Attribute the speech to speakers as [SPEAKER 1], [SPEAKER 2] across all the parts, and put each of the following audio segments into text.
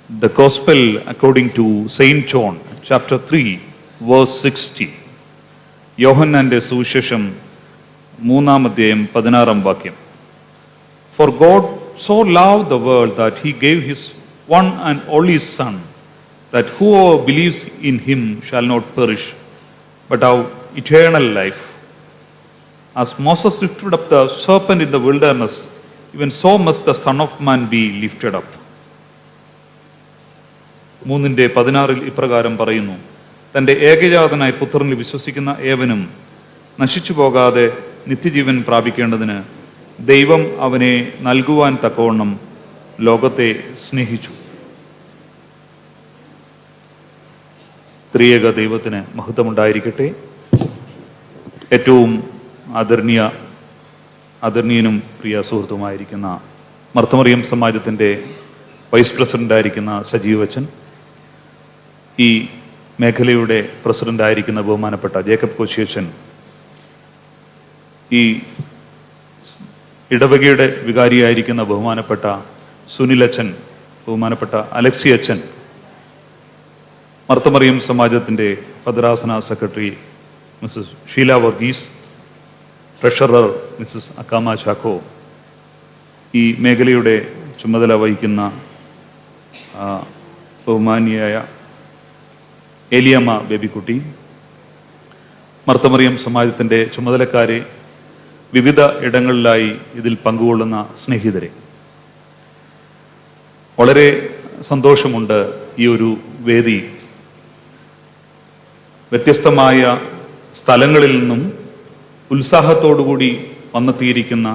[SPEAKER 1] The Gospel according to Saint John, chapter 3, verse 60. യോഹന്നാന്റെ സുവിശേഷം 3:16. For God so loved the world that he gave his one and only Son, that whoever believes in him shall not perish, but have eternal life. As Moses lifted up the serpent in the wilderness, even so must the Son of Man be lifted up. 3:16 ഇപ്രകാരം പറയുന്നു: തൻ്റെ ഏകജാതനായ പുത്രനിൽ വിശ്വസിക്കുന്ന ഏവനും നശിച്ചു പോകാതെ നിത്യജീവൻ പ്രാപിക്കേണ്ടതിന് ദൈവം അവനെ നൽകുവാൻ തക്കവണ്ണം ലോകത്തെ സ്നേഹിച്ചു. ത്രിയേക ദൈവത്തിന് മഹത്വമുണ്ടായിരിക്കട്ടെ. ഏറ്റവും ആദരണീയനും പ്രിയ സുഹൃത്തുമായിരിക്കുന്ന മർത്തമറിയം സമാജത്തിൻ്റെ വൈസ് പ്രസിഡൻ്റായിരിക്കുന്ന സജീവ് അച്ഛൻ, ഈ മേഖലയുടെ പ്രസിഡൻ്റായിരിക്കുന്ന ബഹുമാനപ്പെട്ട ജേക്കബ് കോശിയച്ഛൻ, ഈ ഇടവകയുടെ വികാരിയായിരിക്കുന്ന ബഹുമാനപ്പെട്ട സുനിലച്ഛൻ, ബഹുമാനപ്പെട്ട അലക്സി അച്ഛൻ, മർത്തമറിയം സമാജത്തിൻ്റെ ഭദ്രാസന secretary Mrs Sheela Varghese, treasurer Mrs Akkamma Chacko, ഈ മേഖലയുടെ ചുമതല വഹിക്കുന്ന ബഹുമാനിയായ ഏലിയമ്മ ബേബിക്കുട്ടി, മർത്തമറിയം സമാജത്തിൻ്റെ ചുമതലക്കാരെ, വിവിധ ഇടങ്ങളിലായി ഇതിൽ പങ്കുകൊള്ളുന്ന സ്നേഹിതരെ, വളരെ സന്തോഷമുണ്ട് ഈ ഒരു വേദി വ്യത്യസ്തമായ സ്ഥലങ്ങളിൽ നിന്നും ഉത്സാഹത്തോടുകൂടി വന്നെത്തിയിരിക്കുന്ന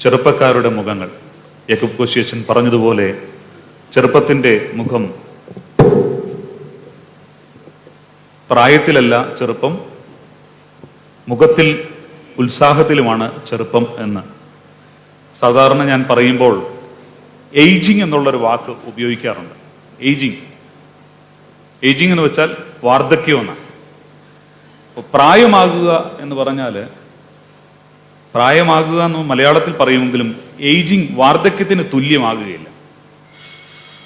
[SPEAKER 1] ചെറുപ്പക്കാരുടെ മുഖങ്ങൾ. യാക്കോബ് കോശിയച്ഛൻ പറഞ്ഞതുപോലെ ചെറുപ്പത്തിൻ്റെ മുഖം പ്രായത്തിലല്ല ചെറുപ്പം, മുഖത്തിൽ ഉത്സാഹത്തിലുമാണ് ചെറുപ്പം എന്ന്. സാധാരണ ഞാൻ പറയുമ്പോൾ ഏജിങ് എന്നുള്ളൊരു വാക്ക് ഉപയോഗിക്കാറുണ്ട്. ഏജിങ് എന്ന് വെച്ചാൽ വാർദ്ധക്യം എന്നാണ്. പ്രായമാകുക എന്ന് പറഞ്ഞാൽ, പ്രായമാകുക എന്ന് മലയാളത്തിൽ പറയുമെങ്കിലും ഏജിങ് വാർദ്ധക്യത്തിന് തുല്യമാകുകയില്ല.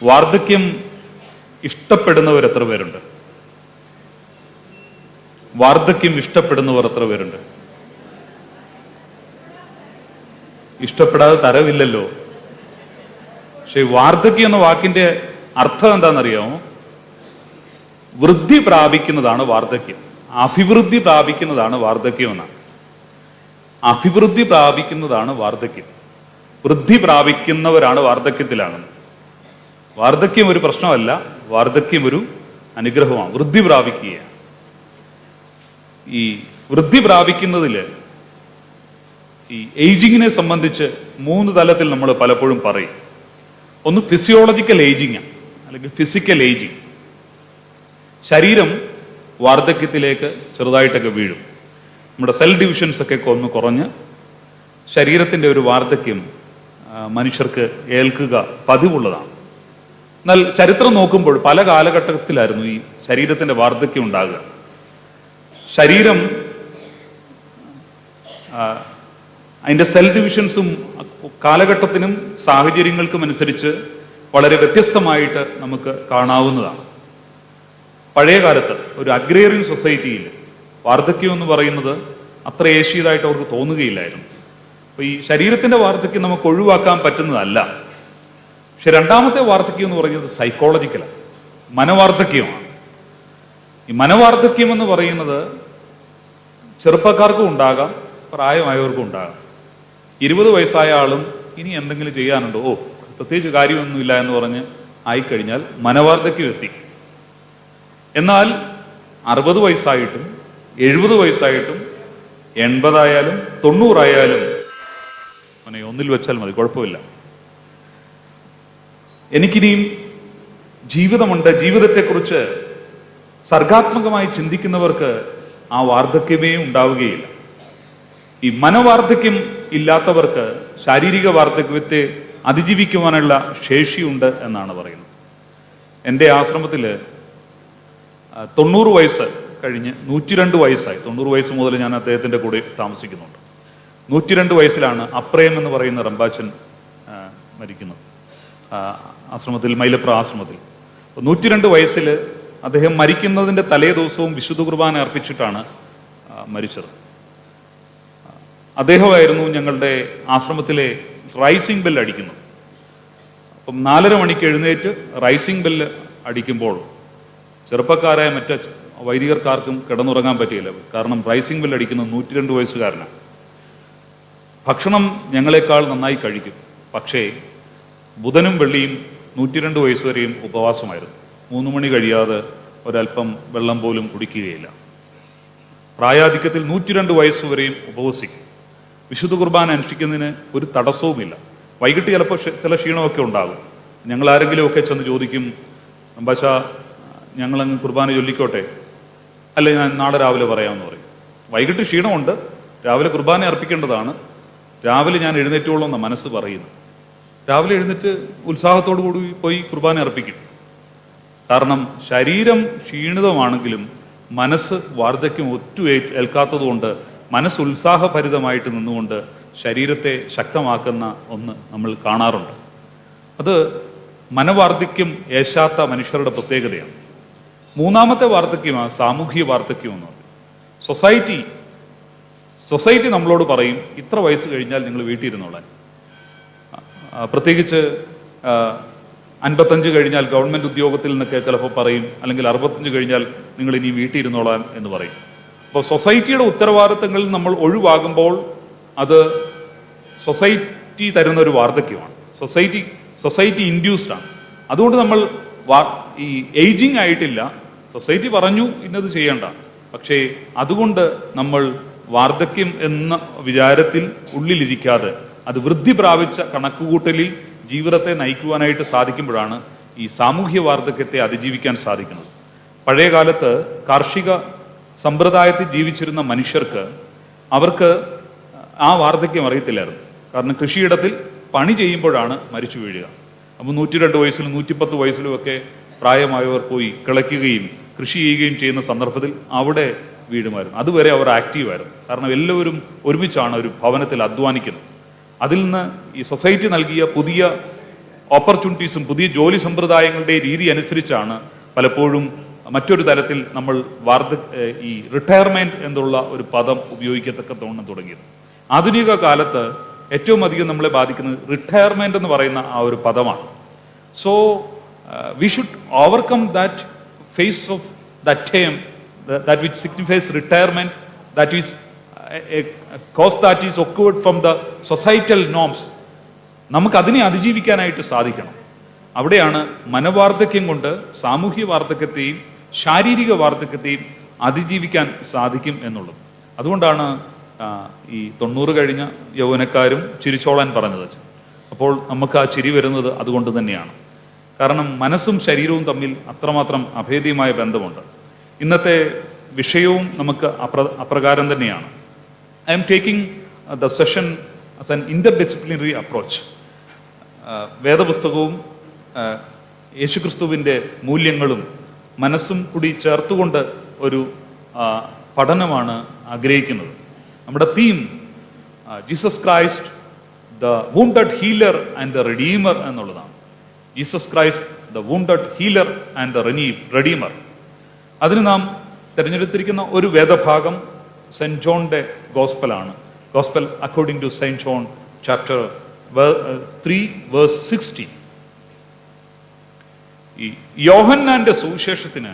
[SPEAKER 1] വാർദ്ധക്യം ഇഷ്ടപ്പെടുന്നവർ എത്ര പേരുണ്ട്? വാർദ്ധക്യം ഇഷ്ടപ്പെടുന്നവർ എത്ര പേരുണ്ട്? ഇഷ്ടപ്പെടാതെ തരവില്ലല്ലോ. പക്ഷെ വാർദ്ധക്യം എന്ന വാക്കിന്റെ അർത്ഥം എന്താണെന്നറിയാമോ? വൃദ്ധി പ്രാപിക്കുന്നതാണ് വാർദ്ധക്യം, അഭിവൃദ്ധി പ്രാപിക്കുന്നതാണ് വാർദ്ധക്യം എന്നാണ്. അഭിവൃദ്ധി പ്രാപിക്കുന്നതാണ് വാർദ്ധക്യം. വൃദ്ധി പ്രാപിക്കുന്നവരാണ് വാർദ്ധക്യത്തിലാകുന്നത്. വാർദ്ധക്യം ഒരു പ്രശ്നമല്ല, വാർദ്ധക്യം ഒരു അനുഗ്രഹമാണ്. വൃദ്ധി പ്രാപിക്കുകയാണ്. ഈ വൃദ്ധി പ്രാപിക്കുന്നതിൽ ഈ ഏജിങ്ങിനെ സംബന്ധിച്ച് 3 തലത്തിൽ നമ്മൾ പലപ്പോഴും പറയും. ഒന്ന് ഫിസിയോളജിക്കൽ ഏജിങ്, അല്ലെങ്കിൽ ഫിസിക്കൽ ഏജിങ്. ശരീരം വാർദ്ധക്യത്തിലേക്ക് ചെറുതായിട്ടൊക്കെ വീഴും. നമ്മുടെ സെൽ ഡിവിഷൻസ് ഒക്കെ ഒന്ന് കുറഞ്ഞ് ശരീരത്തിൻ്റെ ഒരു വാർദ്ധക്യം മനുഷ്യർക്ക് ഏൽക്കുക പതിവുള്ളതാണ്. എന്നാൽ ചരിത്രം നോക്കുമ്പോൾ പല കാലഘട്ടത്തിലായിരുന്നു ഈ ശരീരത്തിൻ്റെ വാർദ്ധക്യം ഉണ്ടാകുക. ശരീരം അതിൻ്റെ സെൽ ഡിവിഷൻസും കാലഘട്ടത്തിനും സാഹചര്യങ്ങൾക്കും അനുസരിച്ച് വളരെ വ്യത്യസ്തമായിട്ട് നമുക്ക് കാണാവുന്നതാണ്. പഴയ കാലത്ത് ഒരു അഗ്രേറിയൻ സൊസൈറ്റിയിൽ വാർദ്ധക്യം എന്ന് പറയുന്നത് അത്ര ഏഷ്യതായിട്ട് അവർക്ക് തോന്നുകയില്ലായിരുന്നു. അപ്പോൾ ഈ ശരീരത്തിൻ്റെ വാർദ്ധക്യം നമുക്ക് ഒഴിവാക്കാൻ പറ്റുന്നതല്ല. പക്ഷെ രണ്ടാമത്തെ വാർദ്ധക്യം എന്ന് പറയുന്നത് സൈക്കോളജിക്കലാണ്, മനവാർദ്ധക്യമാണ്. ഈ മനവാർദ്ധക്യം എന്ന് പറയുന്നത് ചെറുപ്പക്കാർക്കും ഉണ്ടാകാം, പ്രായമായവർക്കും ഉണ്ടാകാം. 20 വയസ്സായ ആളും ഇനി എന്തെങ്കിലും ചെയ്യാനുണ്ടോ, പ്രത്യേകിച്ച് കാര്യമൊന്നുമില്ല എന്ന് പറഞ്ഞ് ആയിക്കഴിഞ്ഞാൽ മനവാർദ്ധക്യം എത്തി. എന്നാൽ 60 വയസ്സായിട്ടും 70 വയസ്സായിട്ടും 80 ആയാലും 90 ആയാലും ഒന്നിൽ വെച്ചാൽ മതി, കുഴപ്പമില്ല. എനിക്കിനിയും ജീവിതമുണ്ട്, ജീവിതത്തെക്കുറിച്ച് സർഗാത്മകമായി ചിന്തിക്കുന്നവർക്ക് ആ വാർദ്ധക്യമേ ഉണ്ടാവുകയില്ല. ഈ മനവാർദ്ധക്യം ഇല്ലാത്തവർക്ക് ശാരീരിക വാർദ്ധക്യത്തെ അതിജീവിക്കുവാനുള്ള ശേഷിയുണ്ട് എന്നാണ് പറയുന്നത്. എൻ്റെ ആശ്രമത്തിൽ 90 വയസ്സ് കഴിഞ്ഞ് 102 വയസ്സായി. 90 വയസ്സ് മുതൽ ഞാൻ അദ്ദേഹത്തിൻ്റെ കൂടെ താമസിക്കുന്നുണ്ട്. 102 വയസ്സിലാണ് അപ്രയം എന്ന് പറയുന്ന റമ്പാച്ചൻ മരിക്കുന്നത്. ആശ്രമത്തിൽ, മൈലപ്ര ആശ്രമത്തിൽ. 102 വയസ്സിൽ അദ്ദേഹം മരിക്കുന്നതിൻ്റെ തലേ ദിവസവും വിശുദ്ധ കുർബാന അർപ്പിച്ചിട്ടാണ് മരിച്ചത്. അദ്ദേഹമായിരുന്നു ഞങ്ങളുടെ ആശ്രമത്തിലെ റൈസിംഗ് ബെല്ല് അടിക്കുന്നത്. അപ്പം 4:30 മണിക്ക് എഴുന്നേറ്റ് റൈസിംഗ് ബെല്ല് അടിക്കുമ്പോൾ ചെറുപ്പക്കാരായ മറ്റ് വൈദികർക്കാർക്കും കിടന്നുറങ്ങാൻ പറ്റിയില്ല. കാരണം റൈസിംഗ് ബെല്ല് അടിക്കുന്നത് 102 വയസ്സുകാരനാണ്. ഭക്ഷണം ഞങ്ങളെക്കാൾ നന്നായി കഴിക്കും. പക്ഷേ ബുധനും വെള്ളിയും 102 വയസ്സ് വരെയും ഉപവാസമായിരുന്നു. 3 മണി കഴിയാതെ ഒരല്പം വെള്ളം പോലും കുടിക്കുകയില്ല. പ്രായാധിക്യത്തിൽ 102 വയസ്സ് വരെയും ഉപവസിക്കും. വിശുദ്ധ കുർബാന അനുഷ്ഠിക്കുന്നതിന് ഒരു തടസ്സവുമില്ല. വൈകിട്ട് ചിലപ്പോൾ ചില ക്ഷീണമൊക്കെ ഉണ്ടാകും. ഞങ്ങളാരെങ്കിലുമൊക്കെ ചെന്ന് ചോദിക്കും, അമ്പാശ ഞങ്ങളങ്ങ് കുർബാന ചൊല്ലിക്കോട്ടെ, അല്ല ഞാൻ നാളെ രാവിലെ പറയാമെന്ന് പറയും. വൈകിട്ട് ക്ഷീണമുണ്ട്, രാവിലെ കുർബാന അർപ്പിക്കേണ്ടതാണ്, രാവിലെ ഞാൻ എഴുന്നേറ്റോളൂ എന്ന മനസ്സ് പറയുന്നു. രാവിലെ എഴുന്നേറ്റ് ഉത്സാഹത്തോടു കൂടി പോയി കുർബാന അർപ്പിക്കും. കാരണം ശരീരം ക്ഷീണിതമാണെങ്കിലും മനസ്സ് വാർദ്ധക്യം ഏൽക്കാത്തതുകൊണ്ട് മനസ്സ് ഉത്സാഹഭരിതമായിട്ട് നിന്നുകൊണ്ട് ശരീരത്തെ ശക്തമാക്കുന്ന ഒന്ന് നമ്മൾ കാണാറുണ്ട്. അത് മനവാർദ്ധക്യം ഏശാത്ത മനുഷ്യരുടെ പ്രത്യേകതയാണ്. മൂന്നാമത്തെ വാർദ്ധക്യമാണ് സാമൂഹിക വാർദ്ധക്യം എന്ന് പറയും. സൊസൈറ്റി നമ്മളോട് പറയും, ഇത്ര വയസ്സ് കഴിഞ്ഞാൽ നിങ്ങൾ വീട്ടിൽ ഇരുന്നോളാൻ. പ്രത്യേകിച്ച് 55 കഴിഞ്ഞാൽ ഗവൺമെൻറ് ഉദ്യോഗത്തിൽ നിന്നൊക്കെ ചിലപ്പോൾ പറയും, അല്ലെങ്കിൽ 65 കഴിഞ്ഞാൽ നിങ്ങൾ ഇനി വീട്ടിൽ ഇരുന്നോളാൻ എന്ന് പറയും. അപ്പോൾ സൊസൈറ്റിയുടെ ഉത്തരവാദിത്തങ്ങളിൽ നമ്മൾ ഒഴിവാകുമ്പോൾ അത് സൊസൈറ്റി തരുന്ന ഒരു വാർദ്ധക്യമാണ്. സൊസൈറ്റി ഇൻഡ്യൂസ്ഡ് ആണ്. അതുകൊണ്ട് നമ്മൾ ഈ ഏജിങ് ആയിട്ടില്ല, സൊസൈറ്റി പറഞ്ഞു ഇന്നത് ചെയ്യേണ്ട, പക്ഷേ അതുകൊണ്ട് നമ്മൾ വാർദ്ധക്യം എന്ന വിചാരത്തിൽ ഉള്ളിലിരിക്കാതെ അത് വൃദ്ധി പ്രാപിച്ച കണക്കുകൂട്ടലിൽ ജീവിതത്തെ നയിക്കുവാനായിട്ട് സാധിക്കുമ്പോഴാണ് ഈ സാമൂഹ്യ വാർദ്ധക്യത്തെ അതിജീവിക്കാൻ സാധിക്കുന്നത്. പഴയ കാലത്ത് കാർഷിക സമ്പ്രദായത്തിൽ ജീവിച്ചിരുന്ന മനുഷ്യർക്ക് അവർക്ക് ആ വാർദ്ധക്യം അറിയത്തില്ലായിരുന്നു. കാരണം കൃഷിയിടത്തിൽ പണി ചെയ്യുമ്പോഴാണ് മരിച്ചു വീഴുക. അപ്പോൾ 102 വയസ്സിലും 110 വയസ്സിലും ഒക്കെ പ്രായമായവർ പോയി കിളയ്ക്കുകയും കൃഷി ചെയ്യുകയും ചെയ്യുന്ന സന്ദർഭത്തിൽ അവിടെ വീടുമായിരുന്നു. അതുവരെ അവർ ആക്റ്റീവായിരുന്നു. കാരണം എല്ലാവരും ഒരുമിച്ചാണ് ഒരു ഭവനത്തിൽ അധ്വാനിക്കുന്നത്. അതിൽ നിന്ന് ഈ സൊസൈറ്റി നൽകിയ പുതിയ ഓപ്പർച്യൂണിറ്റീസും പുതിയ ജോലി സമ്പ്രദായങ്ങളുടെ രീതി അനുസരിച്ചാണ് പലപ്പോഴും മറ്റൊരു തരത്തിൽ നമ്മൾ ഈ റിട്ടയർമെന്റ് എന്നുള്ള ഒരു പദം ഉപയോഗിക്കത്തക്കത്തോണം തുടങ്ങിയത്. ആധുനിക കാലത്ത് ഏറ്റവും അധികം നമ്മളെ ബാധിക്കുന്നത് റിട്ടയർമെന്റ് എന്ന് പറയുന്ന ആ ഒരു പദമാണ്. So we should overcome that phase of that term that which signifies retirement, that is a cause that is occurred from the societal norms. നമുക്ക് അതിനെ അതിജീവിക്കാനായിട്ട് സാധിക്കണം. അവിടെയാണ് മനവാർദ്ധക്യം കൊണ്ട് സാമൂഹ്യ വാർദ്ധക്യത്തെയും ശാരീരിക വാർദ്ധക്യത്തെയും അതിജീവിക്കാൻ സാധിക്കും എന്നുള്ളത്. അതുകൊണ്ടാണ് ഈ 90 കഴിഞ്ഞ യൗവനക്കാരും ചിരിച്ചോളാൻ പറഞ്ഞത്. അപ്പോൾ നമുക്ക് ആ ചിരി വരുന്നത് അതുകൊണ്ട് തന്നെയാണ്. കാരണം മനസ്സും ശരീരവും തമ്മിൽ അത്രമാത്രം അഭേദ്യമായ ബന്ധമുണ്ട്. ഇന്നത്തെ വിഷയവും നമുക്ക് അപ്രകാരം തന്നെയാണ്. I am taking the session as an interdisciplinary approach. വേദപുസ്തകവും യേശുക്രിസ്തുവിൻ്റെ മൂല്യങ്ങളും മനസ്സും കൂടി ചേർത്തുകൊണ്ട് ഒരു പഠനമാണ് ആഗ്രഹിക്കുന്നത്. നമ്മുടെ theme Jesus Christ the wounded healer and the redeemer എന്നുള്ളതാണ്. Jesus Christ the wounded healer and the redeemer. അതിന് നാം തിരഞ്ഞെടുത്തിരിക്കുന്ന ഒരു വേദഭാഗം സെന്റ് ജോണിന്റെ ഗോസ്പലാണ്. Gospel according to saint John chapter 3 verse 60. ഈ യോഹന്നാന്റെ സുവിശേഷത്തിന്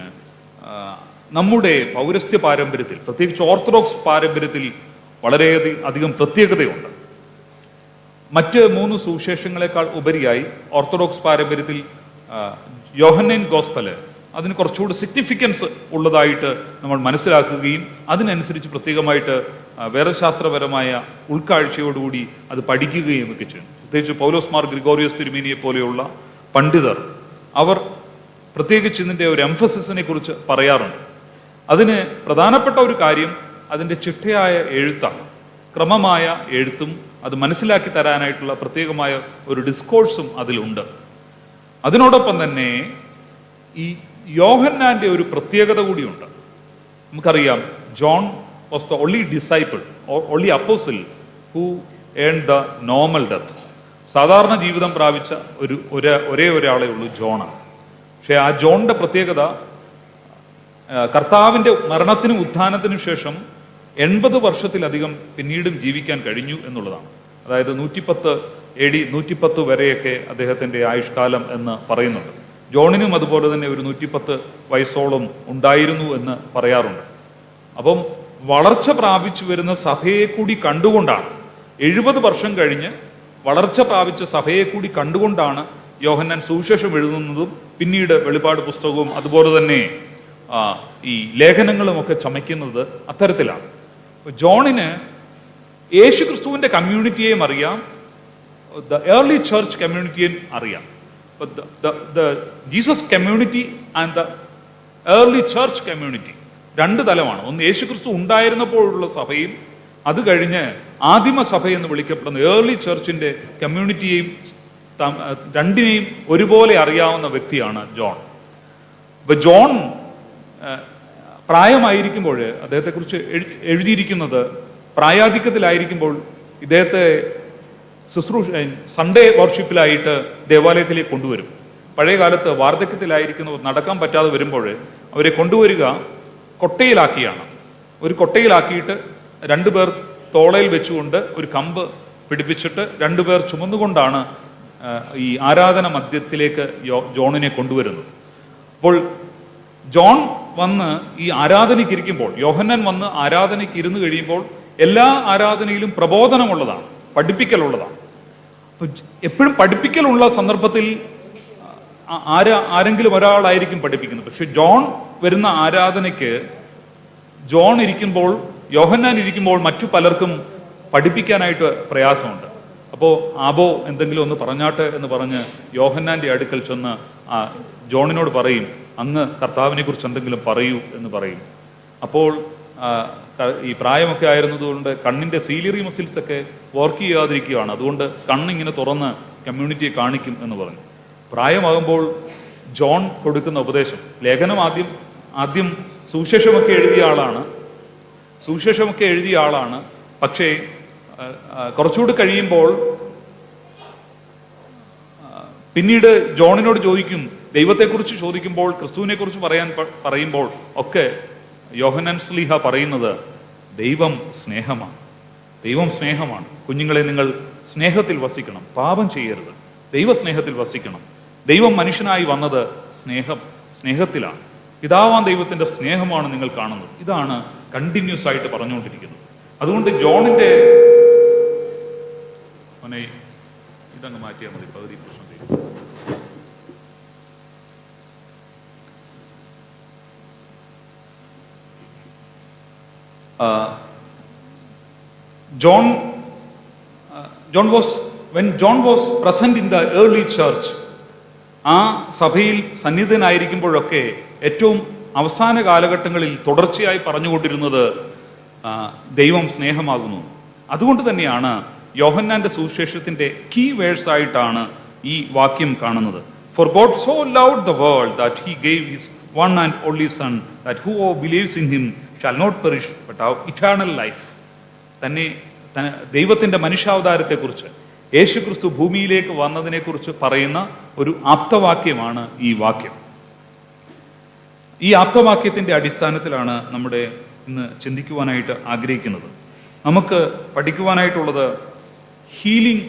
[SPEAKER 1] നമ്മുടെ പൗരസ്ത്യ പാരമ്പര്യത്തിൽ, പ്രത്യേകിച്ച് ഓർത്തഡോക്സ് പാരമ്പര്യത്തിൽ വളരെയധികം പ്രത്യേകതയുണ്ട്. മറ്റ് 3 സുവിശേഷങ്ങളെക്കാൾ ഉപരിയായി ഓർത്തഡോക്സ് പാരമ്പര്യത്തിൽ യോഹന്നൻ ഗോസ്പല് അതിന് കുറച്ചുകൂടി സിഗ്നിഫിക്കൻസ് ഉള്ളതായിട്ട് നമ്മൾ മനസ്സിലാക്കുകയും അതിനനുസരിച്ച് പ്രത്യേകമായിട്ട് വേദശാസ്ത്രപരമായ ഉൾക്കാഴ്ചയോടുകൂടി അത് പഠിക്കുകയും ഒക്കെ ചെയ്യും. പ്രത്യേകിച്ച് പൗലോസ് മാർ ഗ്രിഗോറിയോസ് തിരുമേനിയെ പോലെയുള്ള പണ്ഡിതർ അവർ പ്രത്യേകിച്ച് ഇതിൻ്റെ ഒരു എംഫസിസിനെ കുറിച്ച് പറയാറുണ്ട്. അതിന് പ്രധാനപ്പെട്ട ഒരു കാര്യം അതിൻ്റെ ചിട്ടയായ എഴുത്താണ്. ക്രമമായ എഴുത്തും അത് മനസ്സിലാക്കി തരാനായിട്ടുള്ള പ്രത്യേകമായ ഒരു ഡിസ്കോഴ്സും അതിലുണ്ട്. അതിനോടൊപ്പം തന്നെ ഈ യോഹന്നാന്റെ ഒരു പ്രത്യേകത കൂടിയുണ്ട്. നമുക്കറിയാം, John was the only disciple or only apostle who earned the normal death. സാധാരണ ജീവിതം പ്രാപിച്ച ഒരേ ഒരാളേ ഉള്ളൂ, ജോണ്. പക്ഷെ ആ ജോണിന്റെ പ്രത്യേകത കർത്താവിന്റെ മരണത്തിനും ഉത്ഥാനത്തിനും ശേഷം 80 വർഷത്തിലധികം പിന്നീടും ജീവിക്കാൻ കഴിഞ്ഞു എന്നുള്ളതാണ്. അതായത് 110 AD 110 വരെയൊക്കെ അദ്ദേഹത്തിന്റെ ആയുഷ്കാലം എന്ന് പറയുന്നുണ്ട്. ജോണിനും അതുപോലെ തന്നെ ഒരു 110 വയസ്സോളം ഉണ്ടായിരുന്നു എന്ന് പറയാറുണ്ട്. അപ്പം വളർച്ച പ്രാപിച്ചു വരുന്ന സഭയെ കൂടി കണ്ടുകൊണ്ടാണ്, 70 വർഷം കഴിഞ്ഞ് വളർച്ച പ്രാപിച്ച സഭയെ കൂടി കണ്ടുകൊണ്ടാണ് യോഹന്നാൻ സുവിശേഷം എഴുതുന്നതും പിന്നീട് വെളിപ്പാട് പുസ്തകവും അതുപോലെ തന്നെ ഈ ലേഖനങ്ങളും ഒക്കെ ചമയ്ക്കുന്നത് അത്തരത്തിലാണ്. ജോണിന് യേശു ക്രിസ്തുവിന്റെ കമ്മ്യൂണിറ്റിയെയും അറിയാം, ദ ഏർലി ചർച്ച് കമ്മ്യൂണിറ്റിയെയും അറിയാം. Jesus community and the early church community രണ്ട് തലമാണ്. ഒന്ന് യേശു ക്രിസ്തു ഉണ്ടായിരുന്നപ്പോഴുള്ള സഭയും അത് കഴിഞ്ഞ് ആദിമ സഭ എന്ന് വിളിക്കപ്പെടുന്ന ഏർലി ചർച്ചിന്റെ കമ്മ്യൂണിറ്റിയെയും രണ്ടിനെയും ഒരുപോലെ അറിയാവുന്ന വ്യക്തിയാണ് ജോൺ. അപ്പൊ ജോൺ പ്രായമായിരിക്കുമ്പോൾ അദ്ദേഹത്തെക്കുറിച്ച് എഴുതിയിരിക്കുന്നത് പ്രായാധിക്യത്തിലായിരിക്കുമ്പോൾ ഇദ്ദേഹത്തെ സൺഡേ വർഷിപ്പിലായിട്ട് ദേവാലയത്തിലേക്ക് കൊണ്ടുവരും. പഴയ കാലത്ത് വാർദ്ധക്യത്തിലായിരിക്കുന്നവർ നടക്കാൻ പറ്റാതെ വരുമ്പോൾ അവരെ കൊണ്ടുവരിക കൊട്ടയിലാക്കിയാണ്. ഒരു കൊട്ടയിലാക്കിയിട്ട് 2 പേർ തോളയിൽ വെച്ചുകൊണ്ട് ഒരു കമ്പ് പിടിപ്പിച്ചിട്ട് 2 പേർ ചുമന്നുകൊണ്ടാണ് ഈ ആരാധന മധ്യത്തിലേക്ക് ജോണിനെ കൊണ്ടുവരുന്നത്. അപ്പോൾ ജോൺ വന്ന് ഈ ആരാധനയ്ക്ക് ഇരിക്കുമ്പോൾ, യോഹന്നാൻ വന്ന് ആരാധനയ്ക്ക് ഇരുന്ന് കഴിയുമ്പോൾ എല്ലാ ആരാധനയിലും പ്രബോധനമുള്ളതാണ്, പഠിപ്പിക്കലുള്ളതാണ്. എപ്പോഴും പഠിപ്പിക്കലുള്ള സന്ദർഭത്തിൽ ആരെങ്കിലും ഒരാളായിരിക്കും പഠിപ്പിക്കുന്നത്. പക്ഷെ ജോൺ വരുന്ന ആരാധനയ്ക്ക് ജോൺ ഇരിക്കുമ്പോൾ, യോഹന്നാൻ ഇരിക്കുമ്പോൾ മറ്റു പലർക്കും പഠിപ്പിക്കാനായിട്ട് പ്രയാസമുണ്ട്. അപ്പോൾ ആബോ എന്തെങ്കിലും ഒന്ന് പറഞ്ഞാട്ടെ എന്ന് പറഞ്ഞ് യോഹന്നാന്റെ അടുക്കൽ ചെന്ന് ജോണിനോട് പറയും, അങ്ങ് കർത്താവിനെ കുറിച്ച് എന്തെങ്കിലും പറയൂ എന്ന് പറയും. അപ്പോൾ ഈ പ്രായമൊക്കെ ആയിരുന്നതുകൊണ്ട് കണ്ണിന്റെ സീലിയറി മസിൽസ് ഒക്കെ വർക്ക് ചെയ്യാതിരിക്കുകയാണ്, അതുകൊണ്ട് കണ്ണിങ്ങനെ തുറന്ന് കമ്മ്യൂണിറ്റിയെ കാണിക്കും എന്ന് പറഞ്ഞു. പ്രായമാകുമ്പോൾ ജോൺ കൊടുക്കുന്ന ഉപദേശം, ലേഖനം ആദ്യം സുവിശേഷമൊക്കെ എഴുതിയ ആളാണ്. പക്ഷേ കുറച്ചുകൂടി കഴിയുമ്പോൾ പിന്നീട് ജോണിനോട് ചോദിക്കും, ദൈവത്തെക്കുറിച്ച് ചോദിക്കുമ്പോൾ, ക്രിസ്തുവിനെ കുറിച്ച് പറയുമ്പോൾ ഒക്കെ യോഹന്നാൻ ശ്ലീഹ പറയുന്നത് ദൈവം സ്നേഹമാണ്. കുഞ്ഞുങ്ങളെ, നിങ്ങൾ സ്നേഹത്തിൽ വസിക്കണം, പാപം ചെയ്യരുത്, ദൈവസ്നേഹത്തിൽ വസിക്കണം. ദൈവം മനുഷ്യനായി വന്നത് സ്നേഹത്തിലാണ്. പിതാവാൻ ദൈവത്തിന്റെ സ്നേഹമാണ് നിങ്ങൾ കാണുന്നത്. ഇതാണ് കണ്ടിന്യൂസ് ആയിട്ട് പറഞ്ഞുകൊണ്ടിരിക്കുന്നത്. അതുകൊണ്ട് ജോണിന്റെ ഇതങ്ങ് മാറ്റിയാൽ മതി, പകുതി പ്രശ്നം തീരും. when John was present in the early church, ആ സഭയിൽ സന്നിധനായിരിക്കുമ്പോഴൊക്കെ ഏറ്റവും അവസാന കാലഘട്ടങ്ങളിൽ തുടർച്ചയായി പറഞ്ഞുകൊണ്ടിരുന്നത് ദൈവം സ്നേഹമാകുന്നു. അതുകൊണ്ട് തന്നെയാണ് യോഹന്നാന്റെ സുവിശേഷത്തിന്റെ കീ വേഴ്സ് ആയിട്ടാണ് ഈ വാക്യം കാണുന്നത്. For God so loved the world that he gave his one and only son, that whoever believes in him shall not perish but have eternal life. തന്നെ ദൈവത്തിന്റെ മനുഷ്യാവതാരത്തെക്കുറിച്ച്, യേശുക്രിസ്തു ഭൂമിയിലേക്ക് വന്നതിനെക്കുറിച്ച് പറയുന്ന ഒരു ആപ്തവാക്യമാണ് ഈ വാക്യം. ഈ ആപ്തവാക്യത്തിന്റെ അടിസ്ഥാനത്തിലാണ് നമ്മുടെ ഇന്ന് ചിന്തിക്കുവാനായിട്ട് ആഗ്രഹിക്കുന്നത്. നമുക്ക് പഠിക്കുവാനായിട്ടുള്ളത് ഹീലിംഗ്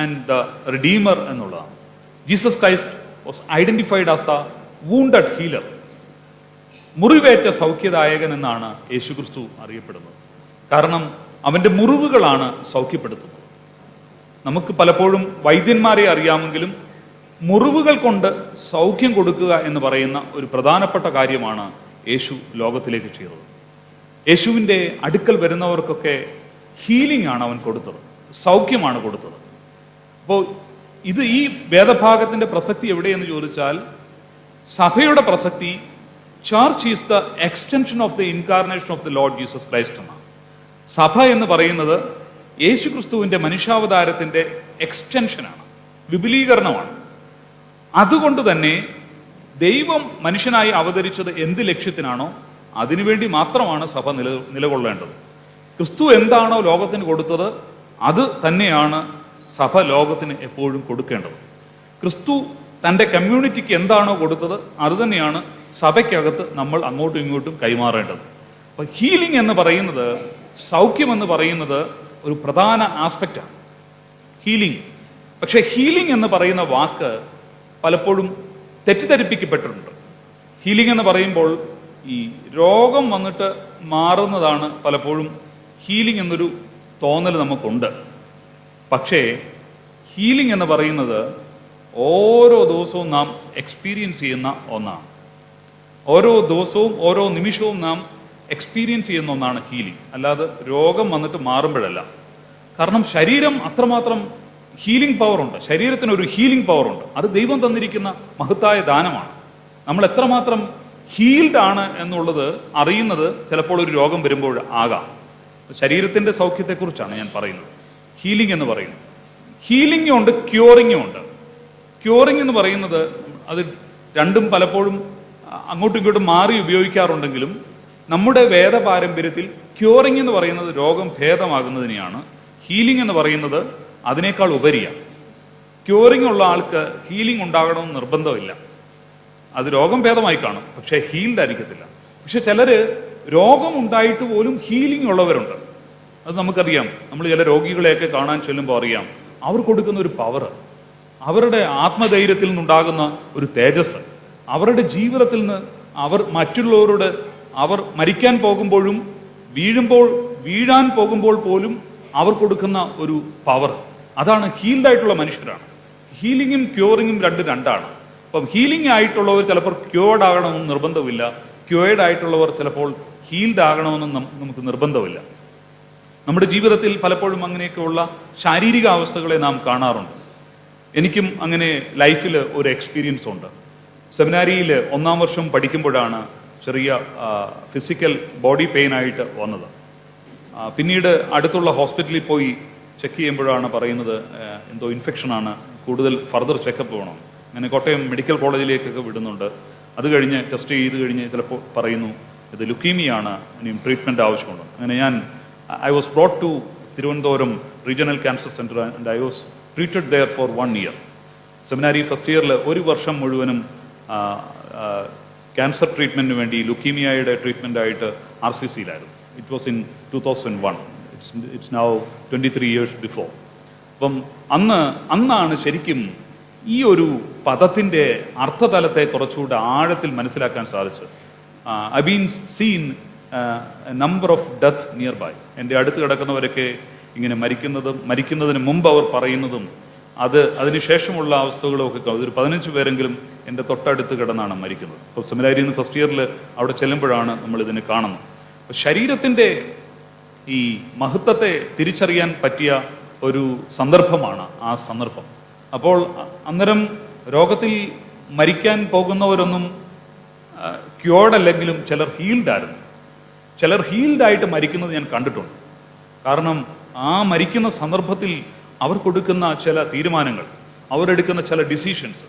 [SPEAKER 1] ആൻഡ് ദ റിഡീമർ എന്നുള്ളതാണ്. Jesus Christ was identified as the wounded healer. മുറിവേറ്റ സൗഖ്യദായകൻ എന്നാണ് യേശുക്രിസ്തു അറിയപ്പെടുന്നത്. കാരണം അവന്റെ മുറിവുകളാണ് സൗഖ്യപ്പെടുത്തുന്നത്. നമുക്ക് പലപ്പോഴും വൈദ്യന്മാരെ അറിയാമെങ്കിലും മുറിവുകൾ കൊണ്ട് സൗഖ്യം കൊടുക്കുക എന്ന് പറയുന്ന ഒരു പ്രധാനപ്പെട്ട കാര്യമാണ് യേശു ലോകത്തിലേക്ക് ചെയ്തത്. യേശുവിൻ്റെ അടുക്കൽ വരുന്നവർക്കൊക്കെ ഹീലിംഗ് ആണ് അവൻ കൊടുത്തത്, സൗഖ്യമാണ് കൊടുത്തത്. അപ്പോൾ ഈ വേദഭാഗത്തിന്റെ പ്രസക്തി എവിടെയെന്ന് ചോദിച്ചാൽ, സഭയുടെ പ്രസക്തി church is the extension of the incarnation of the Lord Jesus Christ എന്നാണ്. സഭ എന്ന് പറയുന്നത് യേശു ക്രിസ്തുവിന്റെ മനുഷ്യാവതാരത്തിന്റെ എക്സ്റ്റൻഷനാണ്, വിപുലീകരണമാണ്. അതുകൊണ്ട് തന്നെ ദൈവം മനുഷ്യനായി അവതരിച്ചത് എന്ത് ലക്ഷ്യത്തിനാണോ അതിനുവേണ്ടി മാത്രമാണ് സഭ നിലകൊള്ളേണ്ടത്. ക്രിസ്തു എന്താണോ ലോകത്തിന് കൊടുത്തത് അത് തന്നെയാണ് സഭ ലോകത്തിന് എപ്പോഴും കൊടുക്കേണ്ടത്. ക്രിസ്തു തൻ്റെ കമ്മ്യൂണിറ്റിക്ക് എന്താണോ കൊടുത്തത് അത് തന്നെയാണ് സഭയ്ക്കകത്ത് നമ്മൾ അങ്ങോട്ടും ഇങ്ങോട്ടും കൈമാറേണ്ടത്. അപ്പോൾ ഹീലിംഗ് എന്ന് പറയുന്നത്, സൗഖ്യം എന്ന് പറയുന്നത് ഒരു പ്രധാന ആസ്പെക്റ്റാണ് ഹീലിംഗ്. പക്ഷേ ഹീലിംഗ് എന്ന് പറയുന്ന വാക്ക് പലപ്പോഴും തെറ്റിദ്ധരിപ്പിക്കപ്പെട്ടിട്ടുണ്ട്. ഹീലിംഗ് എന്ന് പറയുമ്പോൾ ഈ രോഗം വന്നിട്ട് മാറുന്നതാണ് പലപ്പോഴും ഹീലിംഗ് എന്നൊരു തോന്നൽ നമുക്കുണ്ട്. പക്ഷേ ഹീലിംഗ് എന്ന് പറയുന്നത് ഓരോ ദിവസവും നാം എക്സ്പീരിയൻസ് ചെയ്യുന്ന ഒന്നാണ്. ഓരോ ദിവസവും ഓരോ നിമിഷവും നാം എക്സ്പീരിയൻസ് ചെയ്യുന്ന ഒന്നാണ് ഹീലിംഗ്, അല്ലാതെ രോഗം വന്നിട്ട് മാറുമ്പോഴല്ല. കാരണം ശരീരം അത്രമാത്രം ഹീലിംഗ് പവറുണ്ട്, ശരീരത്തിനൊരു ഹീലിംഗ് പവറുണ്ട്. അത് ദൈവം തന്നിരിക്കുന്ന മഹത്തായ ദാനമാണ്. നമ്മൾ എത്രമാത്രം ഹീൽഡ് ആണ് എന്നുള്ളത് അറിയുന്നത് ചിലപ്പോൾ ഒരു രോഗം വരുമ്പോൾ ആകാം. ശരീരത്തിൻ്റെ സൗഖ്യത്തെക്കുറിച്ചാണ് ഞാൻ പറയുന്നത്. ഹീലിംഗ് എന്ന് പറയുന്നത്, ഹീലിംഗും ഉണ്ട്, ക്യൂറിങ്ങും ഉണ്ട്. ക്യൂറിംഗ് എന്ന് പറയുന്നത് അത് രണ്ടും പലപ്പോഴും അങ്ങോട്ടും ഇങ്ങോട്ടും മാറി ഉപയോഗിക്കാറുണ്ടെങ്കിലും നമ്മുടെ വേദപാരമ്പര്യത്തിൽ ക്യൂറിംഗ് എന്ന് പറയുന്നത് രോഗം ഭേദമാകുന്നതിനെയാണ്. ഹീലിംഗ് എന്ന് പറയുന്നത് അതിനേക്കാൾ ഉപരിയാണ്. ക്യൂറിംഗ് ഉള്ള ആൾക്ക് ഹീലിംഗ് ഉണ്ടാകണമെന്ന് നിർബന്ധമില്ല. അത് രോഗം ഭേദമായി കാണും, പക്ഷേ ഹീൽഡ് ആയിരിക്കത്തില്ല. പക്ഷെ ചിലർ രോഗം ഉണ്ടായിട്ട് പോലും ഹീലിംഗ് ഉള്ളവരുണ്ട്. അത് നമുക്കറിയാം. നമ്മൾ ചില രോഗികളെയൊക്കെ കാണാൻ ചെല്ലുമ്പോൾ അറിയാം അവർ കൊടുക്കുന്ന ഒരു പവർ, അവരുടെ ആത്മധൈര്യത്തിൽ നിന്നുണ്ടാകുന്ന ഒരു തേജസ്, അവരുടെ ജീവിതത്തിൽ നിന്ന് അവർ മറ്റുള്ളവരോട് അവർ മരിക്കാൻ പോകുമ്പോഴും വീഴാൻ പോകുമ്പോൾ പോലും അവർ കൊടുക്കുന്ന ഒരു പവർ, അതാണ് ഹീൽഡ് ആയിട്ടുള്ള മനുഷ്യരാണ്. ഹീലിംഗും ക്യൂറിങ്ങും രണ്ടാണ്. അപ്പം ഹീലിംഗ് ആയിട്ടുള്ളവർ ചിലപ്പോൾ ക്യൂർഡ് ആകണമെന്ന് നിർബന്ധമില്ല, ക്യൂർഡ് ആയിട്ടുള്ളവർ ചിലപ്പോൾ ഹീൽഡ് ആകണമെന്നും നമുക്ക് നിർബന്ധമില്ല. നമ്മുടെ ജീവിതത്തിൽ പലപ്പോഴും അങ്ങനെയൊക്കെയുള്ള ശാരീരിക അവസ്ഥകളെ നാം കാണാറുണ്ട്. എനിക്കും അങ്ങനെ ലൈഫിൽ ഒരു എക്സ്പീരിയൻസ് ഉണ്ട്. സെമിനാരിയിൽ 1-ാം വർഷം പഠിക്കുമ്പോഴാണ് ചെറിയ ഫിസിക്കൽ ബോഡി പെയിൻ ആയിട്ട് വന്നത്. പിന്നീട് അടുത്തുള്ള ഹോസ്പിറ്റലിൽ പോയി ചെക്ക് ചെയ്യുമ്പോഴാണ് പറയുന്നത് എന്തോ ഇൻഫെക്ഷനാണ്, കൂടുതൽ ഫർദർ ചെക്കപ്പ് വേണം. അങ്ങനെ കോട്ടയം മെഡിക്കൽ കോളേജിലേക്കൊക്കെ വിടുന്നുണ്ട്. അത് കഴിഞ്ഞ് ടെസ്റ്റ് ചെയ്ത് കഴിഞ്ഞ് ചിലപ്പോൾ പറയുന്നു ഇത് ലുക്കീമിയാണ്, ഇനിയും ട്രീറ്റ്മെൻറ്റ് ആവശ്യമുണ്ട്. അങ്ങനെ I was brought to Thiruvananthapuram regional cancer centre and I was treated there for 1 year. Seminary first ഇയറിൽ 1 വർഷം മുഴുവനും ക്യാൻസർ ട്രീറ്റ്മെൻറ്റിന് വേണ്ടി ലുക്കീമിയയുടെ ട്രീറ്റ്മെൻറ്റായിട്ട് RCCയിലായിരുന്നു. It was in 2001. It's now 23 years before. അപ്പം അന്നാണ് ശരിക്കും ഈ ഒരു പദത്തിൻ്റെ അർത്ഥതലത്തെ കുറച്ചുകൂടെ ആഴത്തിൽ മനസ്സിലാക്കാൻ സാധിച്ചത്. I been seen number of death nearby. എൻ്റെ അടുത്ത് കിടക്കുന്നവരൊക്കെ ഇങ്ങനെ മരിക്കുന്നതിന് മുമ്പ് അവർ പറയുന്നതും അതിനുശേഷമുള്ള അവസ്ഥകളും ഒക്കെ ഒരു 15 പേരെങ്കിലും എൻ്റെ തൊട്ടടുത്ത് കിടന്നാണ് മരിക്കുന്നത്. അപ്പോൾ സെമിനാരിയിൽ നിന്ന് ഫസ്റ്റ് ഇയറിൽ അവിടെ ചെല്ലുമ്പോഴാണ് നമ്മൾ ഇതിനെ കാണുന്നത്. അപ്പോൾ ശരീരത്തിൻ്റെ ഈ മഹത്വത്തെ തിരിച്ചറിയാൻ പറ്റിയ ഒരു സന്ദർഭമാണ് ആ സന്ദർഭം. അപ്പോൾ അന്നേരം രോഗത്തിൽ മരിക്കാൻ പോകുന്നവരൊന്നും ക്യൂർഡ് അല്ലെങ്കിലും ചിലർ ഹീൽഡായിരുന്നു. ചിലർ ഹീൽഡായിട്ട് മരിക്കുന്നത് ഞാൻ കണ്ടിട്ടുണ്ട്. കാരണം ആ മരിക്കുന്ന സന്ദർഭത്തിൽ അവർ കൊടുക്കുന്ന ചില തീരുമാനങ്ങൾ, അവരെടുക്കുന്ന ചില ഡിസിഷൻസ്,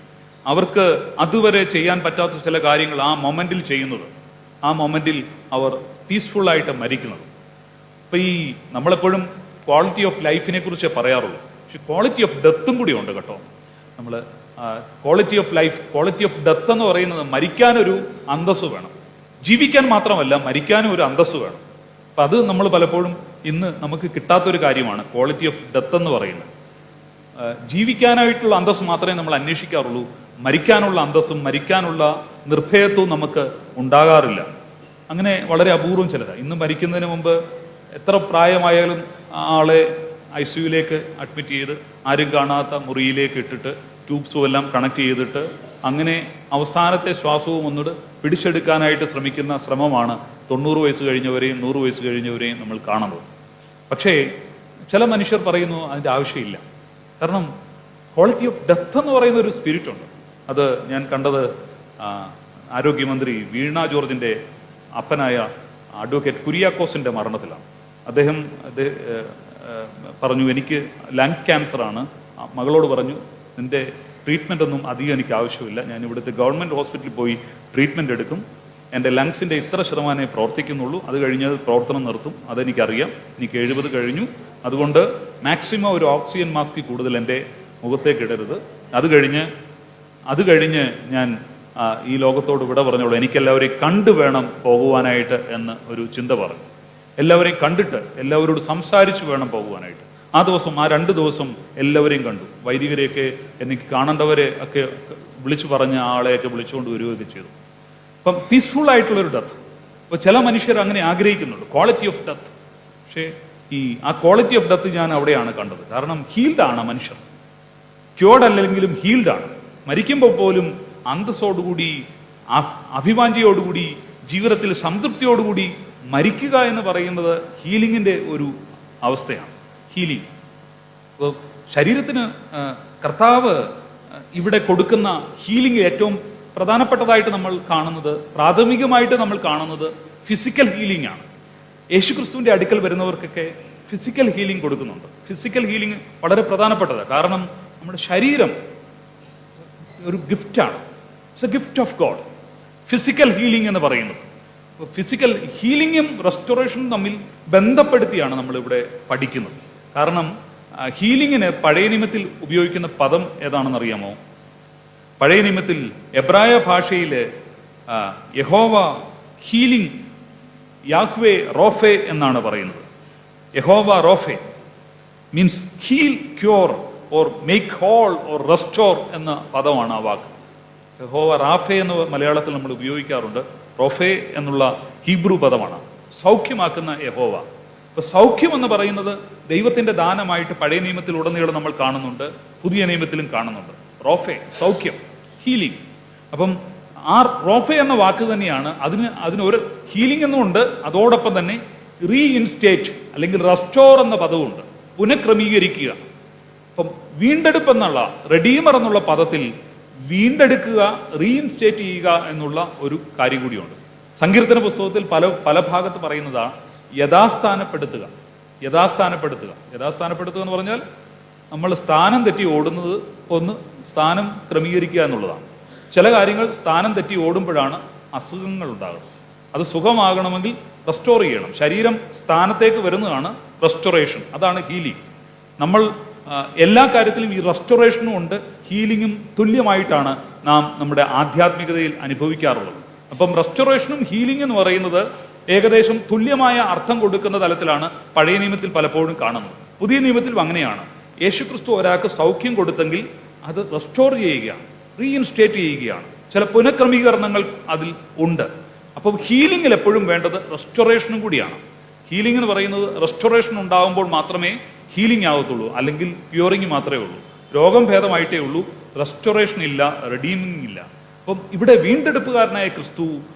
[SPEAKER 1] അവർക്ക് അതുവരെ ചെയ്യാൻ പറ്റാത്ത ചില കാര്യങ്ങൾ ആ മൊമെന്റിൽ ചെയ്യുന്നത്, ആ മൊമെന്റിൽ അവർ പീസ്ഫുള്ളായിട്ട് മരിക്കുന്നത്. അപ്പം ഈ നമ്മളെപ്പോഴും ക്വാളിറ്റി ഓഫ് ലൈഫിനെ കുറിച്ച് പറയാറുള്ളൂ, പക്ഷെ ക്വാളിറ്റി ഓഫ് ഡെത്തും കൂടി ഉണ്ട് കേട്ടോ. നമ്മൾ quality of life, quality of death എന്ന് പറയുന്നത് മരിക്കാനൊരു അന്തസ്സ് വേണം. ജീവിക്കാൻ മാത്രമല്ല, മരിക്കാനും ഒരു അന്തസ്സ് വേണം. അപ്പം അത് നമ്മൾ പലപ്പോഴും ഇന്ന് നമുക്ക് കിട്ടാത്തൊരു കാര്യമാണ് ക്വാളിറ്റി ഓഫ് ഡെത്ത് എന്ന് പറയുന്നത്. ജീവിക്കാനായിട്ടുള്ള അന്തസ്സ് മാത്രമേ നമ്മൾ അന്വേഷിക്കാറുള്ളൂ. മരിക്കാനുള്ള അന്തസ്സും മരിക്കാനുള്ള നിർഭയത്വവും നമുക്ക് ഉണ്ടാകാറില്ല. അങ്ങനെ വളരെ അപൂർവം ചിലതാണ്. ഇന്ന് മരിക്കുന്നതിന് മുമ്പ് എത്ര പ്രായമായാലും ആളെ ICUയിലേക്ക് അഡ്മിറ്റ് ചെയ്ത് ആരും കാണാത്ത മുറിയിലേക്ക് ഇട്ടിട്ട് ട്യൂബ്സും എല്ലാം കണക്ട് ചെയ്തിട്ട് അങ്ങനെ അവസാനത്തെ ശ്വാസവും ഒന്നുകൂടെ പിടിച്ചെടുക്കാനായിട്ട് ശ്രമിക്കുന്ന ശ്രമമാണ് 90 വയസ്സ് കഴിഞ്ഞവരെയും 100 വയസ്സ് കഴിഞ്ഞവരെയും നമ്മൾ കാണുന്നത്. പക്ഷേ ചില മനുഷ്യർ പറയുന്നു അതിൻ്റെ ആവശ്യമില്ല. കാരണം ക്വാളിറ്റി ഓഫ് ഡെത്ത് എന്ന് പറയുന്ന ഒരു സ്പിരിറ്റ് ഉണ്ട്. അത് ഞാൻ കണ്ടത് ആരോഗ്യമന്ത്രി വീണ ജോർജിൻ്റെ അപ്പനായ അഡ്വക്കേറ്റ് കുര്യാക്കോസിൻ്റെ മരണത്തിലാണ്. അദ്ദേഹം പറഞ്ഞു എനിക്ക് ലങ് ക്യാൻസറാണ്. മകളോട് പറഞ്ഞു നിൻ്റെ ട്രീറ്റ്മെൻ്റ് ഒന്നും അധികം എനിക്ക് ആവശ്യമില്ല, ഞാൻ ഇവിടുത്തെ ഗവൺമെൻറ് ഹോസ്പിറ്റലിൽ പോയി ട്രീറ്റ്മെൻറ്റ് എടുക്കും, എൻ്റെ ലങ്സിൻ്റെ ഇത്ര ശതമാനമേ പ്രവർത്തിക്കുന്നുള്ളൂ, അത് കഴിഞ്ഞ് പ്രവർത്തനം നിർത്തും, അതെനിക്കറിയാം, എനിക്ക് 70 കഴിഞ്ഞു, അതുകൊണ്ട് മാക്സിമം ഒരു ഓക്സിജൻ മാസ്ക് കൂടുതൽ എൻ്റെ മുഖത്തേക്ക് ഇടരുത്, അത് കഴിഞ്ഞ് ഞാൻ ഈ ലോകത്തോട് വിട പറഞ്ഞോളൂ, എനിക്കെല്ലാവരെയും കണ്ടു വേണം പോകുവാനായിട്ട് എന്ന് ഒരു ചിന്ത പറഞ്ഞു. എല്ലാവരെയും കണ്ടിട്ട് എല്ലാവരോട് സംസാരിച്ച് വേണം പോകുവാനായിട്ട്. ആ 2 ദിവസം എല്ലാവരെയും കണ്ടു. വൈദികരെയൊക്കെ എനിക്ക് കാണേണ്ടവരെ ഒക്കെ വിളിച്ചു പറഞ്ഞ ആളെയൊക്കെ വിളിച്ചുകൊണ്ട് വരികയൊക്കെ ചെയ്തു. അപ്പം പീസ്ഫുൾ ആയിട്ടുള്ളൊരു ഡെത്ത്. അപ്പോൾ ചില മനുഷ്യർ അങ്ങനെ ആഗ്രഹിക്കുന്നുണ്ട്, ക്വാളിറ്റി ഓഫ് ഡെത്ത്. പക്ഷേ ആ ക്വാളിറ്റി ഓഫ് ഡെത്ത് ഞാൻ അവിടെയാണ് കണ്ടത്. കാരണം ഹീൽഡാണ് മനുഷ്യർ, ക്യൂർഡ് അല്ലെങ്കിലും ഹീൽഡാണ്. മരിക്കുമ്പോൾ പോലും അന്തസ്സോടുകൂടി, അഭിവാഞ്ചയോടുകൂടി, ജീവിതത്തിൽ സംതൃപ്തിയോടുകൂടി മരിക്കുക എന്ന് പറയുന്നത് ഹീലിങ്ങിൻ്റെ ഒരു അവസ്ഥയാണ്. ഹീലിംഗ്. അപ്പോൾ ശരീരത്തിന് കർത്താവ് ഇവിടെ കൊടുക്കുന്ന ഹീലിംഗ് ഏറ്റവും പ്രധാനപ്പെട്ടതായിട്ട് നമ്മൾ കാണുന്നത്, പ്രാഥമികമായിട്ട് നമ്മൾ കാണുന്നത് ഫിസിക്കൽ ഹീലിംഗ് ആണ്. യേശുക്രിസ്തുവിൻ്റെ അടുക്കൽ വരുന്നവർക്കൊക്കെ ഫിസിക്കൽ ഹീലിംഗ് കൊടുക്കുന്നുണ്ട്. ഫിസിക്കൽ ഹീലിംഗ് വളരെ പ്രധാനപ്പെട്ടതാണ്. കാരണം നമ്മുടെ ശരീരം ഒരു ഗിഫ്റ്റാണ്. It's a gift of God. Physical healing എന്ന് പറയുന്നത്, ഫിസിക്കൽ ഹീലിംഗും റെസ്റ്റോറേഷനും തമ്മിൽ ബന്ധപ്പെടുത്തിയാണ് നമ്മളിവിടെ പഠിക്കുന്നത്. കാരണം ഹീലിങ്ങിന് പഴയ നിയമത്തിൽ ഉപയോഗിക്കുന്ന പദം ഏതാണെന്ന് അറിയാമോ? പഴയ നിയമത്തിൽ എബ്രായ ഭാഷയിൽ യഹോവ ഹീലിംഗ്, യാഹ്വേ റോഫെ എന്നാണ് പറയുന്നത്. യഹോവ റോഫെ means heal, cure or make whole or restore എന്ന പദമാണ് ആ വാക്ക്. യഹോവ റാഫെ എന്ന് മലയാളത്തിൽ നമ്മൾ ഉപയോഗിക്കാറുണ്ട്. റോഫെ എന്നുള്ള ഹീബ്രു പദമാണ്, സൗഖ്യമാക്കുന്ന യഹോവ. ഇപ്പൊ സൗഖ്യം എന്ന് പറയുന്നത് ദൈവത്തിന്റെ ദാനമായിട്ട് പഴയ നിയമത്തിൽ ഉടനീളം നമ്മൾ കാണുന്നുണ്ട്, പുതിയ നിയമത്തിലും കാണുന്നുണ്ട്. റോഫെ, സൗഖ്യം, ഹീലിംഗ്. അപ്പം ആ റോഫെ എന്ന വാക്ക് തന്നെയാണ് അതിന് ഒരു ഹീലിംഗ് എന്നുണ്ട്, അതോടൊപ്പം തന്നെ റീഇൻസ്റ്റേറ്റ് അല്ലെങ്കിൽ റെസ്റ്റോർ എന്ന പദവുമുണ്ട്, പുനഃക്രമീകരിക്കുക. അപ്പം വീണ്ടെടുപ്പ് എന്നുള്ള, റെഡീമർ എന്നുള്ള പദത്തിൽ വീണ്ടെടുക്കുക, റീഇൻസ്റ്റേറ്റ് ചെയ്യുക എന്നുള്ള ഒരു കാര്യം കൂടിയുണ്ട്. സങ്കീർത്തന പുസ്തകത്തിൽ പല ഭാഗത്ത് പറയുന്നതാണ് യഥാസ്ഥാനപ്പെടുത്തുക. യഥാസ്ഥാനപ്പെടുത്തുക എന്ന് പറഞ്ഞാൽ നമ്മൾ സ്ഥാനം തെറ്റി ഓടുന്നത് ഒന്ന് സ്ഥാനം ക്രമീകരിക്കുക എന്നുള്ളതാണ്. ചില കാര്യങ്ങൾ സ്ഥാനം തെറ്റി ഓടുമ്പോഴാണ് അസുഖങ്ങൾ ഉണ്ടാകുന്നത്. അത് സുഖമാകണമെങ്കിൽ റെസ്റ്റോർ ചെയ്യണം. ശരീരം സ്ഥാനത്തേക്ക് വരുന്നതാണ് റെസ്റ്റോറേഷൻ, അതാണ് ഹീലിംഗ്. നമ്മൾ എല്ലാ കാര്യത്തിലും ഈ റെസ്റ്റോറേഷനും ഉണ്ട്, ഹീലിംഗും തുല്യമായിട്ടാണ് നാം നമ്മുടെ ആധ്യാത്മികതയിൽ അനുഭവിക്കാറുള്ളത്. അപ്പം റെസ്റ്റോറേഷനും ഹീലിംഗ് എന്ന് പറയുന്നത് ഏകദേശം തുല്യമായ അർത്ഥം കൊടുക്കുന്ന തലത്തിലാണ് പഴയ നിയമത്തിൽ പലപ്പോഴും കാണുന്നത്. പുതിയ നിയമത്തിലും അങ്ങനെയാണ്. യേശുക്രിസ്തു ഒരാൾക്ക് സൗഖ്യം കൊടുത്തെങ്കിൽ അത് റെസ്റ്റോർ ചെയ്യുകയാണ്, റീഇൻസ്റ്റേറ്റ് ചെയ്യുകയാണ്. ചില പുനഃക്രമീകരണങ്ങൾ അതിൽ ഉണ്ട്. അപ്പം ഹീലിംഗിൽ എപ്പോഴും വേണ്ടത് റെസ്റ്റോറേഷനും കൂടിയാണ്. ഹീലിംഗ് എന്ന് പറയുന്നത് റെസ്റ്റോറേഷൻ ഉണ്ടാകുമ്പോൾ മാത്രമേ ഹീലിംഗ് ആകത്തുള്ളൂ, അല്ലെങ്കിൽ ക്യൂറിങ് മാത്രമേ ഉള്ളൂ. രോഗം ഭേദമായിട്ടേ ഉള്ളൂ, റെസ്റ്റോറേഷൻ ഇല്ല, റെഡീമിംഗ് ഇല്ല. അപ്പം ഇവിടെ വീണ്ടെടുപ്പുകാരനായ ക്രിസ്തു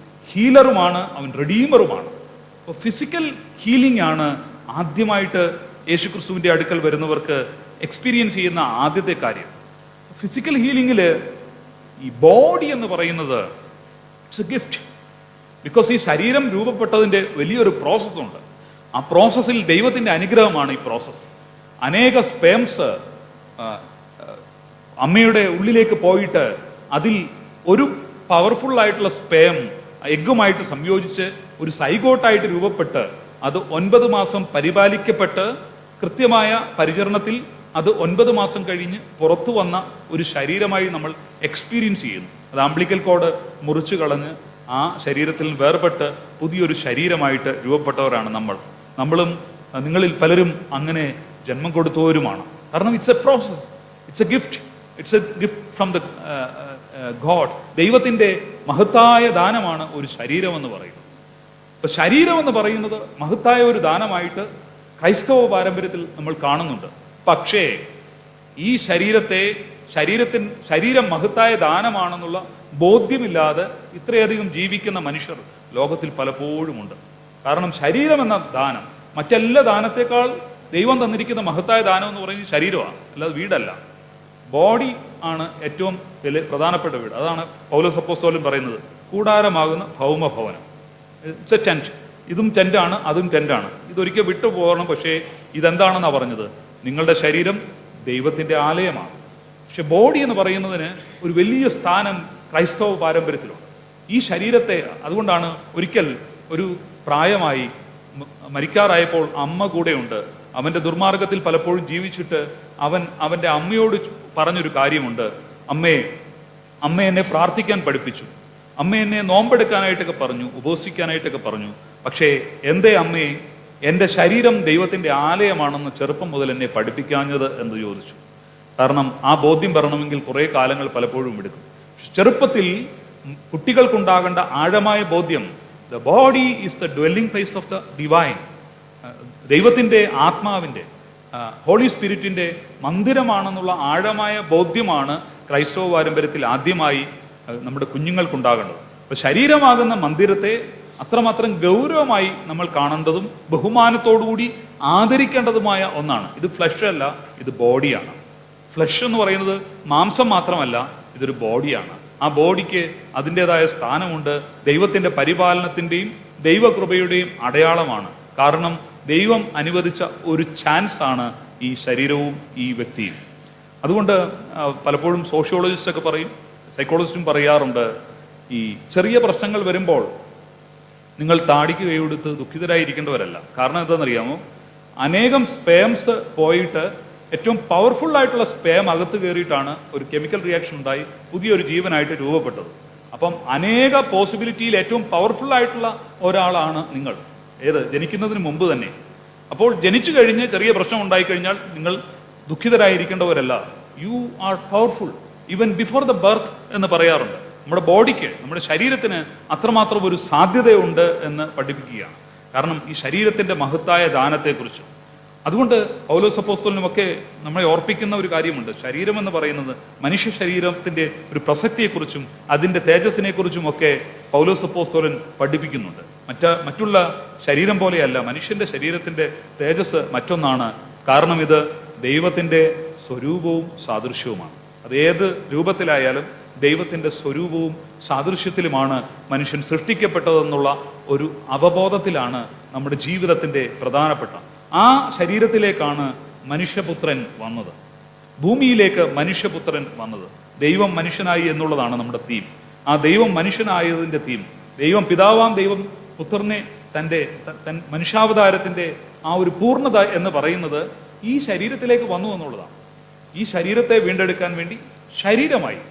[SPEAKER 1] ഹീലറുമാണ്, അവൻ റെഡീമറുമാണ്. അപ്പോൾ ഫിസിക്കൽ ഹീലിംഗ് ആണ് ആദ്യമായിട്ട് യേശുക്രിസ്തുവിൻ്റെ അടുക്കൽ വരുന്നവർക്ക് എക്സ്പീരിയൻസ് ചെയ്യുന്ന ആദ്യത്തെ കാര്യം. ഫിസിക്കൽ ഹീലിംഗിൽ ഈ ബോഡി എന്ന് പറയുന്നത് ഇറ്റ്സ് എ ഗിഫ്റ്റ്. ബിക്കോസ് ഈ ശരീരം രൂപപ്പെട്ടതിൻ്റെ വലിയൊരു പ്രോസസ്സുണ്ട്. ആ പ്രോസസ്സിൽ ദൈവത്തിൻ്റെ അനുഗ്രഹമാണ് ഈ പ്രോസസ്സ്. അനേക സ്പേംസ് അമ്മയുടെ ഉള്ളിലേക്ക് പോയിട്ട് അതിൽ ഒരു പവർഫുൾ ആയിട്ടുള്ള സ്പേം എഗ്ഗുമായിട്ട് സംയോജിച്ച് ഒരു സൈഗോട്ടായിട്ട് രൂപപ്പെട്ട് അത് 9 മാസം പരിപാലിക്കപ്പെട്ട് കൃത്യമായ പരിചരണത്തിൽ അത് 9 മാസം കഴിഞ്ഞ് പുറത്തു വന്ന ഒരു ശരീരമായി നമ്മൾ എക്സ്പീരിയൻസ് ചെയ്യുന്നു. അത് അംബ്ലിക്കൽ കോഡ് മുറിച്ചു കളഞ്ഞ് ആ ശരീരത്തിൽ വേർപെട്ട് പുതിയൊരു ശരീരമായിട്ട് രൂപപ്പെട്ടവരാണ് നമ്മളും നിങ്ങളിൽ പലരും അങ്ങനെ ജന്മം കൊടുത്തവരുമാണ്. കാരണം it's A process, it's a gift, it's a gift from the God. ദൈവത്തിൻ്റെ മഹത്തായ ദാനമാണ് ഒരു ശരീരം എന്ന് പറയുന്നത്. അപ്പൊ ശരീരം എന്ന് പറയുന്നത് മഹത്തായ ഒരു ദാനമായിട്ട് ക്രൈസ്തവ പാരമ്പര്യത്തിൽ നമ്മൾ കാണുന്നുണ്ട്. പക്ഷേ ഈ ശരീരം മഹത്തായ ദാനമാണെന്നുള്ള ബോധ്യമില്ലാതെ ഇത്രയധികം ജീവിക്കുന്ന മനുഷ്യർ ലോകത്തിൽ പലപ്പോഴും ഉണ്ട്. കാരണം ശരീരം എന്ന ദാനം മറ്റെല്ലാ ദാനത്തെക്കാൾ ദൈവം തന്നിരിക്കുന്ന മഹത്തായ ദാനം എന്ന് പറയുന്നത് ശരീരമാണ്, അല്ലാതെ വീടല്ല. ബോഡി ആണ് ഏറ്റവും പ്രധാനപ്പെട്ട വീട്. അതാണ് പൗലോസ് അപ്പോസ്തലൻ പറയുന്നത്, കൂടാരമാകുന്ന ഭൗമഭവനം. It's a tent. ഇതും ടെന്റാണ്, അതും ടെന്റാണ്. ഇതൊരിക്കൽ വിട്ടു പോകണം. പക്ഷേ ഇതെന്താണെന്നാണ് പറഞ്ഞത്? നിങ്ങളുടെ ശരീരം ദൈവത്തിൻ്റെ ആലയമാണ്. പക്ഷെ ബോഡി എന്ന് പറയുന്നതിന് ഒരു വലിയ സ്ഥാനം ക്രൈസ്തവ പാരമ്പര്യത്തിലുണ്ട്. ഈ ശരീരത്തെ, അതുകൊണ്ടാണ് ഒരിക്കൽ ഒരു പ്രായമായി മരിക്കാറായപ്പോൾ അമ്മ കൂടെയുണ്ട്. അവൻ്റെ ദുർമാർഗത്തിൽ പലപ്പോഴും ജീവിച്ചിട്ട് അവൻ്റെ അമ്മയോട് പറഞ്ഞൊരു കാര്യമുണ്ട്, അമ്മ എന്നെ പ്രാർത്ഥിക്കാൻ പഠിപ്പിച്ചു, അമ്മ എന്നെ നോമ്പെടുക്കാനായിട്ടൊക്കെ പറഞ്ഞു, ഉപവസിക്കാനായിട്ടൊക്കെ പറഞ്ഞു. പക്ഷേ എന്തേ അമ്മേ എൻ്റെ ശരീരം ദൈവത്തിൻ്റെ ആലയമാണെന്ന് ചെറുപ്പം മുതൽ എന്നെ പഠിപ്പിക്കാഞ്ഞത് എന്ന് ചോദിച്ചു. കാരണം ആ ബോധ്യം വരണമെങ്കിൽ കുറേ കാലങ്ങൾ പലപ്പോഴും എടുക്കും. ചെറുപ്പത്തിൽ കുട്ടികൾക്കുണ്ടാകേണ്ട ആഴമായ ബോധ്യം, the body is the dwelling place of the divine, ദൈവത്തിൻ്റെ ആത്മാവിൻ്റെ ഹോളി സ്പിരിറ്റിൻ്റെ മന്ദിരമാണെന്നുള്ള ആഴമായ ബോധ്യമാണ് ക്രൈസ്തവ പാരമ്പര്യത്തിൽ ആദ്യമായി നമ്മുടെ കുഞ്ഞുങ്ങൾക്കുണ്ടാകേണ്ടത്. അപ്പോൾ ശരീരമാകുന്ന മന്ദിരത്തെ അത്രമാത്രം ഗൗരവമായി നമ്മൾ കാണേണ്ടതും ബഹുമാനത്തോടുകൂടി ആദരിക്കേണ്ടതുമായ ഒന്നാണ്. ഇത് ഫ്ലഷ് അല്ല, ഇത് ബോഡിയാണ്. ഫ്ലഷ് എന്ന് പറയുന്നത് മാംസം മാത്രമല്ല, ഇതൊരു ബോഡിയാണ്. ആ ബോഡിക്ക് അതിൻ്റെതായ സ്ഥാനമുണ്ട്. ദൈവത്തിൻ്റെ പരിപാലനത്തിൻ്റെയും ദൈവകൃപയുടെയും അടയാളമാണ്. കാരണം ദൈവം അനുവദിച്ച ഒരു ചാൻസ് ആണ് ഈ ശരീരവും ഈ വ്യക്തിയും. അതുകൊണ്ട് പലപ്പോഴും സോഷ്യോളജിസ്റ്റൊക്കെ പറയും, സൈക്കോളജിസ്റ്റും പറയാറുണ്ട്, ഈ ചെറിയ പ്രശ്നങ്ങൾ വരുമ്പോൾ നിങ്ങൾ താടിക്ക് കൈയെടുത്ത് ദുഃഖിതരായിരിക്കേണ്ടവരല്ല. കാരണം എന്താണെന്നറിയാമോ, അനേകം സ്പേംസ് പോയിട്ട് ഏറ്റവും പവർഫുൾ ആയിട്ടുള്ള സ്പേം അകത്ത് കയറിയിട്ടാണ് ഒരു കെമിക്കൽ റിയാക്ഷൻ ഉണ്ടായി പുതിയൊരു ജീവനായിട്ട് രൂപപ്പെട്ടത്. അപ്പം അനേക പോസിബിലിറ്റിയിൽ ഏറ്റവും പവർഫുൾ ആയിട്ടുള്ള ഒരാളാണ് നിങ്ങൾ, ജനിക്കുന്നതിന് മുമ്പ് തന്നെ. അപ്പോൾ ജനിച്ചു കഴിഞ്ഞ് ചെറിയ പ്രശ്നം ഉണ്ടായിക്കഴിഞ്ഞാൽ നിങ്ങൾ ദുഃഖിതരായിരിക്കേണ്ടവരല്ല. You are powerful even before the birth എന്ന് പറയാറുണ്ട്. നമ്മുടെ ബോഡിക്ക്, നമ്മുടെ ശരീരത്തിന് അത്രമാത്രം ഒരു സാധ്യതയുണ്ട് എന്ന് പഠിപ്പിക്കുകയാണ്. കാരണം ഈ ശരീരത്തിൻ്റെ മഹത്തായ ദാനത്തെക്കുറിച്ച്. അതുകൊണ്ട് പൗലോസ് അപ്പോസ്തലനുമൊക്കെ നമ്മളെ ഓർപ്പിക്കുന്ന ഒരു കാര്യമുണ്ട്. ശരീരം എന്ന് പറയുന്നത് മനുഷ്യ ശരീരത്തിൻ്റെ ഒരു പ്രസക്തിയെക്കുറിച്ചും അതിൻ്റെ തേജസ്സിനെക്കുറിച്ചും ഒക്കെ പൗലോസ് അപ്പോസ്തലൻ പഠിപ്പിക്കുന്നുണ്ട്. മറ്റുള്ള ശരീരം പോലെയല്ല, മനുഷ്യൻ്റെ ശരീരത്തിൻ്റെ തേജസ് മറ്റൊന്നാണ്. കാരണം ഇത് ദൈവത്തിൻ്റെ സ്വരൂപവും സാദൃശ്യവുമാണ്. അതേത് രൂപത്തിലായാലും ദൈവത്തിൻ്റെ സ്വരൂപവും സാദൃശ്യത്തിലുമാണ് മനുഷ്യൻ സൃഷ്ടിക്കപ്പെട്ടതെന്നുള്ള ഒരു അവബോധത്തിലാണ് നമ്മുടെ ജീവിതത്തിൻ്റെ പ്രധാനപ്പെട്ട ആ ശരീരത്തിലേക്കാണ് മനുഷ്യപുത്രൻ വന്നത്. ഭൂമിയിലേക്ക് മനുഷ്യപുത്രൻ വന്നത്, ദൈവം മനുഷ്യനായി എന്നുള്ളതാണ് നമ്മുടെ തീം. ആ ദൈവം മനുഷ്യനായതിൻ്റെ തീം, ദൈവം പിതാവാം ദൈവം പുത്രനെ തൻ്റെ മനുഷ്യാവതാരത്തിൻ്റെ ആ ഒരു പൂർണ്ണത എന്ന് പറയുന്നത് ഈ ശരീരത്തിലേക്ക് വന്നു എന്നുള്ളതാണ്. ഈ ശരീരത്തെ വീണ്ടെടുക്കാൻ വേണ്ടി ശരീരമായി,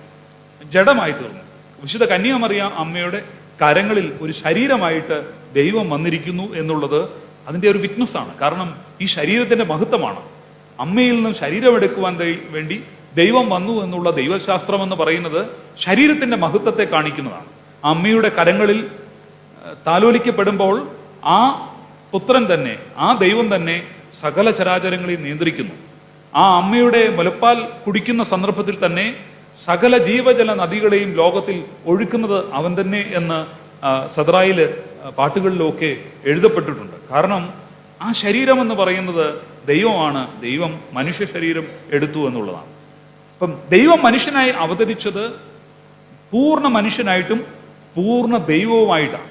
[SPEAKER 1] ജഡമായി തീർന്നു. വിശുദ്ധ കന്യാമറിയ അമ്മയുടെ കരങ്ങളിൽ ഒരു ശരീരമായിട്ട് ദൈവം വന്നിരിക്കുന്നു എന്നുള്ളത് അതിൻ്റെ ഒരു വിറ്റ്നസ്സാണ്. കാരണം ഈ ശരീരത്തിൻ്റെ മഹത്വമാണ്. അമ്മയിൽ നിന്നും ശരീരമെടുക്കുവാൻ വേണ്ടി ദൈവം വന്നു എന്നുള്ള ദൈവശാസ്ത്രം എന്ന് പറയുന്നത് ശരീരത്തിൻ്റെ മഹത്വത്തെ കാണിക്കുന്നതാണ്. ആ അമ്മയുടെ കരങ്ങളിൽ താലോലിക്കപ്പെടുമ്പോൾ ആ പുത്രൻ തന്നെ, ആ ദൈവം തന്നെ സകല ചരാചരങ്ങളെയും നിയന്ത്രിക്കുന്നു. ആ അമ്മയുടെ മുലപ്പാൽ കുടിക്കുന്ന സന്ദർഭത്തിൽ തന്നെ സകല ജീവജല നദികളെയും ലോകത്തിൽ ഒഴുക്കുന്നത് അവൻ തന്നെ എന്ന് സദറായിൽ പാട്ടുകളിലൊക്കെ എഴുതപ്പെട്ടിട്ടുണ്ട്. കാരണം ആ ശരീരം എന്ന് പറയുന്നത് ദൈവമാണ്. ദൈവം മനുഷ്യ ശരീരം എടുത്തു എന്നുള്ളതാണ്. അപ്പം ദൈവം മനുഷ്യനായി അവതരിച്ചത് പൂർണ്ണ മനുഷ്യനായിട്ടും പൂർണ്ണ ദൈവവുമായിട്ടാണ്.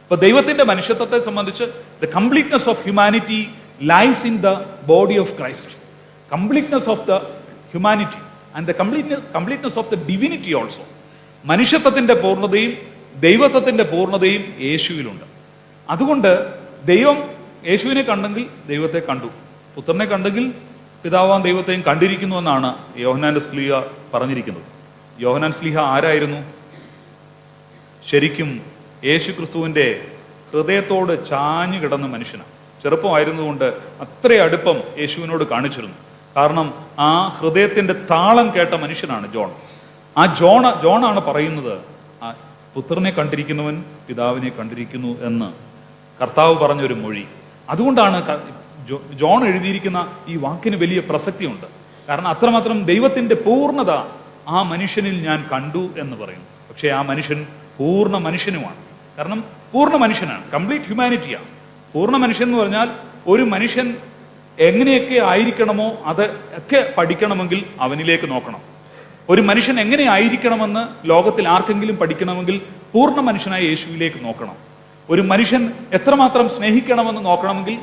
[SPEAKER 1] അപ്പൊ ദൈവത്തിന്റെ മനുഷ്യത്വത്തെ സംബന്ധിച്ച് the completeness of humanity lies in the body of Christ. Completeness of the humanity and the completeness of the divinity also. മനുഷ്യത്വത്തിന്റെ പൂർണ്ണതയും ദൈവത്വത്തിന്റെ പൂർണ്ണതയും യേശുവിലുണ്ട്. അതുകൊണ്ട് ദൈവം യേശുവിനെ കണ്ടെങ്കിൽ ദൈവത്തെ കണ്ടു, പുത്രനെ കണ്ടെങ്കിൽ പിതാവാം ദൈവത്തെയും കണ്ടിരിക്കുന്നു എന്നാണ് യോഹന്നാന്റെ സ്ലീഹ പറഞ്ഞിരിക്കുന്നത്. യോഹന്നാൻ സ്ലീഹ ആരായിരുന്നു? ശരിക്കും യേശു ക്രിസ്തുവിൻ്റെ ഹൃദയത്തോട് ചാഞ്ഞു കിടന്ന മനുഷ്യനാണ്. ചെറുപ്പമായിരുന്നുകൊണ്ട് അത്ര അടുപ്പം യേശുവിനോട് കാണിച്ചിരുന്നു. കാരണം ആ ഹൃദയത്തിൻ്റെ താളം കേട്ട മനുഷ്യനാണ് ജോൺ. ആ ജോണാണ് പറയുന്നത്, ആ പുത്രനെ കണ്ടിരിക്കുന്നവൻ പിതാവിനെ കണ്ടിരിക്കുന്നു എന്ന് കർത്താവ് പറഞ്ഞൊരു മൊഴി. അതുകൊണ്ടാണ് ജോൺ എഴുതിയിരിക്കുന്ന ഈ വാക്കിന് വലിയ പ്രസക്തിയുണ്ട്. കാരണം അത്രമാത്രം ദൈവത്തിൻ്റെ പൂർണ്ണത ആ മനുഷ്യനിൽ ഞാൻ കണ്ടു എന്ന് പറയുന്നു. പക്ഷേ ആ മനുഷ്യൻ പൂർണ്ണ മനുഷ്യനുമാണ്. കാരണം പൂർണ്ണ മനുഷ്യനാണ്, കംപ്ലീറ്റ് ഹ്യൂമാനിറ്റിയാണ്. പൂർണ്ണ മനുഷ്യൻ എന്ന് പറഞ്ഞാൽ ഒരു മനുഷ്യൻ എങ്ങനെയൊക്കെ ആയിരിക്കണമോ അത് ഒക്കെ പഠിക്കണമെങ്കിൽ അവനിലേക്ക് നോക്കണം. ഒരു മനുഷ്യൻ എങ്ങനെ ആയിരിക്കണമെന്ന് ലോകത്തിൽ ആർക്കെങ്കിലും പഠിക്കണമെങ്കിൽ പൂർണ്ണ മനുഷ്യനായ യേശുവിലേക്ക് നോക്കണം. ഒരു മനുഷ്യൻ എത്രമാത്രം സ്നേഹിക്കണമെന്ന് നോക്കണമെങ്കിൽ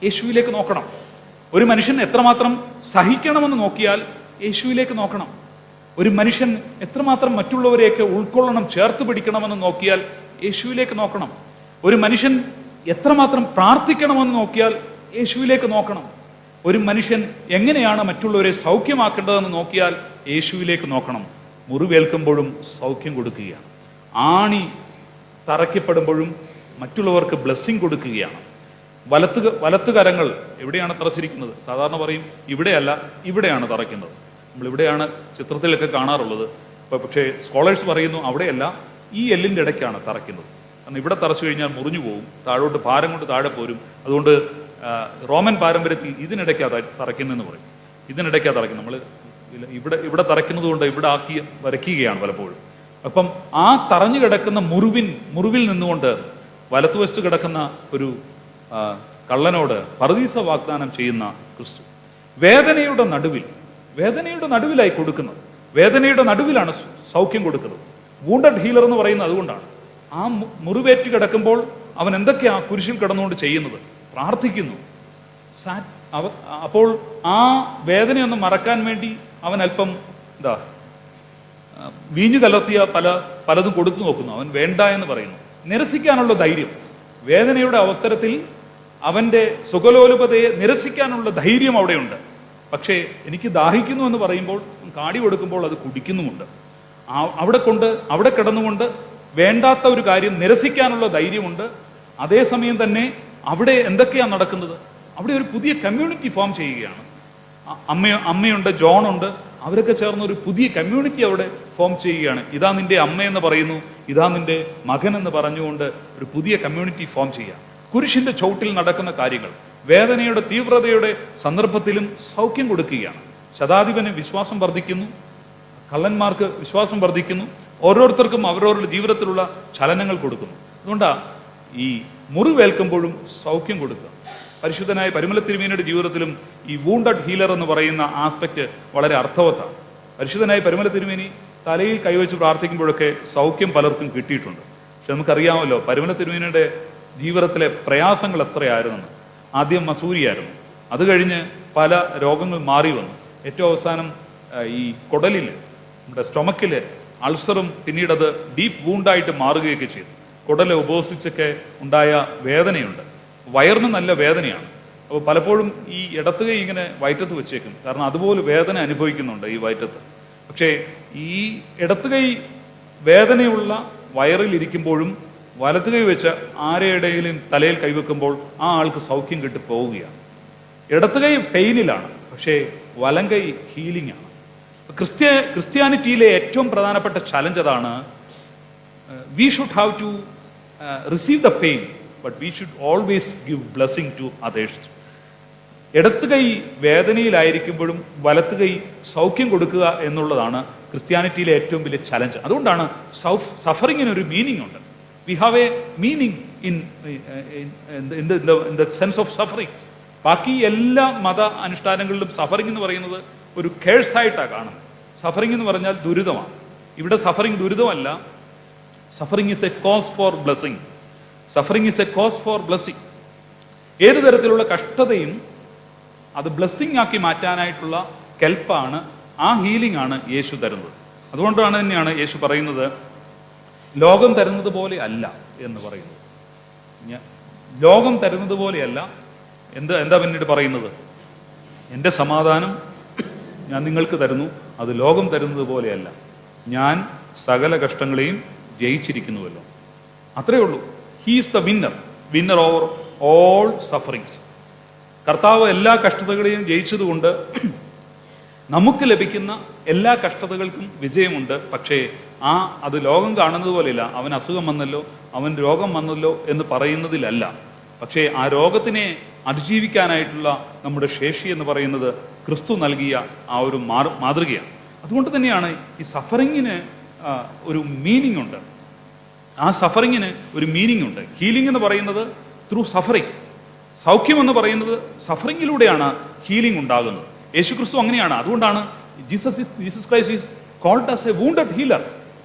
[SPEAKER 1] യേശുവിലേക്ക് നോക്കണം. ഒരു മനുഷ്യൻ എത്രമാത്രം സഹിക്കണമെന്ന് നോക്കിയാൽ യേശുവിലേക്ക് നോക്കണം. ഒരു മനുഷ്യൻ എത്രമാത്രം മറ്റുള്ളവരെയൊക്കെ ഉൾക്കൊള്ളണം, ചേർത്ത് പിടിക്കണമെന്ന് നോക്കിയാൽ യേശുവിലേക്ക് നോക്കണം. ഒരു മനുഷ്യൻ എത്രമാത്രം പ്രാർത്ഥിക്കണമെന്ന് നോക്കിയാൽ യേശുവിലേക്ക് നോക്കണം. ഒരു മനുഷ്യൻ എങ്ങനെയാണ് മറ്റുള്ളവരെ സൗഖ്യമാക്കേണ്ടതെന്ന് നോക്കിയാൽ യേശുവിലേക്ക് നോക്കണം. മുറിവേൽക്കുമ്പോഴും സൗഖ്യം കൊടുക്കുകയാണ്. ആണി തറയ്ക്കപ്പെടുമ്പോഴും മറ്റുള്ളവർക്ക് ബ്ലെസ്സിങ് കൊടുക്കുകയാണ്. വലത്ത് കരങ്ങൾ എവിടെയാണ് തറച്ചിരിക്കുന്നത്? സാധാരണ പറയും ഇവിടെയല്ല, ഇവിടെയാണ് തറയ്ക്കുന്നത്. നമ്മളിവിടെയാണ് ചിത്രത്തിലൊക്കെ കാണാറുള്ളത്. പക്ഷേ സ്കോളേഴ്സ് പറയുന്നു അവിടെയല്ല, ഈ എല്ലിൻ്റെ ഇടയ്ക്കാണ് തറയ്ക്കുന്നത്. കാരണം ഇവിടെ തറച്ചു കഴിഞ്ഞാൽ മുറിഞ്ഞു പോകും, താഴോട്ട് ഭാരം കൊണ്ട് താഴെ പോരും. അതുകൊണ്ട് റോമൻ പാരമ്പര്യത്തിൽ ഇതിനിടയ്ക്കാണ് തറയ്ക്കുന്നതെന്ന് പറയും. ഇതിനിടയ്ക്കാണ് തറയ്ക്കുന്നത്. നമ്മൾ ഇവിടെ തറയ്ക്കുന്നത് കൊണ്ട് ഇവിടെ ആക്കി വരയ്ക്കുകയാണ് പലപ്പോഴും. അപ്പം ആ തറഞ്ഞു കിടക്കുന്ന മുറിവിൽ നിന്നുകൊണ്ട് വലത്തുവശത്ത് കിടക്കുന്ന ഒരു കള്ളനോട് പറുദീസ വാഗ്ദാനം ചെയ്യുന്ന ക്രിസ്തു വേദനയുടെ നടുവിലായി കൊടുക്കുന്നത്. വേദനയുടെ നടുവിലാണ് സൗഖ്യം കൊടുക്കുന്നത്. വൂണ്ടഡ് ഹീലർ എന്ന് പറയുന്നത് അതുകൊണ്ടാണ്. ആ മുറിവേറ്റ് കിടക്കുമ്പോൾ അവൻ എന്തൊക്കെയാ കുരിശിൽ കിടന്നുകൊണ്ട് ചെയ്യുന്നത്? പ്രാർത്ഥിക്കുന്നു. അപ്പോൾ ആ വേദനയൊന്ന് മറക്കാൻ വേണ്ടി അവൻ അല്പം വീഞ്ഞു കലർത്തിയ പലതും കൊടുത്തു നോക്കുന്നു. അവൻ വേണ്ട എന്ന് പറയുന്നു. നിരസിക്കാനുള്ള ധൈര്യം, വേദനയുടെ അവസരത്തിൽ അവൻ്റെ സുഖലോലുപതയെ നിരസിക്കാനുള്ള ധൈര്യം അവിടെയുണ്ട്. പക്ഷേ എനിക്ക് ദാഹിക്കുന്നു എന്ന് പറയുമ്പോൾ, കാടി കൊടുക്കുമ്പോൾ അത് കുടിക്കുന്നുമുണ്ട്. അവിടെ കിടന്നുകൊണ്ട് വേണ്ടാത്ത ഒരു കാര്യം നിരസിക്കാനുള്ള ധൈര്യമുണ്ട്. അതേസമയം തന്നെ അവിടെ എന്തൊക്കെയാണ് നടക്കുന്നത്? അവിടെ ഒരു പുതിയ കമ്മ്യൂണിറ്റി ഫോം ചെയ്യുകയാണ്. അമ്മയുണ്ട്, ജോണുണ്ട്, അവരൊക്കെ ചേർന്ന് ഒരു പുതിയ കമ്മ്യൂണിറ്റി അവിടെ ഫോം ചെയ്യുകയാണ്. ഇതാ നിന്റെ അമ്മയെന്ന് പറയുന്നു, ഇതാ നിന്റെ മകൻ എന്ന് പറഞ്ഞുകൊണ്ട് ഒരു പുതിയ കമ്മ്യൂണിറ്റി ഫോം ചെയ്യുക. കുരിശിന്റെ ചവിട്ടിൽ നടക്കുന്ന കാര്യങ്ങൾ വേദനയുടെ തീവ്രതയുടെ സന്ദർഭത്തിലും സൗഖ്യം കൊടുക്കുകയാണ്. ശതാധിപന് വിശ്വാസം വർദ്ധിക്കുന്നു, കള്ളന്മാർക്ക് വിശ്വാസം വർദ്ധിക്കുന്നു, ഓരോരുത്തർക്കും അവരവരുടെ ജീവിതത്തിലുള്ള ചലനങ്ങൾ കൊടുക്കുന്നു. അതുകൊണ്ടാണ് ഈ മുറിവേൽക്കുമ്പോഴും സൗഖ്യം കൊടുക്കുക. പരിശുദ്ധനായ പരിമല തിരുമേനിയുടെ ജീവിതത്തിലും ഈ വൂണ്ടഡ് ഹീലർ എന്ന് പറയുന്ന ആസ്പെക്റ്റ് വളരെ അർത്ഥവത്താണ്. പരിശുദ്ധനായ പരിമല തിരുമേനി തലയിൽ കൈവച്ച് പ്രാർത്ഥിക്കുമ്പോഴൊക്കെ സൗഖ്യം പലർക്കും കിട്ടിയിട്ടുണ്ട്. പക്ഷെ നമുക്കറിയാമല്ലോ പരിമല തിരുമേനിയുടെ ജീവിതത്തിലെ പ്രയാസങ്ങൾ എത്രയായിരുന്നെന്ന്. ആദ്യം മസൂരിയായിരുന്നു, അത് കഴിഞ്ഞ് പല രോഗങ്ങൾ മാറി വന്നു. ഏറ്റവും അവസാനം ഈ കുടലിൽ, നമ്മുടെ സ്റ്റൊമക്കിൽ അൾസറും പിന്നീടത് ഡീപ്പ് വൂണ്ടായിട്ട് മാറുകയൊക്കെ ചെയ്തു. കുടല് ഉപവസിച്ചൊക്കെ ഉണ്ടായ വേദനയുണ്ട്. വയറിന് നല്ല വേദനയാണ്. അപ്പോൾ പലപ്പോഴും ഈ ഇടത്തുകൈ ഇങ്ങനെ വയറ്റത്ത് വെച്ചേക്കും, കാരണം അതുപോലെ വേദന അനുഭവിക്കുന്നുണ്ട് ഈ വയറ്റത്ത്. പക്ഷേ ഈ ഇടത്തുകൈ വേദനയുള്ള വയറിൽ ഇരിക്കുമ്പോഴും വലത്തുകൈ വെച്ച് ആരെയിടയിലും തലയിൽ കൈവെക്കുമ്പോൾ ആ ആൾക്ക് സൗഖ്യം കിട്ടി പോവുകയാണ്. ഇടത്തുകൈ പെയിനിലാണ്, പക്ഷേ വലങ്കൈ ഹീലിംഗ് ആണ്. ക്രിസ്ത്യാനിറ്റിയിലെ ഏറ്റവും പ്രധാനപ്പെട്ട ചലഞ്ച് അതാണ്. We should have to receive the pain, but we should always give blessing to others. ഇടത്ത് കൈ വേദനയിലായിരിക്കുമ്പോഴും വലത്ത് കൈ സൗഖ്യം കൊടുക്കുക എന്നുള്ളതാണ് ക്രിസ്ത്യാനിറ്റിയിലെ ഏറ്റവും വലിയ ചലഞ്ച്. അതുകൊണ്ടാണ് സഫറിങ്ങിന് ഒരു മീനിങ് ഉണ്ട്. We have A meaning in the sense of suffering. ബാക്കി എല്ലാ മത അനുഷ്ഠാനങ്ങളിലും സഫറിങ് എന്ന് പറയുന്നത് ഒരു കേഴ്സായിട്ടാണ് കാണുന്നത്. സഫറിങ് എന്ന് പറഞ്ഞാൽ ദുരിതമാണ്. ഇവിടെ സഫറിങ് ദുരിതമല്ല. Suffering is a cause for blessing. Suffering is a cause for blessing. ഏത് തരത്തിലുള്ള കഷ്ടതയും അത് ബ്ലെസ്സിങ് ആക്കി മാറ്റാനായിട്ടുള്ള കെൽപ്പാണ്, ആ ഹീലിംഗ് ആണ് യേശു തരുന്നത്. അതുകൊണ്ടാണ് തന്നെയാണ് യേശു പറയുന്നത് ലോകം തരുന്നത് പോലെ അല്ല എന്ന് പറയുന്നത്. ലോകം തരുന്നത് പോലെയല്ല. എന്താ പിന്നീട് പറയുന്നത്? എൻ്റെ സമാധാനം ഞാൻ നിങ്ങൾക്ക് തരുന്നു, അത് ലോകം തരുന്നത് പോലെയല്ല. ഞാൻ സകല കഷ്ടങ്ങളെയും ജയിച്ചിരിക്കുന്നുവല്ലോ. അത്രയേ ഉള്ളൂ. He is the winner over all sufferings. കർത്താവ് എല്ലാ കഷ്ടതകളെയും ജയിച്ചതുകൊണ്ട് നമുക്ക് ലഭിക്കുന്ന എല്ലാ കഷ്ടതകൾക്കും വിജയമുണ്ട്. പക്ഷേ അത് ലോകം കാണുന്നത് പോലെയല്ല. അവൻ അസുഖം വന്നല്ലോ, അവൻ രോഗം വന്നല്ലോ എന്ന് പറയുന്നതിലല്ല. പക്ഷേ ആ രോഗത്തിനെ അതിജീവിക്കാനായിട്ടുള്ള നമ്മുടെ ശേഷി എന്ന് പറയുന്നത് ക്രിസ്തു നൽകിയ ആ ഒരു മാതൃകയാണ്. അതുകൊണ്ട് തന്നെയാണ് ഈ സഫറിങ്ങിന് ഒരു മീനിങ് ഉണ്ട്. ആ സഫറിങ്ങിന് ഒരു മീനിങ് ഉണ്ട്. ഹീലിംഗ് എന്ന് പറയുന്നത് ത്രൂ സഫറിങ്. സൗഖ്യം എന്ന് പറയുന്നത് സഫറിങ്ങിലൂടെയാണ് ഹീലിംഗ് ഉണ്ടാകുന്നത്. യേശു ക്രിസ്തു അങ്ങനെയാണ്. അതുകൊണ്ടാണ് Jesus Christ is called as a wounded healer,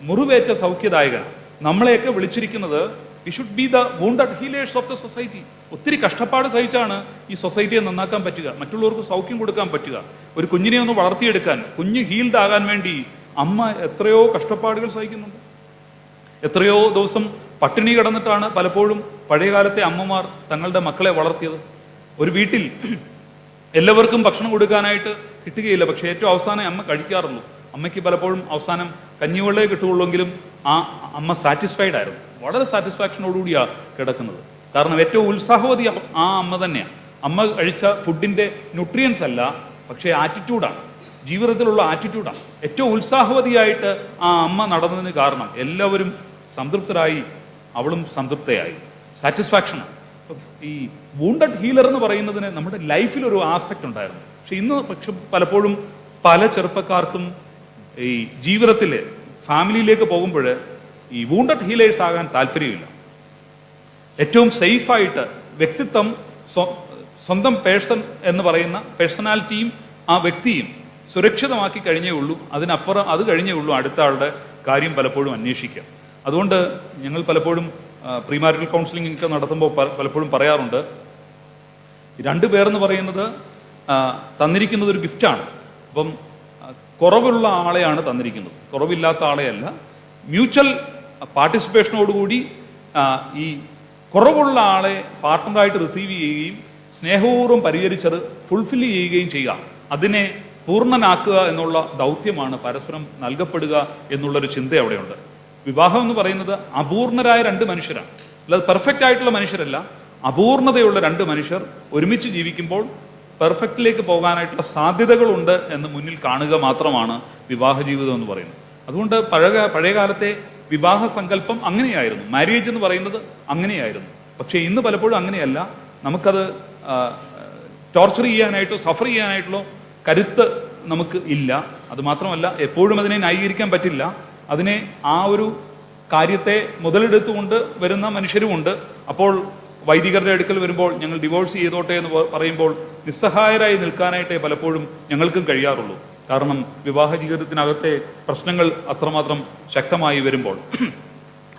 [SPEAKER 1] മുറിവേറ്റ സൗഖ്യദായകൻ. നമ്മളെയൊക്കെ വിളിച്ചിരിക്കുന്നത് we should be the wounded healers of the society. ഒത്തിരി കഷ്ടപ്പാട് സഹിച്ചാണ് ഈ സൊസൈറ്റിയെ നന്നാക്കാൻ പറ്റുക, മറ്റുള്ളവർക്ക് സൗഖ്യം കൊടുക്കാൻ പറ്റുക. ഒരു കുഞ്ഞിനെ ഒന്ന് വളർത്തിയെടുക്കാൻ, കുഞ്ഞ് ഹീൽഡ് ആകാൻ വേണ്ടി അമ്മ എത്രയോ കഷ്ടപ്പാടുകൾ സഹിക്കുന്നുണ്ട്. എത്രയോ ദിവസം പട്ടിണി കിടന്നിട്ടാണ് പലപ്പോഴും പഴയകാലത്തെ അമ്മമാർ തങ്ങളുടെ മക്കളെ വളർത്തിയത്. ഒരു വീട്ടിൽ എല്ലാവർക്കും ഭക്ഷണം കൊടുക്കാനായിട്ട് കിട്ടുകയില്ല, പക്ഷേ ഏറ്റവും അവസാനം അമ്മ കഴിക്കാറുള്ളൂ. അമ്മയ്ക്ക് പലപ്പോഴും അവസാനം കഞ്ഞിവെള്ളേ കിട്ടുകയുള്ളെങ്കിലും ആ അമ്മ സാറ്റിസ്ഫൈഡ് ആയിരുന്നു, വളരെ സാറ്റിസ്ഫാക്ഷനോടുകൂടിയാണ് കിടക്കുന്നത്. കാരണം ഏറ്റവും ഉത്സാഹവതി ആ അമ്മ തന്നെയാണ്. അമ്മ കഴിച്ച ഫുഡിൻ്റെ ന്യൂട്രിയൻസ് അല്ല, പക്ഷേ ആറ്റിറ്റ്യൂഡാണ്, ജീവിതത്തിലുള്ള ആറ്റിറ്റ്യൂഡാണ്. ഏറ്റവും ഉത്സാഹവതിയായിട്ട് ആ അമ്മ നടന്നതിന് കാരണം എല്ലാവരും സംതൃപ്തരായി, അവളും സംതൃപ്തയായി. സാറ്റിസ്ഫാക്ഷനാണ്. ഈ വൂണ്ടഡ് ഹീലർ എന്ന് പറയുന്നതിന് നമ്മുടെ ലൈഫിലൊരു ആസ്പെക്റ്റ് ഉണ്ടായിരുന്നു. പക്ഷെ ഇന്ന് പക്ഷെ പലപ്പോഴും പല ചെറുപ്പക്കാർക്കും ഈ ജീവിതത്തിൽ ഫാമിലിയിലേക്ക് പോകുമ്പോൾ ഈ വൂണ്ടഡ് ഹീലേഴ്സ് ആകാൻ താല്പര്യമില്ല. ഏറ്റവും സേഫായിട്ട് വ്യക്തിത്വം, സ്വന്തം പേഴ്സൺ എന്ന് പറയുന്ന പേഴ്സണാലിറ്റിയും ആ വ്യക്തിയും സുരക്ഷിതമാക്കി കഴിഞ്ഞേ ഉള്ളൂ. അതിനപ്പുറം അത് കഴിഞ്ഞേ ഉള്ളൂ അടുത്ത ആളുടെ കാര്യം പലപ്പോഴും അന്വേഷിക്കുക. അതുകൊണ്ട് ഞങ്ങൾ പലപ്പോഴും പ്രീമാരിറ്റൽ കൗൺസിലിംഗ് ഒക്കെ നടത്തുമ്പോൾ പലപ്പോഴും പറയാറുണ്ട്, രണ്ടുപേരെന്ന് പറയുന്നത് തന്നിരിക്കുന്നത് ഒരു ഗിഫ്റ്റാണ്. അപ്പം കുറവുള്ള ആളെയാണ് തന്നിരിക്കുന്നത്, കുറവില്ലാത്ത ആളെയല്ല. മ്യൂച്വൽ പാർട്ടിസിപ്പേഷനോടുകൂടി ഈ കുറവുള്ള ആളെ പാർട്ട്ണറായിട്ട് റിസീവ് ചെയ്യുകയും സ്നേഹപൂർവ്വം പരിചരിച്ചത് ഫുൾഫിൽ ചെയ്യുകയും ചെയ്യുക, അതിനെ പൂർണ്ണനാക്കുക എന്നുള്ള ദൗത്യമാണ് പരസ്പരം നൽകപ്പെടുക എന്നുള്ളൊരു ചിന്ത അവിടെയുണ്ട്. വിവാഹം എന്ന് പറയുന്നത് അപൂർണരായ രണ്ട് മനുഷ്യരാണ്, അല്ലാതെ പെർഫെക്റ്റ് ആയിട്ടുള്ള മനുഷ്യരല്ല. അപൂർണതയുള്ള രണ്ട് മനുഷ്യർ ഒരുമിച്ച് ജീവിക്കുമ്പോൾ പെർഫെക്റ്റിലേക്ക് പോകാനായിട്ടുള്ള സാധ്യതകളുണ്ട് എന്ന് മുന്നിൽ കാണുക മാത്രമാണ് വിവാഹ ജീവിതം എന്ന് പറയുന്നത്. അതുകൊണ്ട് പഴയകാലത്തെ വിവാഹ സങ്കല്പം അങ്ങനെയായിരുന്നു, മാര്യേജ് എന്ന് പറയുന്നത് അങ്ങനെയായിരുന്നു. പക്ഷേ ഇന്ന് പലപ്പോഴും അങ്ങനെയല്ല. നമുക്കത് ടോർച്ചർ ചെയ്യാനായിട്ടോ സഫർ ചെയ്യാനായിട്ടുള്ള കരുത്ത് നമുക്ക് ഇല്ല. അതുമാത്രമല്ല, എപ്പോഴും അതിനെ ന്യായീകരിക്കാൻ പറ്റില്ല. അതിനെ ആ ഒരു കാര്യത്തെ മുതലെടുത്തുകൊണ്ട് വരുന്ന മനുഷ്യരുമുണ്ട്. അപ്പോൾ വൈദികരുടെ അടുക്കൽ വരുമ്പോൾ ഞങ്ങൾ ഡിവോഴ്സ് ചെയ്തോട്ടെ എന്ന് പറയുമ്പോൾ നിസ്സഹായരായി നിൽക്കാനായിട്ടേ പലപ്പോഴും ഞങ്ങൾക്കും കഴിയാറുള്ളൂ. കാരണം വിവാഹ ജീവിതത്തിനകത്തെ പ്രശ്നങ്ങൾ അത്രമാത്രം ശക്തമായി വരുമ്പോൾ.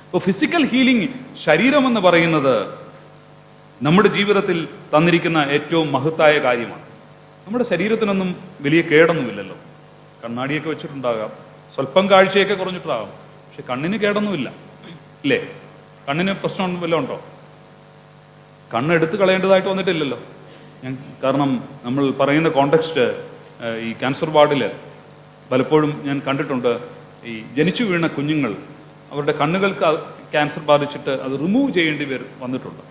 [SPEAKER 1] ഇപ്പോൾ ഫിസിക്കൽ ഹീലിംഗ്, ശരീരമെന്ന് പറയുന്നത് നമ്മുടെ ജീവിതത്തിൽ തന്നിരിക്കുന്ന ഏറ്റവും മഹത്തായ കാര്യമാണ്. നമ്മുടെ ശരീരത്തിനൊന്നും വലിയ കേടൊന്നുമില്ലല്ലോ. കണ്ണാടിയൊക്കെ വെച്ചിട്ടുണ്ടാകാം, സ്വല്പം കാഴ്ചയൊക്കെ കുറഞ്ഞിട്ടാകാം, പക്ഷെ കണ്ണിന് കേടൊന്നുമില്ല, ഇല്ലേ? കണ്ണിന് പ്രശ്നം വല്ലതും ഉണ്ടോ? കണ്ണെടുത്ത് കളയേണ്ടതായിട്ട് വന്നിട്ടില്ലല്ലോ. കാരണം നമ്മൾ പറയുന്ന കോണ്ടെക്സ്റ്റ്, ഈ ക്യാൻസർ വാർഡിൽ പലപ്പോഴും ഞാൻ കണ്ടിട്ടുണ്ട്, ഈ ജനിച്ചു വീണ കുഞ്ഞുങ്ങൾ അവരുടെ കണ്ണുകൾക്ക് ക്യാൻസർ ബാധിച്ചിട്ട് അത് റിമൂവ് ചെയ്യേണ്ടി വന്നിട്ടുണ്ട്.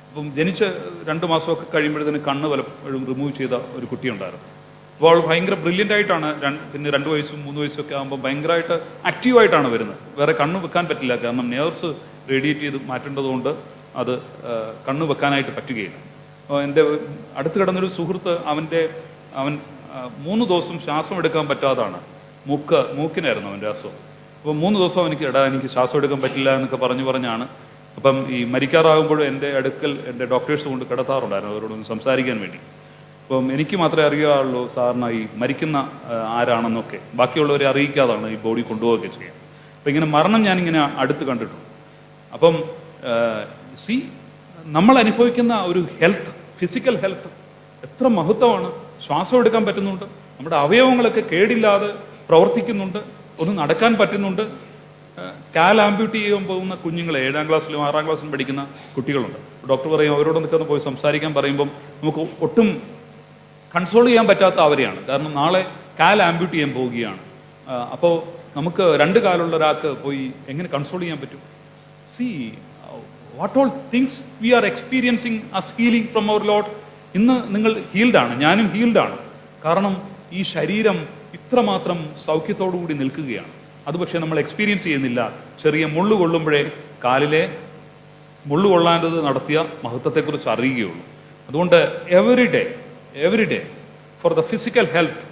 [SPEAKER 1] അപ്പം ജനിച്ച് 2 മാസമൊക്കെ കഴിയുമ്പോഴത്തേന് കണ്ണ് പലപ്പോഴും റിമൂവ് ചെയ്ത ഒരു കുട്ടിയുണ്ടായിരുന്നു. അപ്പോൾ ഭയങ്കര ബ്രില്യൻ്റ് ആയിട്ടാണ്, പിന്നെ 2 വയസ്സും 3 വയസ്സും ഒക്കെ ആകുമ്പോൾ ഭയങ്കരമായിട്ട് ആക്റ്റീവായിട്ടാണ് വരുന്നത്. വേറെ കണ്ണ് വെക്കാൻ പറ്റില്ല, കാരണം നെർവ്സ് റേഡിയേറ്റ് ചെയ്ത് മാറ്റേണ്ടതുകൊണ്ട് അത് കണ്ണ് വെക്കാനായിട്ട് പറ്റുകയില്ല. എൻ്റെ അടുത്ത് കിടന്നൊരു സുഹൃത്ത്, അവൻ 3 ദിവസം ശ്വാസം എടുക്കാൻ പറ്റാതാണ്, മൂക്കിനായിരുന്നു അവൻ്റെ അസുഖം. അപ്പോൾ 3 ദിവസം എനിക്ക് ശ്വാസം എടുക്കാൻ പറ്റില്ല എന്നൊക്കെ പറഞ്ഞാണ്. അപ്പം ഈ മരിക്കാറാകുമ്പോഴും എൻ്റെ അടുക്കൽ എൻ്റെ ഡോക്ടേഴ്സ് കൊണ്ട് കിടത്താറുണ്ടായിരുന്നു, അവരോടൊന്ന് സംസാരിക്കാൻ വേണ്ടി. അപ്പം എനിക്ക് മാത്രമേ അറിയാവുള്ളൂ സാറിന് ഈ മരിക്കുന്ന ആരാണെന്നൊക്കെ, ബാക്കിയുള്ളവരെ അറിയിക്കാതാണ് ഈ ബോഡി കൊണ്ടുപോവുകയൊക്കെ ചെയ്യാം. അപ്പം ഇങ്ങനെ മരണം ഞാനിങ്ങനെ അടുത്ത് കണ്ടിട്ടുണ്ട്. അപ്പം നമ്മൾ അനുഭവിക്കുന്ന ഒരു ഹെൽത്ത്, ഫിസിക്കൽ ഹെൽത്ത് എത്ര മഹത്വമാണ്. ശ്വാസം എടുക്കാൻ പറ്റുന്നുണ്ട്, നമ്മുടെ അവയവങ്ങളൊക്കെ കേടില്ലാതെ പ്രവർത്തിക്കുന്നുണ്ട്, ഒന്ന് നടക്കാൻ പറ്റുന്നുണ്ട്. കാൽ ആംബ്യൂട്ട് ചെയ്യാൻ പോകുന്ന കുഞ്ഞുങ്ങളെ 7ാം ക്ലാസ്സിലും 6ാം ക്ലാസ്സിലും പഠിക്കുന്ന കുട്ടികളുണ്ട്. ഡോക്ടർ പറയും, അവരോടൊക്കെ ഒന്ന് പോയി സംസാരിക്കാൻ പറയുമ്പം നമുക്ക് ഒട്ടും കൺസോൾ ചെയ്യാൻ പറ്റാത്ത അവരെയാണ്. കാരണം നാളെ കാൽ ആംബ്യൂട്ട് ചെയ്യാൻ പോവുകയാണ്. അപ്പോൾ നമുക്ക് 2 കാലുള്ള ഒരാൾക്ക് പോയി എങ്ങനെ കൺസോൾ ചെയ്യാൻ പറ്റും? What all things we are experiencing as healing from our lord. ഇന്ന് നിങ്ങൾ ഹീൽഡാണ്, ഞാനും ഹീൽഡാണ്. കാരണം ഈ ശരീരം ഇത്രമാത്രം സൗഖ്യത്തോടു കൂടി നിൽക്കുകയാണ്. അത് പക്ഷേ നമ്മൾ എക്സ്പീരിയൻസ് ചെയ്യുന്നില്ല. ചെറിയ മുള്ളു കൊള്ളുമ്പോഴേ കാലിലെ മുള്ളു കൊള്ളാണ്ടത് നടത്തിയ മഹത്വത്തെക്കുറിച്ച് അറിയുകയുള്ളൂ. അതുകൊണ്ട് every day for the physical health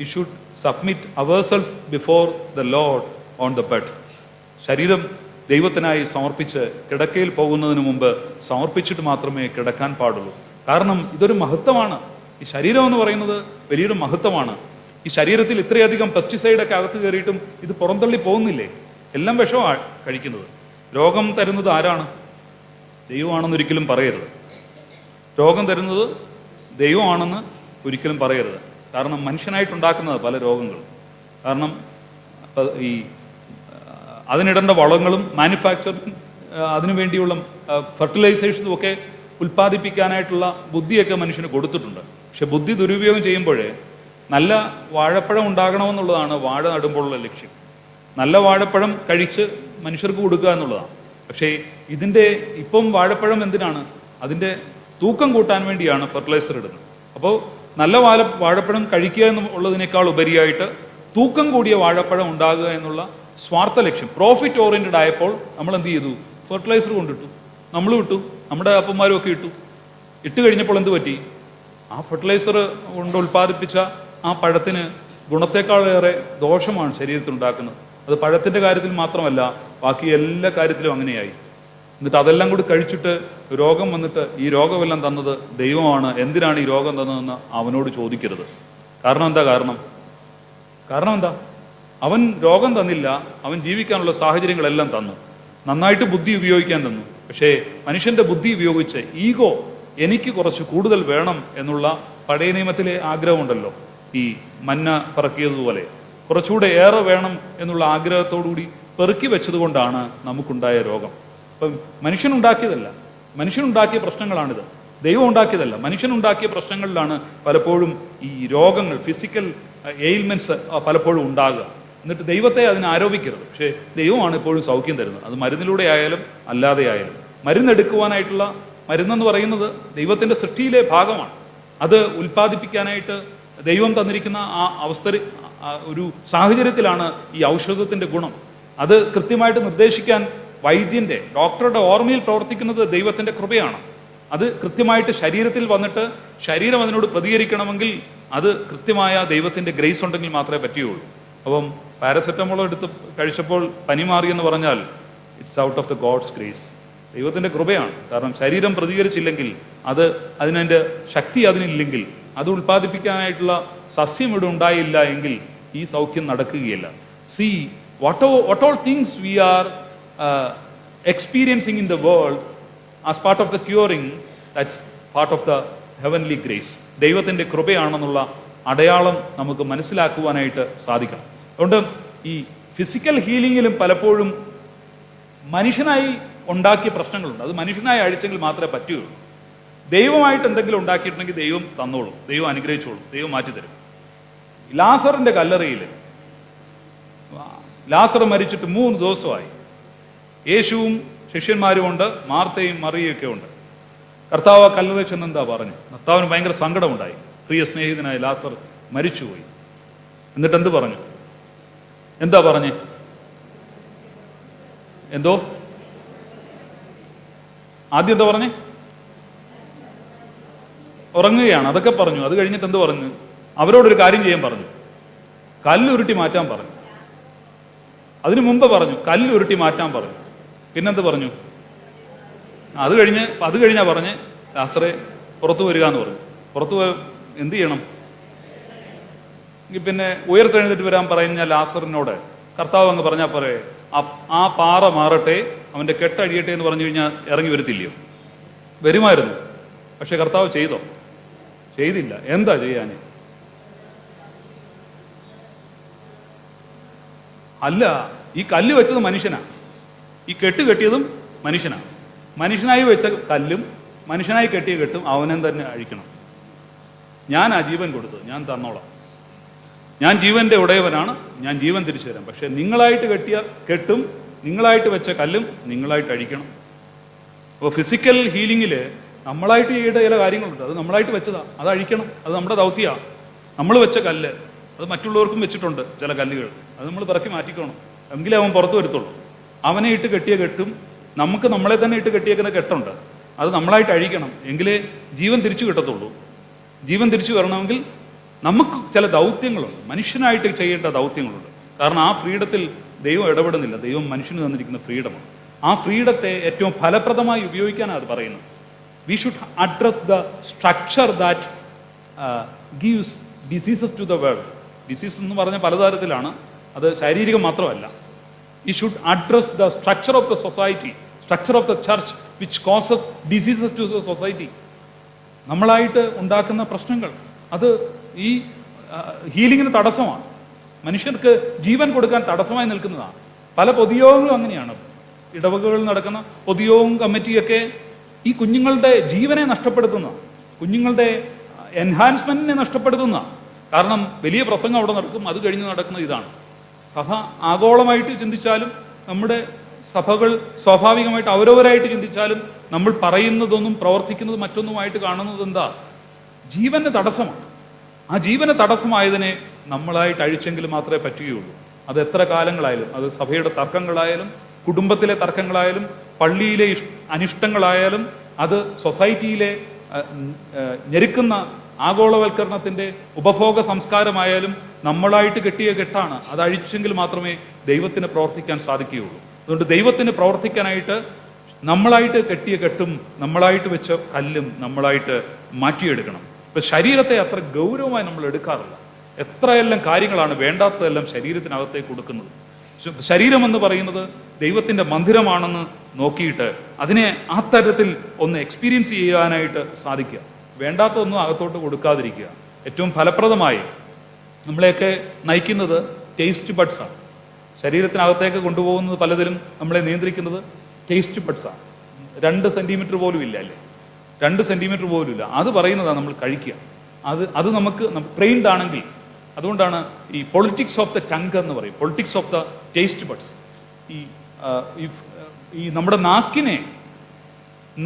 [SPEAKER 1] you should submit ourself before the lord on the bed. ശരീരം ദൈവത്തിനായി സമർപ്പിച്ച് കിടക്കയിൽ പോകുന്നതിന് മുമ്പ് സമർപ്പിച്ചിട്ട് മാത്രമേ കിടക്കാൻ പാടുള്ളൂ. കാരണം ഇതൊരു മഹത്വമാണ്. ഈ ശരീരം എന്ന് പറയുന്നത് വലിയൊരു മഹത്വമാണ്. ഈ ശരീരത്തിൽ ഇത്രയധികം പെസ്റ്റിസൈഡൊക്കെ അകത്ത് കയറിയിട്ടും ഇത് പുറന്തള്ളി പോകുന്നില്ലേ? എല്ലാം വിഷമാണ് കഴിക്കുന്നത്. രോഗം തരുന്നത് ആരാണ്? ദൈവമാണെന്ന് ഒരിക്കലും പറയരുത്. രോഗം തരുന്നത് ദൈവമാണെന്ന് ഒരിക്കലും പറയരുത്. കാരണം മനുഷ്യനായിട്ടുണ്ടാക്കുന്നത് പല രോഗങ്ങളും. കാരണം ഈ അതിനിടേണ്ട വളങ്ങളും മാനുഫാക്ചറിങ് അതിനു വേണ്ടിയുള്ള ഫെർട്ടിലൈസേഷനും ഒക്കെ ഉൽപ്പാദിപ്പിക്കാനായിട്ടുള്ള ബുദ്ധിയൊക്കെ മനുഷ്യന് കൊടുത്തിട്ടുണ്ട്. പക്ഷെ ബുദ്ധി ദുരുപയോഗം ചെയ്യുമ്പോഴേ നല്ല വാഴപ്പഴം ഉണ്ടാകണമെന്നുള്ളതാണ് വാഴ നടുമ്പോഴുള്ള ലക്ഷ്യം. നല്ല വാഴപ്പഴം കഴിച്ച് മനുഷ്യർക്ക് കൊടുക്കുക എന്നുള്ളതാണ്. പക്ഷേ ഇതിൻ്റെ ഇപ്പം വാഴപ്പഴം എന്തിനാണ്? അതിൻ്റെ തൂക്കം കൂട്ടാൻ വേണ്ടിയാണ് ഫെർട്ടിലൈസർ ഇടുന്നത്. അപ്പോൾ നല്ല വാഴപ്പഴം കഴിക്കുക എന്നുള്ളതിനേക്കാൾ ഉപരിയായിട്ട് തൂക്കം കൂടിയ വാഴപ്പഴം ഉണ്ടാകുക എന്നുള്ള സ്വാർത്ഥ ലക്ഷ്യം, പ്രോഫിറ്റ് ഓറിയൻറ്റഡ് ആയപ്പോൾ നമ്മൾ എന്ത് ചെയ്തു? ഫെർട്ടിലൈസർ കൊണ്ടിട്ടു. നമ്മൾ ഇട്ടു, നമ്മുടെ അപ്പന്മാരും ഒക്കെ ഇട്ട് കഴിഞ്ഞപ്പോൾ എന്ത് പറ്റി? ആ ഫെർട്ടിലൈസർ കൊണ്ട് ഉൽപ്പാദിപ്പിച്ച ആ പഴത്തിന് ഗുണത്തെക്കാളേറെ ദോഷമാണ് ശരീരത്തിൽ ഉണ്ടാക്കുന്നത്. അത് പഴത്തിൻ്റെ കാര്യത്തിൽ മാത്രമല്ല, ബാക്കി എല്ലാ കാര്യത്തിലും അങ്ങനെയായി. എന്നിട്ട് അതെല്ലാം കൂടി കഴിച്ചിട്ട് രോഗം വന്നിട്ട് ഈ രോഗമെല്ലാം തന്നത് ദൈവമാണ്, എന്തിനാണ് ഈ രോഗം തന്നതെന്ന് അവനോട് ചോദിക്കരുത്. കാരണം എന്താ? അവൻ രോഗം തന്നില്ല, അവൻ ജീവിക്കാനുള്ള സാഹചര്യങ്ങളെല്ലാം തന്നു, നന്നായിട്ട് ബുദ്ധി ഉപയോഗിക്കാൻ തന്നു. പക്ഷേ മനുഷ്യന്റെ ബുദ്ധി ഉപയോഗിച്ച് ഈഗോ, എനിക്ക് കുറച്ച് കൂടുതൽ വേണം എന്നുള്ള പഴയ നിയമത്തിലെ ആഗ്രഹമുണ്ടല്ലോ, ഈ മന്ന പറക്കിയതുപോലെ കുറച്ചുകൂടെ ഏറെ വേണം എന്നുള്ള ആഗ്രഹത്തോടുകൂടി പെറുക്കി വെച്ചത് കൊണ്ടാണ് നമുക്കുണ്ടായ രോഗം. അപ്പം മനുഷ്യനുണ്ടാക്കിയതല്ല, മനുഷ്യനുണ്ടാക്കിയ പ്രശ്നങ്ങളാണിത്. ദൈവം ഉണ്ടാക്കിയതല്ല, മനുഷ്യനുണ്ടാക്കിയ പ്രശ്നങ്ങളിലാണ് പലപ്പോഴും ഈ രോഗങ്ങൾ, ഫിസിക്കൽ എയിൽമെന്റ്സ് പലപ്പോഴും ഉണ്ടാകുക. എന്നിട്ട് ദൈവത്തെ അതിന് ആരോപിക്കരുത്. പക്ഷേ ദൈവമാണ് എപ്പോഴും സൗഖ്യം തരുന്നത്. അത് മരുന്നിലൂടെ ആയാലും അല്ലാതെ ആയാലും. മരുന്നെടുക്കുവാനായിട്ടുള്ള മരുന്നെന്ന് പറയുന്നത് ദൈവത്തിൻ്റെ സൃഷ്ടിയിലെ ഭാഗമാണ്. അത് ഉൽപ്പാദിപ്പിക്കാനായിട്ട് ദൈവം തന്നിരിക്കുന്ന ഒരു സാഹചര്യത്തിലാണ് ഈ ഔഷധത്തിൻ്റെ ഗുണം. അത് കൃത്യമായിട്ട് നിർദ്ദേശിക്കാൻ ഡോക്ടറുടെ ഓർമ്മയിൽ പ്രവർത്തിക്കുന്നത് ദൈവത്തിൻ്റെ കൃപയാണ്. അത് കൃത്യമായിട്ട് ശരീരത്തിൽ വന്നിട്ട് ശരീരം അതിനോട് പ്രതികരിക്കണമെങ്കിൽ അത് കൃത്യമായ ദൈവത്തിൻ്റെ ഗ്രേസ് ഉണ്ടെങ്കിൽ മാത്രമേ പറ്റുകയുള്ളൂ. അപ്പം പാരസെറ്റമോൾ എടുത്ത് കഴിച്ചപ്പോൾ പനി മാറിയെന്ന് പറഞ്ഞാൽ it's out of the God's grace, ദൈവത്തിൻ്റെ കൃപയാണ്. കാരണം ശരീരം പ്രതികരിച്ചില്ലെങ്കിൽ, അതിൻ്റെ ശക്തി അതിനില്ലെങ്കിൽ, അത് ഉൽപ്പാദിപ്പിക്കാനായിട്ടുള്ള സസ്യം ഇവിടെ ഉണ്ടായില്ല എങ്കിൽ ഈ സൗഖ്യം നടക്കുകയില്ല. See what all things we are experiencing in the world as part of the curing, that's part of the heavenly grace. ദൈവത്തിൻ്റെ കൃപയാണെന്നുള്ള അടയാളം നമുക്ക് മനസ്സിലാക്കുവാനായിട്ട് സാധിക്കണം. അതുകൊണ്ട് ഈ ഫിസിക്കൽ ഹീലിങ്ങിലും പലപ്പോഴും മനുഷ്യനായി ഉണ്ടാക്കിയ പ്രശ്നങ്ങളുണ്ട്. അത് മനുഷ്യനായി അഴിച്ചെങ്കിൽ മാത്രമേ പറ്റുകയുള്ളൂ. ദൈവമായിട്ട് എന്തെങ്കിലും ഉണ്ടാക്കിയിട്ടുണ്ടെങ്കിൽ ദൈവം തന്നോളും, ദൈവം അനുഗ്രഹിച്ചോളും, ദൈവം മാറ്റിത്തരും. ലാസറിൻ്റെ കല്ലറയിൽ ലാസർ മരിച്ചിട്ട് 3 ദിവസമായി. യേശുവും ശിഷ്യന്മാരും ഉണ്ട്, മാർത്തയും മറിയൊക്കെ ഉണ്ട്. കർത്താവ് കല്ലറയിൽ ചെന്ന് എന്താ പറഞ്ഞു? കർത്താവിന് ഭയങ്കര സങ്കടമുണ്ടായി. പ്രിയ സ്നേഹിതനായ ലാസർ മരിച്ചുപോയി. എന്നിട്ട് എന്ത് പറഞ്ഞു? എന്താ പറഞ്ഞേ? എന്തോ ആദ്യം എന്താ പറഞ്ഞേ? ഉറങ്ങുകയാണ്, അതൊക്കെ പറഞ്ഞു. അത് കഴിഞ്ഞിട്ട് എന്ത് പറഞ്ഞു? അവരോടൊരു കാര്യം ചെയ്യാൻ പറഞ്ഞു, കല്ലുരുട്ടി മാറ്റാൻ പറഞ്ഞു. അതിനു മുമ്പ് പറഞ്ഞു കല്ലുരുട്ടി മാറ്റാൻ പറഞ്ഞു. പിന്നെന്ത് പറഞ്ഞു? അത് കഴിഞ്ഞാ പറഞ്ഞ് ലാസറെ പുറത്തു വരിക എന്ന് പറഞ്ഞു. പുറത്തു എന്ത് ചെയ്യണം? പിന്നെ ഉയർത്തെഴുന്നേറ്റ് വരാൻ പറഞ്ഞ ലാസറിനോട് കർത്താവ് അങ്ങ് പറഞ്ഞാൽ പറയേ, ആ പാറ മാറട്ടെ, അവൻ്റെ കെട്ടഴിയട്ടെ എന്ന് പറഞ്ഞു കഴിഞ്ഞാൽ ഇറങ്ങി വരത്തില്ലയോ? വരുമായിരുന്നു. പക്ഷെ കർത്താവ് ചെയ്തില്ല. എന്താ ചെയ്യാൻ? അല്ല, ഈ കല്ല് വെച്ചത് മനുഷ്യനാ, ഈ കെട്ട് കെട്ടിയതും മനുഷ്യനാ. മനുഷ്യനായി വെച്ച കല്ലും മനുഷ്യനായി കെട്ടിയ കെട്ടും അവനെ തന്നെ അഴിക്കണം. ഞാൻ ആ ജീവൻ കൊടുത്തത്, ഞാൻ തന്നോളാം. ഞാൻ ജീവന്റെ ഉടയവനാണ്, ഞാൻ ജീവൻ തിരിച്ചു തരാം. പക്ഷെ നിങ്ങളായിട്ട് കെട്ടിയ കെട്ടും നിങ്ങളായിട്ട് വെച്ച കല്ലും നിങ്ങളായിട്ട് അഴിക്കണം. അപ്പോൾ ഫിസിക്കൽ ഹീലിങ്ങിൽ നമ്മളായിട്ട് ചെയ്യേണ്ട ചില കാര്യങ്ങളുണ്ട്. അത് നമ്മളായിട്ട് വെച്ചതാ, അത് അഴിക്കണം. അത് നമ്മുടെ ദൗത്യമാണ്. നമ്മൾ വെച്ച കല്ല് അത് മറ്റുള്ളവർക്കും വെച്ചിട്ടുണ്ട് ചില കല്ലുകൾ, അത് നമ്മൾ പിറക്കി മാറ്റിക്കണം. എങ്കിലേ അവൻ പുറത്തു വരത്തുള്ളൂ. അവനെ ഇട്ട് കെട്ടിയ കെട്ടും നമുക്ക് നമ്മളെ തന്നെ ഇട്ട് കെട്ടിയേക്കുന്ന കെട്ടുണ്ട്, അത് നമ്മളായിട്ട് അഴിക്കണം. എങ്കിലേ ജീവൻ തിരിച്ചു കിട്ടത്തുള്ളൂ. ജീവൻ തിരിച്ചു വരണമെങ്കിൽ നമുക്ക് ചില ദൗത്യങ്ങളുണ്ട്, മനുഷ്യനായിട്ട് ചെയ്യേണ്ട ദൗത്യങ്ങളുണ്ട്. കാരണം ആ ഫ്രീഡത്തിൽ ദൈവം ഇടപെടുന്നില്ല. ദൈവം മനുഷ്യന് തന്നിരിക്കുന്ന ഫ്രീഡമാണ്. ആ ഫ്രീഡത്തെ ഏറ്റവും ഫലപ്രദമായി ഉപയോഗിക്കാനാണ് അത് പറയുന്നത്. We should address the structure that gives diseases to the world. Disease എന്ന് പറഞ്ഞാൽ പലതരത്തിലാണ്, അത് ശാരീരികം മാത്രമല്ല. We should address the structure of the society, structure of the church which causes diseases to the society. നമ്മളായിട്ട് ഉണ്ടാക്കുന്ന പ്രശ്നങ്ങൾ അത് ഈ ഹീലിങ്ങിന് തടസ്സമാണ്. മനുഷ്യർക്ക് ജീവൻ കൊടുക്കാൻ തടസ്സമായി നിൽക്കുന്നതാണ്. പല പൊതുയോഗങ്ങളും അങ്ങനെയാണ്. ഇടവകകളിൽ നടക്കുന്ന പൊതുയോഗം കമ്മിറ്റിയൊക്കെ ഈ കുഞ്ഞുങ്ങളുടെ ജീവനെ നഷ്ടപ്പെടുത്തുന്ന, കുഞ്ഞുങ്ങളുടെ എൻഹാൻസ്മെന്റിനെ നഷ്ടപ്പെടുത്തുന്ന. കാരണം വലിയ പ്രസംഗം അവിടെ നടക്കും, അത് കഴിഞ്ഞ് നടക്കുന്ന ഇതാണ്. സഭ ആഗോളമായിട്ട് ചിന്തിച്ചാലും നമ്മുടെ സഭകൾ സ്വാഭാവികമായിട്ട് അവരവരായിട്ട് ചിന്തിച്ചാലും നമ്മൾ പറയുന്നതൊന്നും പ്രവർത്തിക്കുന്നത് മറ്റൊന്നുമായിട്ട് കാണുന്നത് എന്താ? ജീവന് തടസ്സമാണ്. ആ ജീവന് തടസ്സമായതിനെ നമ്മളായിട്ട് അഴിച്ചെങ്കിൽ മാത്രമേ പറ്റുകയുള്ളൂ. അത് എത്ര കാലങ്ങളായാലും, അത് സഭയുടെ തർക്കങ്ങളായാലും, കുടുംബത്തിലെ തർക്കങ്ങളായാലും, പള്ളിയിലെ അനിഷ്ടങ്ങളായാലും, അത് സൊസൈറ്റിയിലെ ഞെരുക്കുന്ന ആഗോളവൽക്കരണത്തിന്റെ ഉപഭോഗ സംസ്കാരമായാലും നമ്മളായിട്ട് കെട്ടിയ കെട്ടാണ്. അത് അഴിച്ചെങ്കിൽ മാത്രമേ ദൈവത്തിന് പ്രവർത്തിക്കാൻ സാധിക്കുകയുള്ളൂ. അതുകൊണ്ട് ദൈവത്തിന് പ്രവർത്തിക്കാനായിട്ട് നമ്മളായിട്ട് കെട്ടിയ കെട്ടും നമ്മളായിട്ട് വെച്ച കല്ലും നമ്മളായിട്ട് മാറ്റിയെടുക്കണം. ഇപ്പൊ ശരീരത്തെ അത്ര ഗൗരവമായി നമ്മൾ എടുക്കാറില്ല. എത്രയെല്ലാം കാര്യങ്ങളാണ് വേണ്ടാത്തതെല്ലാം ശരീരത്തിനകത്തേക്ക് കൊടുക്കുന്നത്. ശരീരം എന്ന് പറയുന്നത് ദൈവത്തിന്റെ മന്ദിരമാണെന്ന് നോക്കിയിട്ട് അതിനെ ആ തരത്തിൽ ഒന്ന് എക്സ്പീരിയൻസ് ചെയ്യാനായിട്ട് സാധിക്കുക. വേണ്ടാത്തതൊന്നും അകത്തോട്ട് കൊടുക്കാതിരിക്കുക. ഏറ്റവും ഫലപ്രദമായി നമ്മളെയൊക്കെ നയിക്കുന്നത് ടേസ്റ്റ് ബഡ്സാണ്. ശരീരത്തിനകത്തേക്ക് കൊണ്ടുപോകുന്നത് പലതിലും നമ്മളെ നിയന്ത്രിക്കുന്നത് ടേസ്റ്റ് ബഡ്സാണ്. 2 സെന്റിമീറ്റർ പോലും ഇല്ല, അല്ലേ? 2 സെന്റിമീറ്റർ പോലും ഇല്ല. അത് പറയുന്നതാണ് നമ്മൾ കഴിക്കുക. അത് നമുക്ക് ട്രെയിൻഡ് ആണെങ്കിൽ. അതുകൊണ്ടാണ് ഈ പൊളിറ്റിക്സ് ഓഫ് ദ ടങ്ക് എന്ന് പറയും, politics of the taste buds. ഈ നമ്മുടെ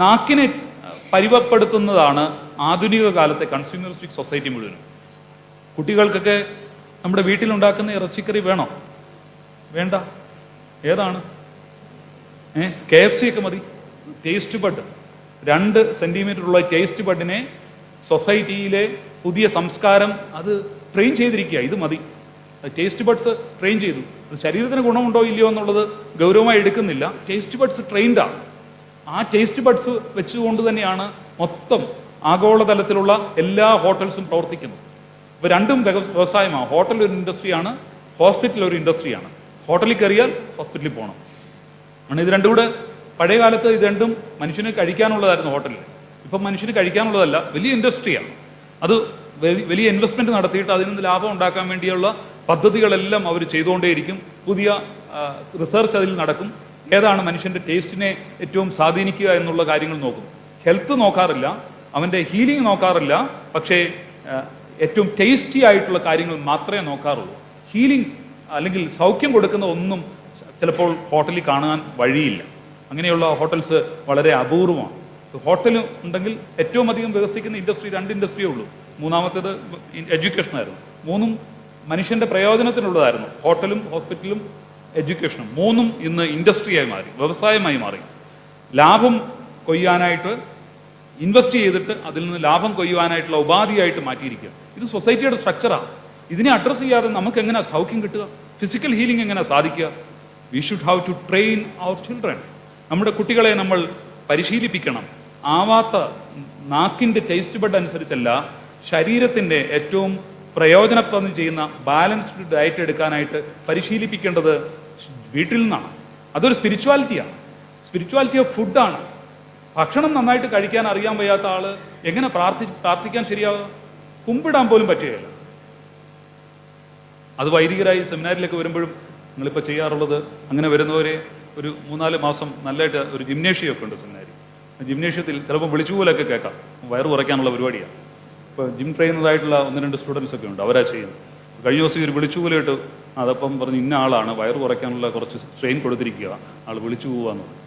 [SPEAKER 1] നാക്കിനെ പരിവപ്പെടുത്തുന്നതാണ് ആധുനിക കാലത്തെ കൺസ്യൂമറിസ്റ്റിക് സൊസൈറ്റി മുഴുവനും. കുട്ടികൾക്കൊക്കെ നമ്മുടെ വീട്ടിലുണ്ടാക്കുന്ന ഇറച്ചിക്കറി വേണോ? വേണ്ട. ഏതാണ്? KFC ഒക്കെ മതി. ടേസ്റ്റ് ബഡ്, 2 സെന്റിമീറ്റർ ഉള്ള ടേസ്റ്റ് ബഡിനെ സൊസൈറ്റിയിലെ പുതിയ സംസ്കാരം അത് ട്രെയിൻ ചെയ്തിരിക്കുക. ഇത് മതി. ടേസ്റ്റ് ബഡ്സ് ട്രെയിൻ ചെയ്തു. അത് ശരീരത്തിന് ഗുണമുണ്ടോ ഇല്ലയോ എന്നുള്ളത് ഗൗരവമായി എടുക്കുന്നില്ല. ടേസ്റ്റ് ബഡ്സ് ട്രെയിൻഡാണ്. ആ ടേസ്റ്റ് ബഡ്സ് വെച്ചുകൊണ്ട് തന്നെയാണ് മൊത്തം ആഗോളതലത്തിലുള്ള എല്ലാ ഹോട്ടൽസും പ്രവർത്തിക്കുന്നത്. ഇപ്പൊ രണ്ടും വ്യവസായമാണ്. ഹോട്ടൽ ഒരു ഇൻഡസ്ട്രിയാണ്, ഹോസ്പിറ്റൽ ഒരു ഇൻഡസ്ട്രിയാണ്. ഹോട്ടലിൽ കയറിയാൽ ഹോസ്പിറ്റലിൽ പോകണം. ഇത് രണ്ടും കൂടെ, പഴയ കാലത്ത് ഇത് രണ്ടും മനുഷ്യന് കഴിക്കാനുള്ളതായിരുന്നു ഹോട്ടലിൽ. ഇപ്പം മനുഷ്യന് കഴിക്കാനുള്ളതല്ല, വലിയ ഇൻഡസ്ട്രിയാണ്. അത് വലിയ ഇൻവെസ്റ്റ്മെന്റ് നടത്തിയിട്ട് അതിൽ നിന്ന് ലാഭം ഉണ്ടാക്കാൻ വേണ്ടിയുള്ള പദ്ധതികളെല്ലാം അവർ ചെയ്തുകൊണ്ടേയിരിക്കും. പുതിയ റിസർച്ച് അതിൽ നടക്കും. ഏതാണ് മനുഷ്യന്റെ ടേസ്റ്റിനെ ഏറ്റവും സ്വാധീനിക്കുക എന്നുള്ള കാര്യങ്ങൾ നോക്കും. ഹെൽത്ത് നോക്കാറില്ല, അവന്റെ ഹീലിംഗ് നോക്കാറില്ല, പക്ഷേ ഏറ്റവും ടേസ്റ്റി ആയിട്ടുള്ള കാര്യങ്ങൾ മാത്രമേ നോക്കാറുള്ളൂ. ഹീലിംഗ് അല്ലെങ്കിൽ സൗഖ്യം കൊടുക്കുന്ന ഒന്നും ചിലപ്പോൾ ഹോട്ടലിൽ കാണാൻ വഴിയില്ല. അങ്ങനെയുള്ള ഹോട്ടൽസ് വളരെ അപൂർവമാണ്. ഹോട്ടൽ ഉണ്ടെങ്കിൽ ഏറ്റവും അധികം വികസിക്കുന്ന ഇൻഡസ്ട്രി 2 ഇൻഡസ്ട്രിയേ ഉള്ളൂ. മൂന്നാമത്തേത് എഡ്യൂക്കേഷൻ ആയിരുന്നു. 3ഉം മനുഷ്യന്റെ പ്രയോജനത്തിനുള്ളതായിരുന്നു. ഹോട്ടലും ഹോസ്പിറ്റലും എഡ്യൂക്കേഷനും 3ഉം ഇന്ന് ഇൻഡസ്ട്രിയായി മാറി, വ്യവസായമായി മാറി. ലാഭം കൊയ്യാനായിട്ട് ഇൻവെസ്റ്റ് ചെയ്തിട്ട് അതിൽ നിന്ന് ലാഭം കൊയ്യുവാനായിട്ടുള്ള ഉപാധിയായിട്ട് മാറ്റിയിരിക്കുക. ഇത് സൊസൈറ്റിയുടെ സ്ട്രക്ചറാണ്. ഇതിനെ അഡ്രസ്സ് ചെയ്യാതെ നമുക്ക് എങ്ങനെ സൗഖ്യം കിട്ടുക? ഫിസിക്കൽ ഹീലിംഗ് എങ്ങനെ സാധിക്കുക? We should have to train our children. നമ്മുടെ കുട്ടികളെ നമ്മൾ പരിശീലിപ്പിക്കണം. ആവാത്ത നാക്കിന്റെ ടേസ്റ്റ് ബഡ് അനുസരിച്ചല്ല, ശരീരത്തിന്റെ ഏറ്റവും പ്രയോജനപ്രദം ചെയ്യുന്ന ബാലൻസ്ഡ് ഡയറ്റ് എടുക്കാനായിട്ട് പരിശീലിപ്പിക്കേണ്ടത് വീട്ടിൽ നിന്നാണ്. അതൊരു സ്പിരിച്വാലിറ്റിയാണ്. സ്പിരിച്വാലിറ്റി ഓഫ് ഫുഡാണ്. ഭക്ഷണം നന്നായിട്ട് കഴിക്കാൻ അറിയാൻ വയ്യാത്ത ആള് എങ്ങനെ പ്രാർത്ഥിക്കാൻ ശരിയാവുക? കുമ്പിടാൻ പോലും പറ്റുകയില്ല. അത് വൈദികരായി സെമിനാരിലേക്ക് വരുമ്പോഴും നിങ്ങളിപ്പോൾ ചെയ്യാറുള്ളത്, അങ്ങനെ വരുന്നവരെ ഒരു 3-4 മാസം നല്ലതായിട്ട് ഒരു ജിംനേഷ്യമൊക്കെ ഉണ്ട് സെമിനാരി. ജിംനേഷ്യത്തിൽ ചിലപ്പോൾ വിളിച്ചുപോലൊക്കെ കേൾക്കാം. വയറ് കുറയ്ക്കാനുള്ള പരിപാടിയാണ്. ഇപ്പോൾ ജിം ട്രെയിനറായിട്ടുള്ള 1-2 സ്റ്റുഡൻസ് ഒക്കെ ഉണ്ട്, അവരാ ചെയ്യുന്നത്. കഴിഞ്ഞ ദിവസം ഒരു വിളിച്ചുപോലിട്ട് അതപ്പം പറഞ്ഞ് ഇന്ന ആളാണ് വയറ് കുറയ്ക്കാനുള്ള കുറച്ച് ട്രെയിൻ കൊടുത്തിരിക്കുക, ആൾ വിളിച്ചു പോവാന്ന് പറഞ്ഞു.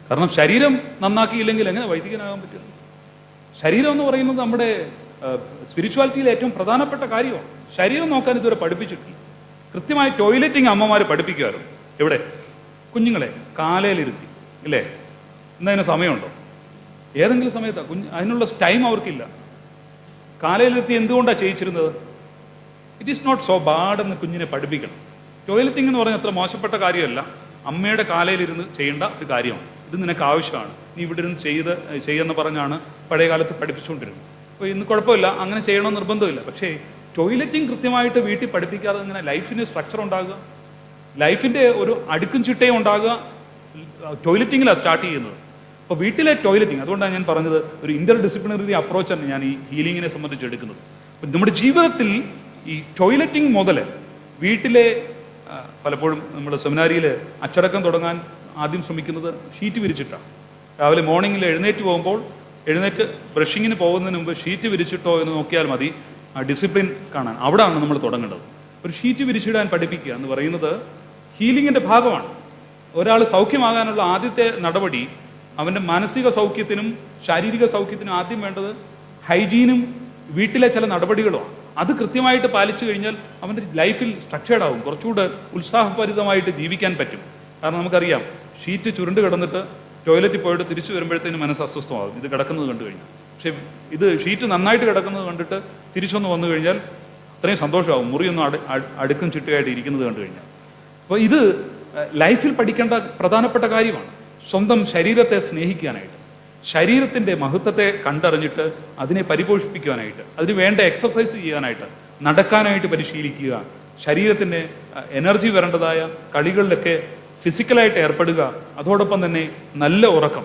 [SPEAKER 1] കാരണം ശരീരം നന്നാക്കിയില്ലെങ്കിൽ എങ്ങനെ വൈദികനാകാൻ പറ്റുക? ശരീരം എന്ന് പറയുന്നത് നമ്മുടെ സ്പിരിച്വാലിറ്റിയിലെ ഏറ്റവും പ്രധാനപ്പെട്ട കാര്യമാണ്. ശരീരം നോക്കാൻ ഇതുവരെ പഠിപ്പിച്ചിട്ടില്ല. കൃത്യമായി ടോയ്ലറ്റിങ് അമ്മമാർ പഠിപ്പിക്കുമായിരുന്നു. എവിടെ? കുഞ്ഞുങ്ങളെ കാലയിലിരുത്തി, ഇല്ലേ? എന്നതിന് സമയമുണ്ടോ? ഏതെങ്കിലും സമയത്താണ് അതിനുള്ള ടൈം അവർക്കില്ല. കാലയിലിരുത്തി എന്തുകൊണ്ടാണ് ചെയ്യിച്ചിരുന്നത്? It is not so bad എന്ന് കുഞ്ഞിനെ പഠിപ്പിക്കണം. ടോയ്ലറ്റിംഗ് എന്ന് പറഞ്ഞാൽ അത്ര മോശപ്പെട്ട കാര്യമല്ല. അമ്മയുടെ കാലയിലിരുന്ന് ചെയ്യേണ്ട ഒരു കാര്യമാണ്. ഇത് നിനക്ക് ആവശ്യമാണ്, നീ ഇവിടെ ഇരുന്ന് ചെയ്യുമെന്ന് പറഞ്ഞാണ് പഴയ കാലത്ത് പഠിപ്പിച്ചുകൊണ്ടിരുന്നത്. അപ്പോൾ ഇന്ന് കുഴപ്പമില്ല, അങ്ങനെ ചെയ്യണമെന്ന് നിർബന്ധമില്ല. പക്ഷേ ടോയ്ലറ്റിംഗ് കൃത്യമായിട്ട് വീട്ടിൽ പഠിപ്പിക്കാതെ ഇങ്ങനെ ലൈഫിന് സ്ട്രക്ചർ ഉണ്ടാകുക, ലൈഫിൻ്റെ ഒരു അടുക്കും ചിട്ടയും ഉണ്ടാകുക ടോയ്ലറ്റിങ്ങിലാണ് സ്റ്റാർട്ട് ചെയ്യുന്നത്. അപ്പോൾ വീട്ടിലെ ടോയ്ലറ്റിംഗ്, അതുകൊണ്ടാണ് ഞാൻ പറഞ്ഞത് ഒരു ഇന്റർ ഡിസിപ്ലിനറി അപ്രോച്ചാണ് ഞാൻ ഈ ഹീലിങ്ങിനെ സംബന്ധിച്ച് എടുക്കുന്നത്. അപ്പം നമ്മുടെ ജീവിതത്തിൽ ഈ ടോയ്ലറ്റിംഗ് മുതൽ വീട്ടിലെ പലപ്പോഴും നമ്മുടെ സെമിനാരിയിൽ അച്ചടക്കം തുടങ്ങാൻ ആദ്യം ശ്രമിക്കുന്നത് ഷീറ്റ് വിരിച്ചിട്ടാണ്. രാവിലെ മോർണിംഗിൽ എഴുന്നേറ്റ് ബ്രഷിങ്ങിന് പോകുന്നതിന് മുമ്പ് ഷീറ്റ് വിരിച്ചിട്ടോ എന്ന് നോക്കിയാൽ മതി ആ ഡിസിപ്ലിൻ കാണാൻ. അവിടെയാണ് നമ്മൾ തുടങ്ങേണ്ടത്. ഒരു ഷീറ്റ് വിരിച്ചിടാൻ പഠിപ്പിക്കുക എന്ന് പറയുന്നത് ഹീലിങ്ങിൻ്റെ ഭാഗമാണ്. ഒരാൾ സൗഖ്യമാകാനുള്ള ആദ്യത്തെ നടപടി അവൻ്റെ മാനസിക സൗഖ്യത്തിനും ശാരീരിക സൗഖ്യത്തിനും ആദ്യം വേണ്ടത് ഹൈജീനും വീട്ടിലെ ചില നടപടികളുമാണ്. അത് കൃത്യമായിട്ട് പാലിച്ചു കഴിഞ്ഞാൽ അവൻ്റെ ലൈഫിൽ സ്ട്രക്ചേർഡ് ആവും, കുറച്ചുകൂടെ ഉത്സാഹഭരിതമായിട്ട് ജീവിക്കാൻ പറ്റും. കാരണം നമുക്കറിയാം, ഷീറ്റ് ചുരുണ്ട് കിടന്നിട്ട് ടോയ്ലറ്റിൽ പോയിട്ട് തിരിച്ചു വരുമ്പോഴത്തേനും മനസ്സ് അസ്വസ്ഥമാകും ഇത് കിടക്കുന്നത് കണ്ടു കഴിഞ്ഞാൽ. പക്ഷേ ഇത് ഷീറ്റ് നന്നായിട്ട് കിടക്കുന്നത് കണ്ടിട്ട് തിരിച്ചൊന്ന് വന്നു കഴിഞ്ഞാൽ അത്രയും സന്തോഷമാകും, മുറിയൊന്നും അടുക്കും ചിട്ടയായിട്ട് ഇരിക്കുന്നത് കണ്ടു കഴിഞ്ഞാൽ. അപ്പോൾ ഇത് ലൈഫിൽ പഠിക്കേണ്ട പ്രധാനപ്പെട്ട കാര്യമാണ്. സ്വന്തം ശരീരത്തെ സ്നേഹിക്കാനായിട്ട്, ശരീരത്തിൻ്റെ മഹത്വത്തെ കണ്ടറിഞ്ഞിട്ട് അതിനെ പരിപോഷിപ്പിക്കാനായിട്ട്, അതിന് വേണ്ട എക്സർസൈസ് ചെയ്യാനായിട്ട്, നടക്കാനായിട്ട് പരിശീലിക്കുക, ശരീരത്തിന് എനർജി വരേണ്ടതായ കളികളിലൊക്കെ ഫിസിക്കലായിട്ട് ഏർപ്പെടുക. അതോടൊപ്പം തന്നെ നല്ല ഉറക്കം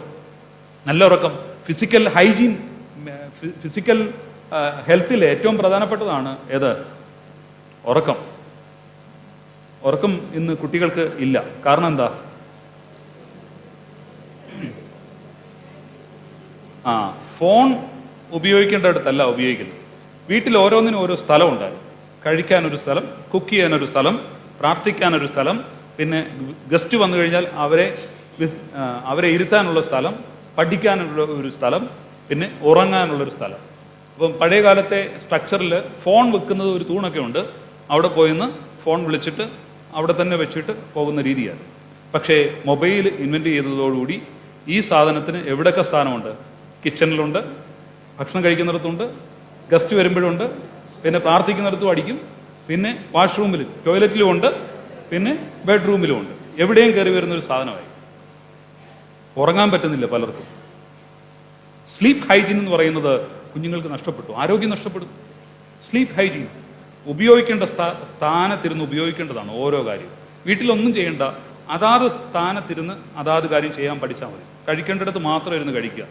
[SPEAKER 1] ഫിസിക്കൽ ഹൈജീൻ, ഫിസിക്കൽ ഹെൽത്തിൽ ഏറ്റവും പ്രധാനപ്പെട്ടതാണ് ഏത്? ഉറക്കം ഇന്ന് കുട്ടികൾക്ക് ഇല്ല. കാരണം എന്താ? ഫോൺ ഉപയോഗിക്കേണ്ടടുത്തല്ല ഉപയോഗിക്കുന്നത്. വീട്ടിൽ ഓരോന്നിനും ഓരോ സ്ഥലം ഉണ്ടാകും. കഴിക്കാനൊരു സ്ഥലം, കുക്ക് ചെയ്യാനൊരു സ്ഥലം, പ്രാർത്ഥിക്കാനൊരു സ്ഥലം, പിന്നെ ഗസ്റ്റ് വന്നു കഴിഞ്ഞാൽ അവരെ ഇരുത്താനുള്ള സ്ഥലം, പഠിക്കാനുള്ള ഒരു സ്ഥലം, പിന്നെ ഉറങ്ങാനുള്ളൊരു സ്ഥലം. അപ്പം പഴയ കാലത്തെ സ്ട്രക്ചറിൽ ഫോൺ വെക്കുന്നത് ഒരു തൂണൊക്കെ ഉണ്ട്. അവിടെ പോയിന്ന് ഫോൺ വിളിച്ചിട്ട് അവിടെ തന്നെ വെച്ചിട്ട് പോകുന്ന രീതിയാണ്. പക്ഷേ മൊബൈൽ ഇൻവെൻറ്റ് ചെയ്തതോടുകൂടി ഈ സാധനത്തിന് എവിടെയൊക്കെ സ്ഥാനമുണ്ട്? കിച്ചണിലുണ്ട്, ഭക്ഷണം കഴിക്കുന്നിടത്തുണ്ട്, ഗസ്റ്റ് വരുമ്പോഴുണ്ട്, പിന്നെ പ്രാർത്ഥിക്കുന്നിടത്തും അടിക്കും, പിന്നെ വാഷ്റൂമിൽ ടോയ്ലറ്റിലും ഉണ്ട്, പിന്നെ ബെഡ്റൂമിലും ഉണ്ട്. എവിടെയും കയറി വരുന്നൊരു സാധനമായി. ഉറങ്ങാൻ പറ്റുന്നില്ല പലർക്കും. സ്ലീപ്പ് ഹൈജീൻ എന്ന് പറയുന്നത് കുഞ്ഞുങ്ങൾക്ക് നഷ്ടപ്പെട്ടു, ആരോഗ്യം നഷ്ടപ്പെടും. സ്ലീപ്പ് ഹൈജീൻ ഉപയോഗിക്കേണ്ട സ്ഥാനത്തിരുന്ന് ഉപയോഗിക്കേണ്ടതാണ് ഓരോ കാര്യവും. വീട്ടിലൊന്നും ചെയ്യേണ്ട, അതാത് സ്ഥാനത്തിരുന്ന് അതാത് കാര്യം ചെയ്യാൻ പഠിച്ചാൽ മതി. കഴിക്കേണ്ടിടത്ത് മാത്രം ഇരുന്ന് കഴിക്കുക.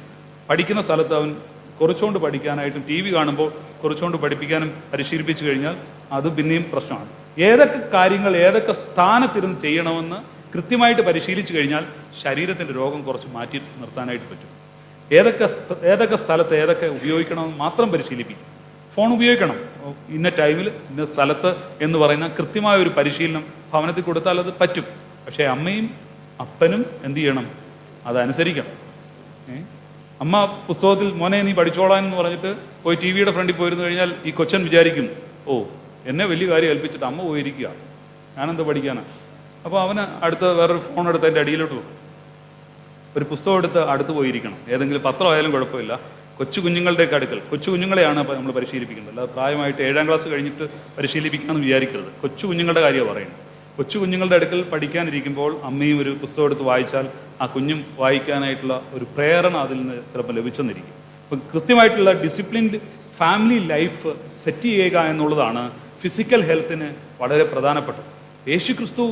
[SPEAKER 1] പഠിക്കുന്ന സ്ഥലത്ത് അവൻ കുറച്ചുകൊണ്ട് പഠിക്കാനായിട്ടും ടി വി കാണുമ്പോൾ കുറച്ചുകൊണ്ട് പഠിപ്പിക്കാനും പരിശീലിപ്പിച്ചു കഴിഞ്ഞാൽ അത് പിന്നെയും പ്രശ്നമാണ്. ഏതൊക്കെ കാര്യങ്ങൾ ഏതൊക്കെ സ്ഥാനത്തിരുന്ന് ചെയ്യണമെന്ന് കൃത്യമായിട്ട് പരിശീലിച്ചു കഴിഞ്ഞാൽ ശരീരത്തിൻ്റെ രോഗം കുറച്ച് മാറ്റി നിർത്താനായിട്ട് പറ്റും. ഏതൊക്കെ സ്ഥലത്ത് ഏതൊക്കെ ഉപയോഗിക്കണമെന്ന് മാത്രം പരിശീലിപ്പിക്കും. ഫോൺ ഉപയോഗിക്കണം ഇന്ന ടൈമിൽ ഇന്ന സ്ഥലത്ത് എന്ന് പറയുന്ന കൃത്യമായ ഒരു പരിശീലനം ഭവനത്തിൽ കൊടുത്താൽ അത് പറ്റും. പക്ഷേ അമ്മയും അപ്പനും എന്ത് ചെയ്യണം? അതനുസരിക്കണം. അമ്മ പുസ്തകത്തിൽ മോനെ നീ പഠിച്ചോളാൻ എന്ന് പറഞ്ഞിട്ട് പോയി ടി വിയുടെ ഫ്രണ്ടിൽ പോയിരുന്നു കഴിഞ്ഞാൽ ഈ കൊച്ചൻ വിചാരിക്കും, ഓ എന്നെ വലിയ കാര്യം ഏൽപ്പിച്ചിട്ട് അമ്മ പോയിരിക്കുക, ഞാനെന്താ പഠിക്കാനാണ്. അപ്പോൾ അവന് അടുത്ത് വേറൊരു ഫോൺ എടുത്ത് എൻ്റെ അടിയിലോട്ട് വെക്കും. ഒരു പുസ്തകം എടുത്ത് അടുത്ത് പോയിരിക്കണം. ഏതെങ്കിലും പത്രമായാലും കുഴപ്പമില്ല. കൊച്ചു കുഞ്ഞുങ്ങളുടെയൊക്കെ അടുക്കൽ, കൊച്ചു കുഞ്ഞുങ്ങളെയാണ് നമ്മൾ പരിശീലിപ്പിക്കുന്നത്. അല്ലാതെ പ്രായമായിട്ട് 7ാം ക്ലാസ് കഴിഞ്ഞിട്ട് പരിശീലിപ്പിക്കാമെന്ന് വിചാരിക്കരുത്. കൊച്ചു കുഞ്ഞുങ്ങളുടെ കാര്യമാണ് പറയുന്നത്. കൊച്ചു കുഞ്ഞുങ്ങളുടെ അടുക്കൽ പഠിക്കാനിരിക്കുമ്പോൾ അമ്മയും ഒരു പുസ്തകം എടുത്ത് വായിച്ചാൽ ആ കുഞ്ഞും വായിക്കാനായിട്ടുള്ള ഒരു പ്രേരണ അതിൽ നിന്ന് ചിലപ്പോൾ ലഭിച്ചെന്നിരിക്കും. അപ്പം കൃത്യമായിട്ടുള്ള ഡിസിപ്ലിൻഡ് ഫാമിലി ലൈഫ് സെറ്റ് ചെയ്യുക എന്നുള്ളതാണ് ഫിസിക്കൽ ഹെൽത്തിന് വളരെ പ്രധാനപ്പെട്ടത്. യേശുക്രിസ്തു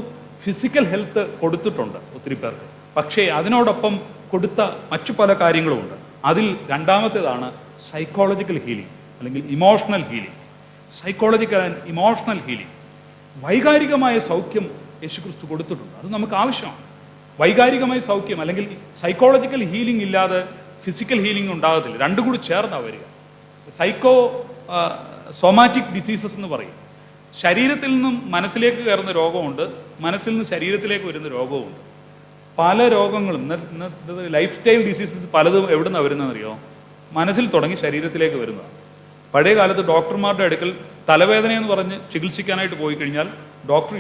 [SPEAKER 1] ഫിസിക്കൽ ഹെൽത്ത് കൊടുത്തിട്ടുണ്ട് ഒത്തിരി പേർക്ക്. പക്ഷേ അതിനോടൊപ്പം കൊടുത്ത മറ്റു പല കാര്യങ്ങളുമുണ്ട്. അതിൽ രണ്ടാമത്തേതാണ് സൈക്കോളജിക്കൽ ഹീലിംഗ് അല്ലെങ്കിൽ emotional healing. Psychological and emotional healing. വൈകാരികമായ സൗഖ്യം യേശുക്രിസ്തു കൊടുത്തിട്ടുണ്ട്. അത് നമുക്ക് ആവശ്യമാണ്. വൈകാരികമായ സൗഖ്യം അല്ലെങ്കിൽ സൈക്കോളജിക്കൽ ഹീലിംഗ് ഇല്ലാതെ ഫിസിക്കൽ ഹീലിംഗ് ഉണ്ടാകത്തില്ല. രണ്ടും കൂടി ചേർന്നാണ് വരിക. സോമാറ്റിക് ഡിസീസസ് എന്ന് പറയും. ശരീരത്തിൽ നിന്നും മനസ്സിലേക്ക് കയറുന്ന രോഗമുണ്ട്, മനസ്സിൽ നിന്ന് ശരീരത്തിലേക്ക് വരുന്ന രോഗമുണ്ട്. പല രോഗങ്ങളും ലൈഫ് സ്റ്റൈൽ ഡിസീസസ് പലതും എവിടെ നിന്നാണ് വരുന്നതെന്നറിയോ? മനസ്സിൽ തുടങ്ങി ശരീരത്തിലേക്ക് വരുന്നതാണ്. പഴയ കാലത്ത് ഡോക്ടർമാരുടെ അടുക്കൽ തലവേദന എന്ന് പറഞ്ഞ് ചികിത്സിക്കാനായിട്ട് പോയി കഴിഞ്ഞാൽ ഡോക്ടർ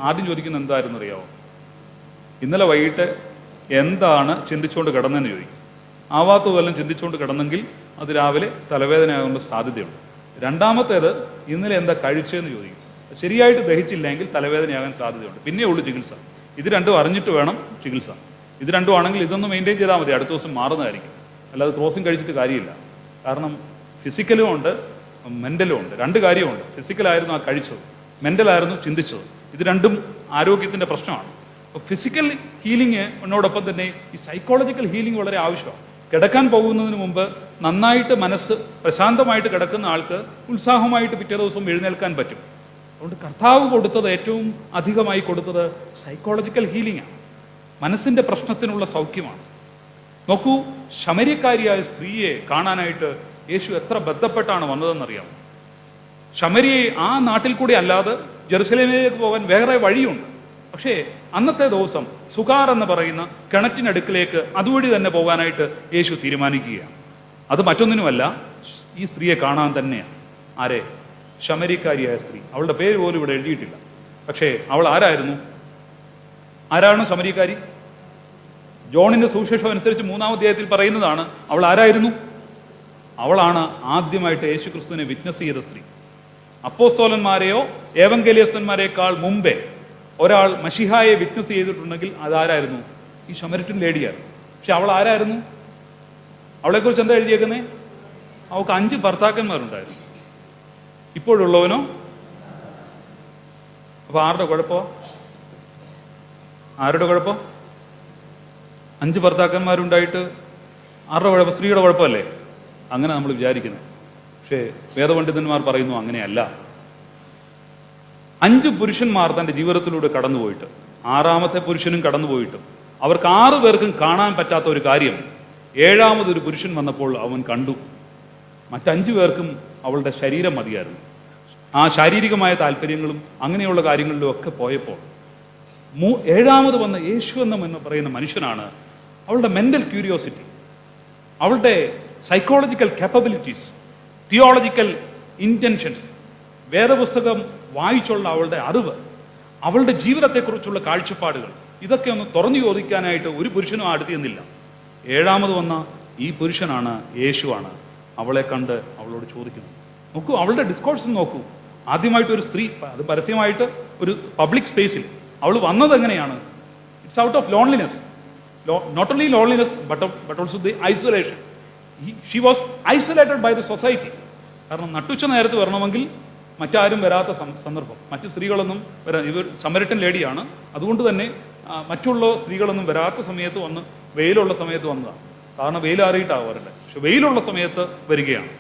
[SPEAKER 1] ആദ്യം ചോദിക്കുന്നത് എന്തായിരുന്നു അറിയാമോ? ഇന്നലെ വൈകിട്ട് എന്താണ് ചിന്തിച്ചുകൊണ്ട് കിടന്നതെന്ന് ചോദിക്കും. ആവാത്ത വല്ലതും ചിന്തിച്ചുകൊണ്ട് കിടന്നെങ്കിൽ അത് രാവിലെ തലവേദനയാകാനുള്ള സാധ്യതയുണ്ട്. രണ്ടാമത്തേത് ഇന്നലെ എന്താ കഴിച്ചതെന്ന് ചോദിക്കും. ശരിയായിട്ട് ദഹിച്ചില്ലെങ്കിൽ തലവേദനയാകാൻ സാധ്യതയുണ്ട്. പിന്നെ ഉള്ളു ചികിത്സ. ഇത് രണ്ടും അറിഞ്ഞിട്ട് വേണം ചികിത്സ. ഇത് രണ്ടും ആണെങ്കിൽ ഇതൊന്ന് മെയിൻറ്റെയിൻ ചെയ്താൽ മതി, അടുത്ത ദിവസം മാറുന്നതായിരിക്കും. അല്ലാതെ ക്രോസിങ് കഴിച്ചിട്ട് കാര്യമില്ല. കാരണം ഫിസിക്കലും ഉണ്ട് മെൻ്റലും ഉണ്ട്. രണ്ട് കാര്യമുണ്ട്. ഫിസിക്കലായിരുന്നു ആ കഴിച്ചത്, മെൻ്റലായിരുന്നു ചിന്തിച്ചത്. ഇത് രണ്ടും ആരോഗ്യത്തിൻ്റെ പ്രശ്നമാണ്. അപ്പോൾ ഫിസിക്കൽ ഹീലിങ്ങിനോടൊപ്പം തന്നെ ഈ സൈക്കോളജിക്കൽ ഹീലിംഗ് വളരെ ആവശ്യമാണ്. കിടക്കാൻ പോകുന്നതിന് മുമ്പ് നന്നായിട്ട് മനസ്സ് പ്രശാന്തമായിട്ട് കിടക്കുന്ന ആൾക്ക് ഉത്സാഹമായിട്ട് പിറ്റേ ദിവസം എഴുന്നേൽക്കാൻ പറ്റും. അതുകൊണ്ട് കർത്താവ് കൊടുത്തത്, ഏറ്റവും അധികമായി കൊടുത്തത് സൈക്കോളജിക്കൽ ഹീലിംഗാണ്, മനസ്സിൻ്റെ പ്രശ്നത്തിനുള്ള സൗഖ്യമാണ്. നോക്കൂ, ശമര്യക്കാരിയായ സ്ത്രീയെ കാണാനായിട്ട് യേശു എത്ര ബന്ധപ്പെട്ടാണ് വന്നതെന്നറിയാം. ശമര്യയെ ആ നാട്ടിൽ കൂടി അല്ലാതെ ജെറുസലേമിലേക്ക് പോകാൻ വേറെ വഴിയുണ്ട്. പക്ഷേ അന്നത്തെ ദിവസം സുകാർ എന്ന് പറയുന്ന കിണറ്റിനടുക്കിലേക്ക് അതുവഴി തന്നെ പോകാനായിട്ട് യേശു തീരുമാനിക്കുകയാണ്. അത് മറ്റൊന്നിനുമല്ല, ഈ സ്ത്രീയെ കാണാൻ തന്നെയാണ്. ആരെ? ശമര്യക്കാരിയായ സ്ത്രീ. അവളുടെ പേര് പോലും ഇവിടെ എഴുതിയിട്ടില്ല. പക്ഷേ അവൾ ആരായിരുന്നു? ആരാണ് ശമര്യക്കാരി? ജോണിന്റെ സുവിശേഷം അനുസരിച്ച് 3-ാം അധ്യായത്തിൽ പറയുന്നതാണ് അവൾ ആരായിരുന്നു. അവളാണ് ആദ്യമായിട്ട് യേശു ക്രിസ്തുവിനെ വിറ്റ്നസ് ചെയ്ത സ്ത്രീ. അപ്പോസ്തോലന്മാരെയോ ഏവങ്കേലിയസ്തന്മാരെക്കാൾ മുമ്പേ ഒരാൾ മശിഹായെ വിറ്റ്നസ് ചെയ്തിട്ടുണ്ടെങ്കിൽ അതാരായിരുന്നു? ഈ ശമരിറ്റൻ ലേഡിയായിരുന്നു. പക്ഷെ അവൾ ആരായിരുന്നു? അവളെക്കുറിച്ച് എന്താ എഴുതിയേക്കുന്നേ? അവൾക്ക് 5 ഭർത്താക്കന്മാരുണ്ടായിരുന്നു. ഇപ്പോഴുള്ളവനോ? അപ്പൊ ആരുടെ കുഴപ്പം? ആരുടെ കുഴപ്പം? 5 ഭർത്താക്കന്മാരുണ്ടായിട്ട് ആരുടെ കുഴപ്പം? സ്ത്രീയുടെ കുഴപ്പമല്ലേ? അങ്ങനെ നമ്മൾ വിചാരിക്കുന്നത്. പക്ഷേ വേദപണ്ഡിതന്മാർ പറയുന്നു അങ്ങനെയല്ല. 5 പുരുഷന്മാർ തൻ്റെ ജീവിതത്തിലൂടെ കടന്നുപോയിട്ട്, 6ാമത്തെ പുരുഷനും കടന്നുപോയിട്ടും അവർക്ക് 6 പേർക്കും കാണാൻ പറ്റാത്ത ഒരു കാര്യം 7ാമതൊരു പുരുഷൻ വന്നപ്പോൾ അവൻ കണ്ടു. മറ്റ്5 പേർക്കും അവളുടെ ശരീരം മതിയായിരുന്നു. ആ ശാരീരികമായ താല്പര്യങ്ങളും അങ്ങനെയുള്ള കാര്യങ്ങളിലും ഒക്കെ പോയപ്പോൾ 7ാമത് വന്ന യേശു എന്ന് പറയുന്ന മനുഷ്യനാണ് അവളുടെ മെൻ്റൽ ക്യൂരിയോസിറ്റി, അവളുടെ സൈക്കോളജിക്കൽ കാപ്പബിലിറ്റീസ്, തിയോളജിക്കൽ ഇൻറ്റൻഷൻസ്, വേദപുസ്തകം വായിച്ചുള്ള അവളുടെ അറിവ്, അവളുടെ ജീവിതത്തെക്കുറിച്ചുള്ള കാഴ്ചപ്പാടുകൾ, ഇതൊക്കെ ഒന്ന് തുറന്നു ചോദിക്കാനായിട്ട് ഒരു പുരുഷനും അടുത്തിയെന്നില്ല. 7ാമത് വന്ന ഈ പുരുഷനാണ്, യേശുവാണ്. അവളെ കണ്ട് അവളോട് ചോദിക്കുന്നു. നോക്കൂ, അവളുടെ ഡിസ്കോഴ്സ് നോക്കൂ. ആദ്യമായിട്ടൊരു സ്ത്രീ, അത് പരസ്യമായിട്ട് ഒരു പബ്ലിക് സ്പേസിൽ അവൾ വന്നത് എങ്ങനെയാണ്? It's out of loneliness. Not only loneliness but also the isolation. She was isolated by the society. കാരണം നട്ടുച്ച നേരത്ത് വരണമെങ്കിൽ മറ്റാരും വരാത്ത സന്ദർഭം, മറ്റു സ്ത്രീകളൊന്നും ഇവർ സമരിട്ടൻ ലേഡിയാണ്, അതുകൊണ്ട് തന്നെ മറ്റുള്ള സ്ത്രീകളൊന്നും വരാത്ത സമയത്ത് വന്ന്, വെയിലുള്ള സമയത്ത് വന്നതാണ്. കാരണം വെയിലാറിയിട്ടാണ് വരട്ടെ, പക്ഷെ വെയിലുള്ള സമയത്ത് വരികയാണ്.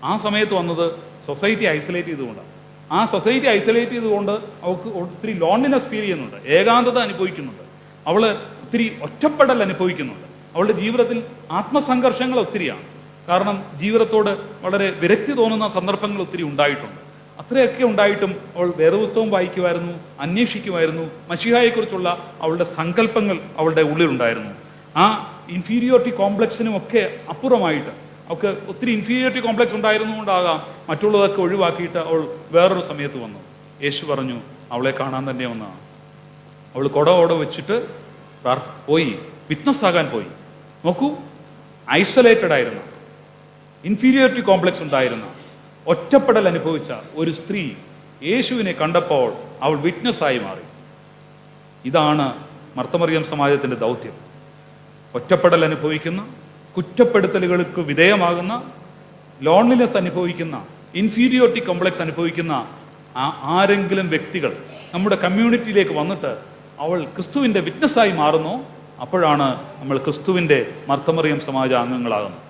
[SPEAKER 1] ആ സമയത്ത് വന്നത് സൊസൈറ്റി ഐസൊലേറ്റ് ചെയ്തുകൊണ്ടാണ്. ആ സൊസൈറ്റി ഐസൊലേറ്റ് ചെയ്തുകൊണ്ട് അവൾക്ക് ഒത്തിരി ലോൺലിനെസ് ഫീൽ ചെയ്യുന്നുണ്ട്, ഏകാന്തത അനുഭവിക്കുന്നുണ്ട്, അവൾ ഒത്തിരി ഒറ്റപ്പെടൽ അനുഭവിക്കുന്നുണ്ട്. അവളുടെ ജീവിതത്തിൽ ആത്മസംഘർഷങ്ങൾ ഒത്തിരിയാണ്. കാരണം ജീവിതത്തോട് വളരെ വിരക്തി തോന്നുന്ന സന്ദർഭങ്ങൾ ഒത്തിരി ഉണ്ടായിട്ടുണ്ട്. അത്രയൊക്കെ ഉണ്ടായിട്ടും അവൾ വേദപുസ്തകം വായിക്കുമായിരുന്നു, അന്വേഷിക്കുമായിരുന്നു. മശിഹായെക്കുറിച്ചുള്ള അവളുടെ സങ്കല്പങ്ങൾ അവളുടെ ഉള്ളിലുണ്ടായിരുന്നു. ആ ഇൻഫീരിയോറിറ്റി കോംപ്ലക്സിനും ഒക്കെ അപ്പുറമായിട്ട് അവൾക്ക് ഒത്തിരി ഇൻഫീരിയോറിറ്റി കോംപ്ലക്സ് ഉണ്ടായിരുന്നുകൊണ്ടാകാം മറ്റുള്ളതൊക്കെ ഒഴിവാക്കിയിട്ട് അവൾ വേറൊരു സമയത്ത് വന്നു. യേശു പറഞ്ഞു അവളെ കാണാൻ തന്നെ വന്നതാണ്. അവൾ കുട വെച്ചിട്ട് പോയി, വിറ്റ്നസ് ആകാൻ പോയി. നോക്കൂ, ഐസൊലേറ്റഡ് ആയിരുന്ന, ഇൻഫീരിയോറിറ്റി കോംപ്ലക്സ് ഉണ്ടായിരുന്ന, ഒറ്റപ്പെടൽ അനുഭവിച്ച ഒരു സ്ത്രീ യേശുവിനെ കണ്ടപ്പോൾ അവൾ വിറ്റ്നസ്സായി മാറി. ഇതാണ് മർത്തമറിയം സമാജത്തിൻ്റെ ദൗത്യം. ഒറ്റപ്പെടൽ അനുഭവിക്കുന്ന, കുറ്റപ്പെടുത്തലുകൾക്ക് വിധേയമാകുന്ന, ലോൺലിനെസ് അനുഭവിക്കുന്ന, ഇൻഫീരിയോറിറ്റി കോംപ്ലക്സ് അനുഭവിക്കുന്ന ആരെങ്കിലും വ്യക്തികൾ നമ്മുടെ കമ്മ്യൂണിറ്റിയിലേക്ക് വന്നിട്ട് അവൾ ക്രിസ്തുവിൻ്റെ വിറ്റ്നസ്സായി മാറുന്നു. അപ്പോഴാണ് നമ്മൾ ക്രിസ്തുവിൻ്റെ മർത്തമറിയം സമാജ അംഗങ്ങളാകുന്നത്.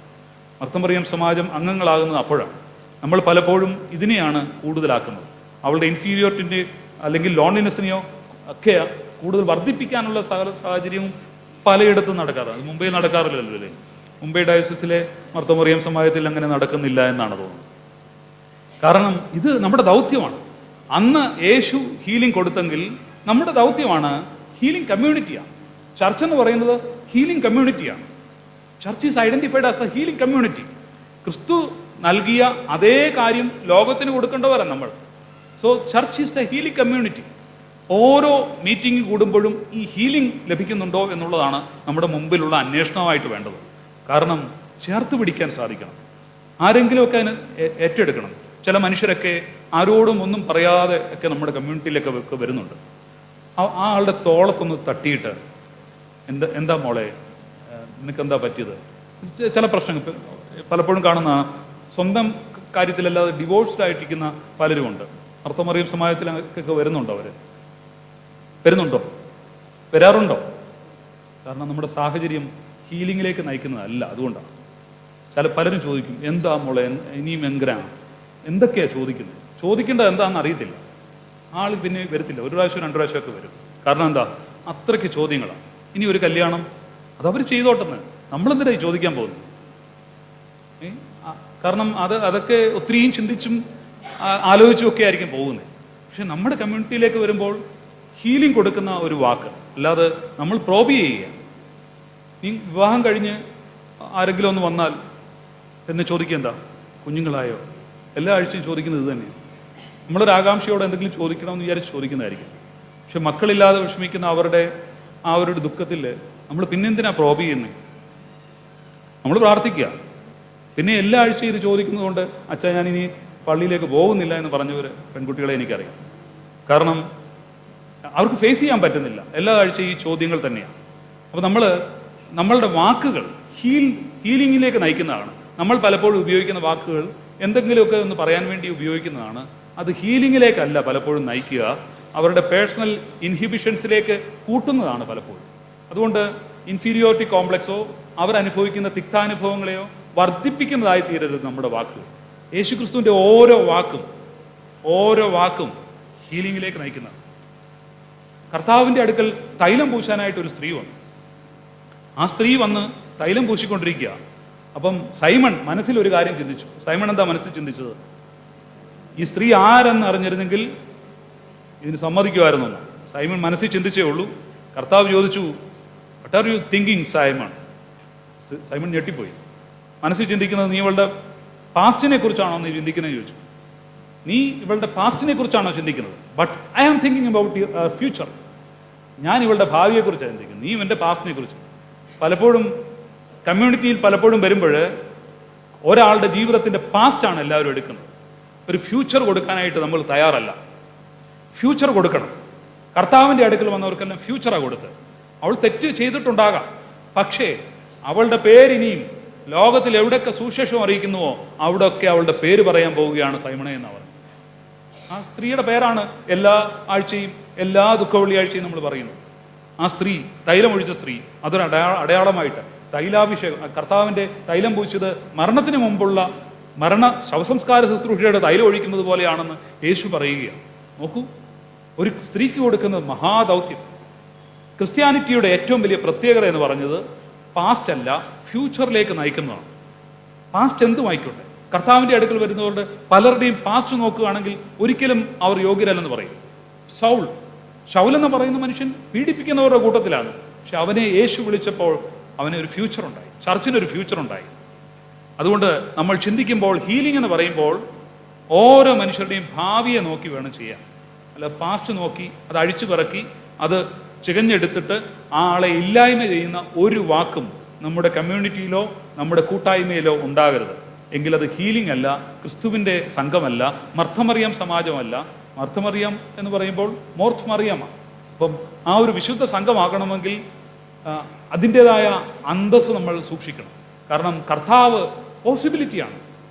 [SPEAKER 1] മർത്തമറിയം സമാജം അംഗങ്ങളാകുന്നത് അപ്പോഴാണ്. നമ്മൾ പലപ്പോഴും ഇതിനെയാണ് കൂടുതലാക്കുന്നത്. അവളുടെ ഇൻഫീരിയോറിറ്റിൻ്റെ അല്ലെങ്കിൽ ലോൺലിനെസ്സിനെയോ ഒക്കെ കൂടുതൽ വർദ്ധിപ്പിക്കാനുള്ള സാഹചര്യവും പലയിടത്തും നടക്കാറ്. അത് മുംബൈ നടക്കാറില്ലല്ലോ അല്ലേ? മുംബൈ ഡയസിസിലെ മർത്തമറിയം സമാജത്തിൽ അങ്ങനെ നടക്കുന്നില്ല എന്നാണ് തോന്നുന്നത്. കാരണം ഇത് നമ്മുടെ ദൗത്യമാണ്. അന്ന് യേശു ഹീലിംഗ് കൊടുത്തെങ്കിൽ നമ്മുടെ ദൗത്യമാണ് ഹീലിംഗ് കമ്മ്യൂണിറ്റിയാണ്. ചർച്ച് എന്ന് പറയുന്നത് ഹീലിംഗ് കമ്മ്യൂണിറ്റിയാണ്. Church is identified as a healing community. ക്രിസ്തു നൽകിയ അതേ കാര്യം ലോകത്തിന് കൊടുക്കേണ്ടവരാണ് നമ്മൾ. So church is a healing community. ഓരോ മീറ്റിംഗ് കൂടുമ്പോഴും ഈ ഹീലിംഗ് ലഭിക്കുന്നുണ്ടോ എന്നുള്ളതാണ് നമ്മുടെ മുമ്പിലുള്ള അന്വേഷണമായിട്ട് വേണ്ടത്. കാരണം ചേർത്ത് പിടിക്കാൻ സാധിക്കണം. ആരെങ്കിലുമൊക്കെ അതിന് ഏറ്റെടുക്കണം. ചില മനുഷ്യരൊക്കെ ആരോടും ഒന്നും പറയാതെ ഒക്കെ നമ്മുടെ കമ്മ്യൂണിറ്റിയിലൊക്കെ വരുന്നുണ്ട്. ആ ആളുടെ തോളത്തൊന്ന് തട്ടിയിട്ട് എന്താ മോളെ, നിനക്കെന്താ പറ്റിയത്? ചില പ്രശ്നങ്ങൾ പലപ്പോഴും കാണുന്ന, സ്വന്തം കാര്യത്തിലല്ലാതെ ഡിവോഴ്സ്ഡ് ആയിട്ടിരിക്കുന്ന പലരുമുണ്ട്. മർത്തമറിയം സമാജത്തിലൊക്കെ വരുന്നുണ്ടോ? വരാറുണ്ടോ? കാരണം നമ്മുടെ സാഹചര്യം ഹീലിങ്ങിലേക്ക് നയിക്കുന്നതല്ല. അതുകൊണ്ടാണ് പലരും ചോദിക്കും, എന്താ മോളെ ഇനിയും എങ്ങനെയാണ്, എന്തൊക്കെയാണ് ചോദിക്കുന്നത്? ചോദിക്കേണ്ടത് എന്താണെന്ന് അറിയത്തില്ല. ആൾ പിന്നെ വരത്തില്ല. ഒരു പ്രാവശ്യം 2 പ്രാവശ്യമൊക്കെ വരും. കാരണം എന്താ? അത്രയ്ക്ക് ചോദ്യങ്ങളാണ്. ഇനി ഒരു കല്യാണം അതവർ ചെയ്തോട്ടെന്ന്, നമ്മളെന്തിനായി ചോദിക്കാൻ പോകുന്നു? കാരണം അതൊക്കെ ഒത്തിരിയും ചിന്തിച്ചും ആലോചിച്ചും ഒക്കെ ആയിരിക്കും പോകുന്നത്. പക്ഷെ നമ്മുടെ കമ്മ്യൂണിറ്റിയിലേക്ക് വരുമ്പോൾ ഹീലിംഗ് കൊടുക്കുന്ന ഒരു വാക്ക്, അല്ലാതെ നമ്മൾ പ്രോബ് ചെയ്യുക. നീ വിവാഹം കഴിഞ്ഞ് ആരെങ്കിലും ഒന്ന് വന്നാൽ എന്ന് ചോദിക്കുക, എന്താ കുഞ്ഞുങ്ങളായോ? എല്ലാ ആഴ്ചയും ചോദിക്കുന്നത് ഇത് തന്നെയാണ്. നമ്മളൊരു ആകാംക്ഷയോടെ എന്തെങ്കിലും ചോദിക്കണമെന്ന് വിചാരിച്ച് ചോദിക്കുന്നതായിരിക്കും. പക്ഷെ മക്കളില്ലാതെ വിഷമിക്കുന്ന അവരുടെ ദുഃഖത്തിൽ നമ്മൾ പിന്നെന്തിനാ പ്രോബ് ചെയ്യുന്നത്? നമ്മൾ പ്രാർത്ഥിക്കുക. പിന്നെ എല്ലാ ആഴ്ചയും ഇത് ചോദിക്കുന്നതുകൊണ്ട് അച്ഛാ ഞാനിനി പള്ളിയിലേക്ക് പോകുന്നില്ല എന്ന് പറഞ്ഞവർ പെൺകുട്ടികളെ എനിക്കറിയാം. കാരണം അവർക്ക് ഫേസ് ചെയ്യാൻ പറ്റുന്നില്ല. എല്ലാ ആഴ്ചയും ഈ ചോദ്യങ്ങൾ തന്നെയാണ്. അപ്പോൾ നമ്മളുടെ വാക്കുകൾ ഹീലിങ്ങിലേക്ക് നയിക്കുന്നതാണ്. നമ്മൾ പലപ്പോഴും ഉപയോഗിക്കുന്ന വാക്കുകൾ എന്തെങ്കിലുമൊക്കെ ഒന്ന് പറയാൻ വേണ്ടി ഉപയോഗിക്കുന്നതാണ്. അത് ഹീലിങ്ങിലേക്കല്ല പലപ്പോഴും നയിക്കുക, അവരുടെ പേഴ്സണൽ ഇൻഹിബിഷൻസിലേക്ക് കൂട്ടുന്നതാണ് പലപ്പോഴും. അതുകൊണ്ട് ഇൻഫീരിയോറിറ്റി കോംപ്ലക്സോ അവരനുഭവിക്കുന്ന തിക്താനുഭവങ്ങളെയോ വർദ്ധിപ്പിക്കുന്നതായി തീരരുത് നമ്മുടെ വാക്കുകൾ. യേശുക്രിസ്തുവിൻ്റെ ഓരോ വാക്കും ഹീലിങ്ങിലേക്ക് നയിക്കുന്നതാണ്. കർത്താവിൻ്റെ അടുക്കൽ തൈലം പൂശാനായിട്ട് ഒരു സ്ത്രീ വന്നു. ആ സ്ത്രീ വന്ന് തൈലം പൂശിക്കൊണ്ടിരിക്കുക. അപ്പം സൈമൺ മനസ്സിൽ ഒരു കാര്യം ചിന്തിച്ചു. സൈമൺ എന്താ മനസ്സിൽ ചിന്തിച്ചത്? ഈ സ്ത്രീ ആരെന്ന് അറിഞ്ഞിരുന്നെങ്കിൽ ഇതിന് സമ്മതിക്കുമായിരുന്നു. സൈമൺ മനസ്സിൽ ചിന്തിച്ചേ ഉള്ളൂ. കർത്താവ് ചോദിച്ചു, what are you thinking Simon? Simon ഞെട്ടിപ്പോയി. മനസ്സിൽ ചിന്തിക്കുന്നത് നീ ഇവളുടെ പാസ്റ്റിനെ കുറിച്ചാണോ നീ ചിന്തിക്കുന്നത് ചോദിച്ചു. നീ ഇവളുടെ പാസ്റ്റിനെ കുറിച്ചാണോ ചിന്തിക്കുന്നത്? But I am thinking about your future. ഞാൻ ഇവളുടെ ഭാവിയെക്കുറിച്ചാണ് ചിന്തിക്കുന്നത്, നീ എൻ്റെ പാസ്റ്റിനെ കുറിച്ച്. പലപ്പോഴും കമ്മ്യൂണിറ്റിയിൽ വരുമ്പോൾ ഒരാളുടെ ജീവിതത്തിൻ്റെ പാസ്റ്റാണ് എല്ലാവരും എടുക്കുന്നത്. ഒരു ഫ്യൂച്ചർ കൊടുക്കാനായിട്ട് നമ്മൾ തയ്യാറല്ല. ഫ്യൂച്ചർ കൊടുക്കണം. കർത്താവിൻ്റെ അടുക്കൽ വന്നവർക്കെല്ലാം ഫ്യൂച്ചറാണ് കൊടുത്തത്. അവൾ തെറ്റ് ചെയ്തിട്ടുണ്ടാകാം, പക്ഷേ അവളുടെ പേരിനിയും ലോകത്തിൽ എവിടെയൊക്കെ സുവിശേഷം അറിയിക്കുന്നുവോ അവിടെയൊക്കെ അവളുടെ പേര് പറയാൻ പോവുകയാണ് സൈമണേ എന്ന് അവർ. ആ സ്ത്രീയുടെ പേരാണ് എല്ലാ ആഴ്ചയും, എല്ലാ ദുഃഖ വെള്ളിയാഴ്ചയും നമ്മൾ പറയുന്നത്. ആ സ്ത്രീ, തൈലമൊഴിച്ച സ്ത്രീ, അതൊരു അടയാളമായിട്ട് തൈലാഭിഷേകം. കർത്താവിൻ്റെ തൈലം പൂശിയത് മരണത്തിന് മുമ്പുള്ള ശവസംസ്കാര ശുശ്രൂഷയുടെ തൈലം ഒഴിക്കുന്നത് പോലെയാണെന്ന് യേശു പറയുകയാണ്. നോക്കൂ, ഒരു സ്ത്രീക്ക് കൊടുക്കുന്നത് മഹാദൗത്യം. ക്രിസ്ത്യാനിറ്റിയുടെ ഏറ്റവും വലിയ പ്രത്യേകത എന്ന് പറഞ്ഞത് പാസ്റ്റ് അല്ല, ഫ്യൂച്ചറിലേക്ക് നയിക്കുന്നതാണ്. പാസ്റ്റ് എന്തുമായിക്കോട്ടെ, കർത്താവിൻ്റെ അടുക്കൽ വരുന്നവരുടെ പലരുടെയും പാസ്റ്റ് നോക്കുകയാണെങ്കിൽ ഒരിക്കലും അവർ യോഗ്യരല്ലെന്ന് പറയും. ശൗൽ എന്ന് പറയുന്ന മനുഷ്യൻ പീഡിപ്പിക്കുന്നവരുടെ കൂട്ടത്തിലാണ്. പക്ഷെ അവനെ യേശു വിളിച്ചപ്പോൾ അവന് ഒരു ഫ്യൂച്ചർ ഉണ്ടായി, ചർച്ചിനൊരു ഫ്യൂച്ചർ ഉണ്ടായി. അതുകൊണ്ട് നമ്മൾ ചിന്തിക്കുമ്പോൾ ഹീലിംഗ് എന്ന് പറയുമ്പോൾ ഓരോ മനുഷ്യരുടെയും ഭാവിയെ നോക്കി വേണം ചെയ്യാൻ. അല്ല പാസ്റ്റ് നോക്കി അത് അഴിച്ചു പിറക്കി അത് ചികഞ്ഞെടുത്തിട്ട് ആ ആളെ ഇല്ലായ്മ ചെയ്യുന്ന ഒരു വാക്കും നമ്മുടെ കമ്മ്യൂണിറ്റിയിലോ നമ്മുടെ കൂട്ടായ്മയിലോ ഉണ്ടാകരുത്. എങ്കിലത് ഹീലിംഗ് അല്ല, ക്രിസ്തുവിൻ്റെ സംഘമല്ല, മർത്തമറിയം സമാജമല്ല. മർത്തമറിയം എന്ന് പറയുമ്പോൾ മോർത്ത് മറിയമാണ്. അപ്പം ആ ഒരു വിശുദ്ധ സംഘമാകണമെങ്കിൽ അതിൻ്റെതായ അന്തസ്സ് നമ്മൾ സൂക്ഷിക്കണം. കാരണം കർത്താവ് പോസിബിലിറ്റിയാണ്,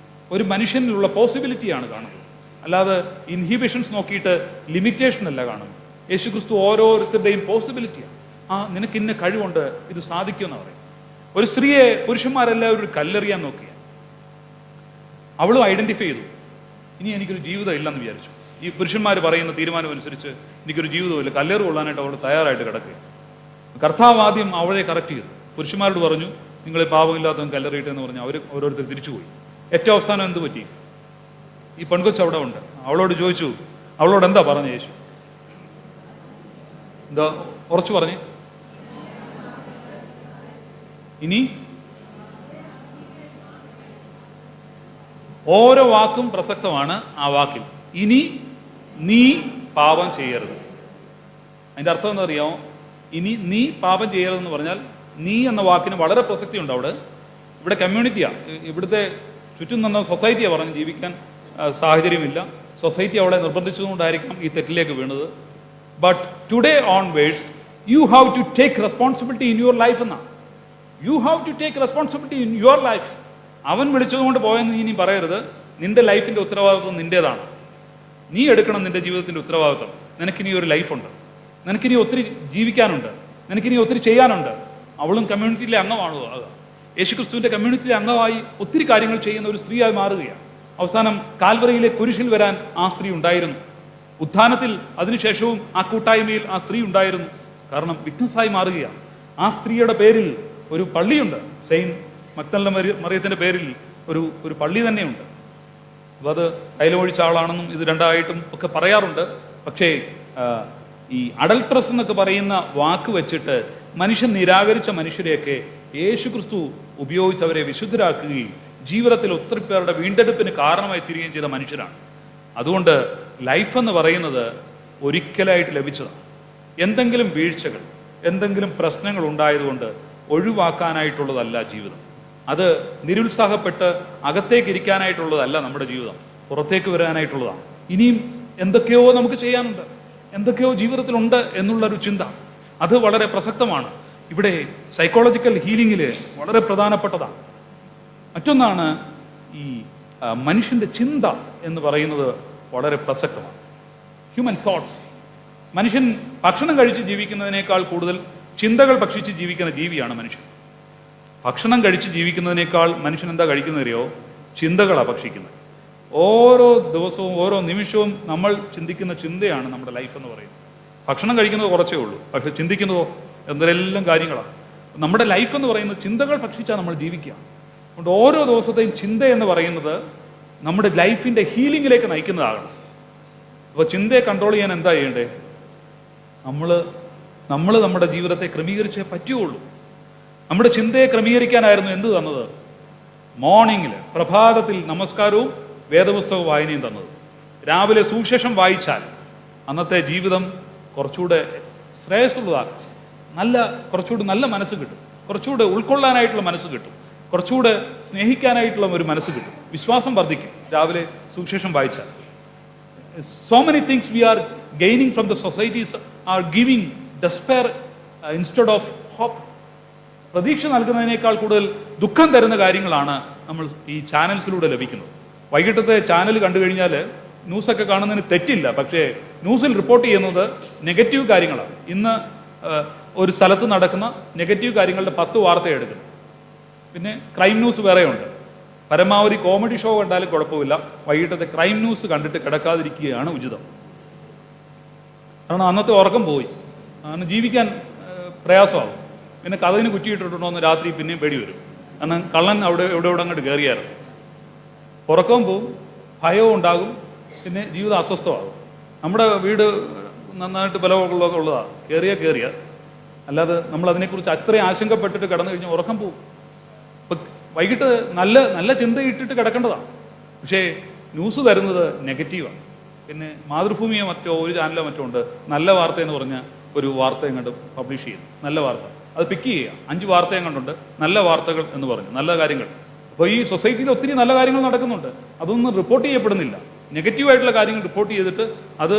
[SPEAKER 1] ഒരു മനുഷ്യനിലുള്ള പോസിബിലിറ്റിയാണ് കാണുന്നത്. അല്ലാതെ ഇൻഹിബിഷൻസ് നോക്കിയിട്ട് ലിമിറ്റേഷൻ അല്ല കാണുന്നത്. യേശുക്രിസ്തു ഓരോരുത്തരുടെയും പോസിബിലിറ്റിയാണ്. നിനക്ക് ഇന്ന കഴിവുണ്ട്, ഇത് സാധിക്കുമെന്ന് പറയും. ഒരു സ്ത്രീയെ പുരുഷന്മാരെല്ലാവരും ഒരു കല്ലെറിയാൻ നോക്കിയ അവളും ഐഡന്റിഫൈ ചെയ്തു, ഇനി എനിക്കൊരു ജീവിതം ഇല്ലെന്ന് വിചാരിച്ചു. ഈ പുരുഷന്മാർ പറയുന്ന തീരുമാനം അനുസരിച്ച് എനിക്കൊരു ജീവിതമില്ല, കല്ലേറ് കൊള്ളാനായിട്ട് അവൾ തയ്യാറായിട്ട് കിടക്കുക. കർത്താവ് ആദ്യം അവളെ കറക്റ്റ് ചെയ്തു. പുരുഷന്മാരോട് പറഞ്ഞു, നിങ്ങൾ പാപമില്ലാത്തവൻ കല്ലെറിയിട്ട് എന്ന് പറഞ്ഞു. അവർ ഓരോരുത്തർ തിരിച്ചുപോയി. ഏറ്റവും അവസാനം എന്ത് പറ്റി? ഈ പെൺകൊച്ച് അവിടെ ഉണ്ട്. അവളോട് ചോദിച്ചു, അവളോട് എന്താ പറഞ്ഞ യേശു? എന്താ ഉറച്ചു പറഞ്ഞേ? ഇനി ഓരോ വാക്കും പ്രസക്തമാണ്. ആ വാക്കിൽ ഇനി നീ പാപം ചെയ്യരുത്. അതിൻ്റെ അർത്ഥം എന്താ അറിയാമോ? ഇനി നീ പാപം ചെയ്യരുതെന്ന് പറഞ്ഞാൽ നീ എന്ന വാക്കിന് വളരെ പ്രസക്തി ഉണ്ട് അവിടെ. ഇവിടെ കമ്മ്യൂണിറ്റിയാണ്, ഇവിടുത്തെ ചുറ്റും നിന്ന സൊസൈറ്റിയാണ് പറഞ്ഞ് ജീവിക്കാൻ സാഹചര്യമില്ല. സൊസൈറ്റി അവളെ നിർബന്ധിച്ചതുകൊണ്ടായിരിക്കാം ഈ തെറ്റിലേക്ക് വീണത്. But today onwards you have to take responsibility in your life എന്നാണ്. You have to take responsibility in your life. അവൻ വിളിച്ചതുകൊണ്ട് പോയെന്ന് ഇനി പറയരുത്. നിന്റെ ലൈഫിൻ്റെ ഉത്തരവാദിത്വം നിൻ്റേതാണ്. നീ എടുക്കണം നിന്റെ ജീവിതത്തിൻ്റെ ഉത്തരവാദിത്വം. നിനക്കിനി ഒരു ലൈഫുണ്ട്, നിനക്കിനി ഒത്തിരി ജീവിക്കാനുണ്ട്, നിനക്കിനി ഒത്തിരി ചെയ്യാനുണ്ട്. അവളും കമ്മ്യൂണിറ്റിയിലെ അംഗമാണ്. യേശുക്രിസ്തുവിൻ്റെ കമ്മ്യൂണിറ്റിയിലെ അംഗമായി ഒത്തിരി കാര്യങ്ങൾ ചെയ്യുന്ന ഒരു സ്ത്രീയായി മാറുകയാണ്. അവസാനം കാൽവറിയിലെ കുരിശിൽ വരാൻ ആ സ്ത്രീ ഉണ്ടായിരുന്നു. ഉത്ഥാനത്തിൽ അതിനുശേഷവും ആ കൂട്ടായ്മയിൽ ആ സ്ത്രീ ഉണ്ടായിരുന്നു. കാരണം വിറ്റ്നസ്സായി മാറുകയാണ്. ആ സ്ത്രീയുടെ പേരിൽ ഒരു പള്ളിയുണ്ട്. സെയിൻറ്റ് മഗ്ദലന മറിയത്തിൻ്റെ പേരിൽ ഒരു പള്ളി തന്നെയുണ്ട്. അപ്പോൾ അത് കയ്യിലൊഴിച്ച ആളാണെന്നും ഇത് രണ്ടായിട്ടും ഒക്കെ പറയാറുണ്ട്. പക്ഷേ ഈ അഡൽട്രസ് എന്നൊക്കെ പറയുന്ന വാക്ക് വെച്ചിട്ട് മനുഷ്യൻ നിരാകരിച്ച മനുഷ്യരെയൊക്കെ യേശു ക്രിസ്തു ഉപയോഗിച്ച് അവരെ വിശുദ്ധരാക്കുകയും ജീവിതത്തിൽ ഒത്തിരി പേരുടെ വീണ്ടെടുപ്പിന് കാരണമായി തീരുകയും ചെയ്ത മനുഷ്യരാണ്. അതുകൊണ്ട് ലൈഫ് എന്ന് പറയുന്നത് ഒരിക്കലായിട്ട് ലഭിച്ചതാണ്. എന്തെങ്കിലും വീഴ്ചകൾ, എന്തെങ്കിലും പ്രശ്നങ്ങൾ ഉണ്ടായതുകൊണ്ട് ഒഴിവാക്കാനായിട്ടുള്ളതല്ല ജീവിതം. അത് നിരുത്സാഹപ്പെട്ട് അകത്തേക്ക് ഇരിക്കാനായിട്ടുള്ളതല്ല നമ്മുടെ ജീവിതം, പുറത്തേക്ക് വരാനായിട്ടുള്ളതാണ്. ഇനിയും എന്തൊക്കെയോ നമുക്ക് ചെയ്യാനുണ്ട്, എന്തൊക്കെയോ ജീവിതത്തിലുണ്ട് എന്നുള്ളൊരു ചിന്ത, അത് വളരെ പ്രസക്തമാണ്. ഇവിടെ സൈക്കോളജിക്കൽ ഹീലിംഗിൽ വളരെ പ്രധാനപ്പെട്ടതാണ്. മറ്റൊന്നാണ് ഈ മനുഷ്യൻ്റെ ചിന്ത എന്ന് പറയുന്നത് വളരെ പ്രസക്തമാണ്. Human thoughts. മനുഷ്യൻ ഭക്ഷണം കഴിച്ച് ജീവിക്കുന്നതിനേക്കാൾ കൂടുതൽ ചിന്തകൾ ഭക്ഷിച്ച് ജീവിക്കുന്ന ജീവിയാണ് മനുഷ്യൻ. ഭക്ഷണം കഴിച്ച് ജീവിക്കുന്നതിനേക്കാൾ മനുഷ്യൻ എന്താ കഴിക്കുന്നതറിയോ? ചിന്തകളാണ് ഭക്ഷിക്കുന്നത്. ഓരോ ദിവസവും ഓരോ നിമിഷവും നമ്മൾ ചിന്തിക്കുന്ന ചിന്തയാണ് നമ്മുടെ ലൈഫ് എന്ന് പറയുന്നത്. ഭക്ഷണം കഴിക്കുന്നത് കുറച്ചേ ഉള്ളൂ, പക്ഷെ ചിന്തിക്കുന്നതോ എന്തെല്ലാം കാര്യങ്ങളാണ്. നമ്മുടെ ലൈഫ് എന്ന് പറയുന്നത് ചിന്തകൾ ഭക്ഷിച്ചാൽ നമ്മൾ ജീവിക്കുക. അതുകൊണ്ട് ഓരോ ദിവസത്തെയും ചിന്ത എന്ന് പറയുന്നത് നമ്മുടെ ലൈഫിൻ്റെ ഹീലിങ്ങിലേക്ക് നയിക്കുന്നതാകണം. അപ്പോൾ ചിന്തയെ കൺട്രോൾ ചെയ്യാൻ എന്താ ചെയ്യണ്ടേ? നമ്മൾ നമ്മുടെ ജീവിതത്തെ ക്രമീകരിച്ചേ പറ്റുകയുള്ളൂ. നമ്മുടെ ചിന്തയെ ക്രമീകരിക്കാനായിരുന്നു എന്ത് തന്നത്? മോർണിംഗിൽ പ്രഭാതത്തിൽ നമസ്കാരവും വേദപുസ്തക വായനയും തന്നത്. രാവിലെ സുവിശേഷം വായിച്ചാൽ അന്നത്തെ ജീവിതം കുറച്ചുകൂടെ ശ്രേയസ്സുള്ളതാകും. കുറച്ചുകൂടി നല്ല മനസ്സ് കിട്ടും, കുറച്ചുകൂടെ ഉൾക്കൊള്ളാനായിട്ടുള്ള മനസ്സ് കിട്ടും, കുറച്ചുകൂടെ സ്നേഹിക്കാനായിട്ടുള്ള ഒരു മനസ്സ് കിട്ടും, വിശ്വാസം വർദ്ധിക്കും രാവിലെ സുവിശേഷം വായിച്ചാൽ. So many things we are gaining from the societies are giving despair instead of hope. പ്രതീക്ഷ നൽകുന്നതിനേക്കാൾ കൂടുതൽ ദുഃഖം തരുന്ന കാര്യങ്ങളാണ് നമ്മൾ ഈ ചാനൽസിലൂടെ ലഭിക്കുന്നത്. വൈകിട്ടത്തെ ചാനൽ കണ്ടു കഴിഞ്ഞാൽ ന്യൂസൊക്കെ കാണുന്നതിന് തെറ്റില്ല, പക്ഷേ ന്യൂസിൽ റിപ്പോർട്ട് ചെയ്യുന്നത് നെഗറ്റീവ് കാര്യങ്ങളാണ്. ഇന്ന് ഒരു സ്ഥലത്ത് നടക്കുന്ന നെഗറ്റീവ് കാര്യങ്ങളുടെ 10 വാർത്തയെടുക്കുന്നു. പിന്നെ ക്രൈം ന്യൂസ് വേറെയുണ്ട്. പരമാവധി കോമഡി ഷോ കണ്ടാലും കുഴപ്പമില്ല, വൈകിട്ടത്തെ ക്രൈം ന്യൂസ് കണ്ടിട്ട് കിടക്കാതിരിക്കുകയാണ് ഉചിതം. കാരണം അന്നത്തെ ഉറക്കം പോയി, അങ്ങനെ ജീവിക്കാൻ പ്രയാസമാകും. പിന്നെ കഥകിന് കുറ്റിയിട്ടിട്ടുണ്ടോ എന്ന് രാത്രി പിന്നെയും പേടി വരും. കാരണം കള്ളൻ അവിടെ എവിടെ അങ്ങോട്ട് കയറിയായിരുന്നു. ഉറക്കവും പോവും, ഭയവും ഉണ്ടാകും, പിന്നെ ജീവിതം അസ്വസ്ഥമാകും. നമ്മുടെ വീട് നന്നായിട്ട് ബലമൊക്കെ ഉള്ളതാണ്, കയറിയ അല്ലാതെ നമ്മൾ അതിനെക്കുറിച്ച് അത്രയും ആശങ്കപ്പെട്ടിട്ട് കിടന്നു കഴിഞ്ഞാൽ ഉറക്കം പോവും. ഇപ്പം വൈകിട്ട് നല്ല ചിന്ത ഇട്ടിട്ട് കിടക്കേണ്ടതാണ്. പക്ഷേ ന്യൂസ് തരുന്നത് നെഗറ്റീവാണ്. പിന്നെ മാതൃഭൂമിയോ മറ്റോ ഒരു ചാനലോ മറ്റോ ഉണ്ട്, നല്ല വാർത്ത എന്ന് പറഞ്ഞ ഒരു വാർത്ത എങ്ങോട്ട് പബ്ലിഷ് ചെയ്തു. നല്ല വാർത്ത അത് പിക്ക് ചെയ്യുക. 5 വാർത്ത എങ്ങോട്ടുണ്ട് നല്ല വാർത്തകൾ എന്ന് പറഞ്ഞു, നല്ല കാര്യങ്ങൾ. അപ്പോൾ ഈ സൊസൈറ്റിയിൽ ഒത്തിരി നല്ല കാര്യങ്ങൾ നടക്കുന്നുണ്ട്, അതൊന്നും റിപ്പോർട്ട് ചെയ്യപ്പെടുന്നില്ല. നെഗറ്റീവായിട്ടുള്ള കാര്യങ്ങൾ റിപ്പോർട്ട് ചെയ്തിട്ട് അത്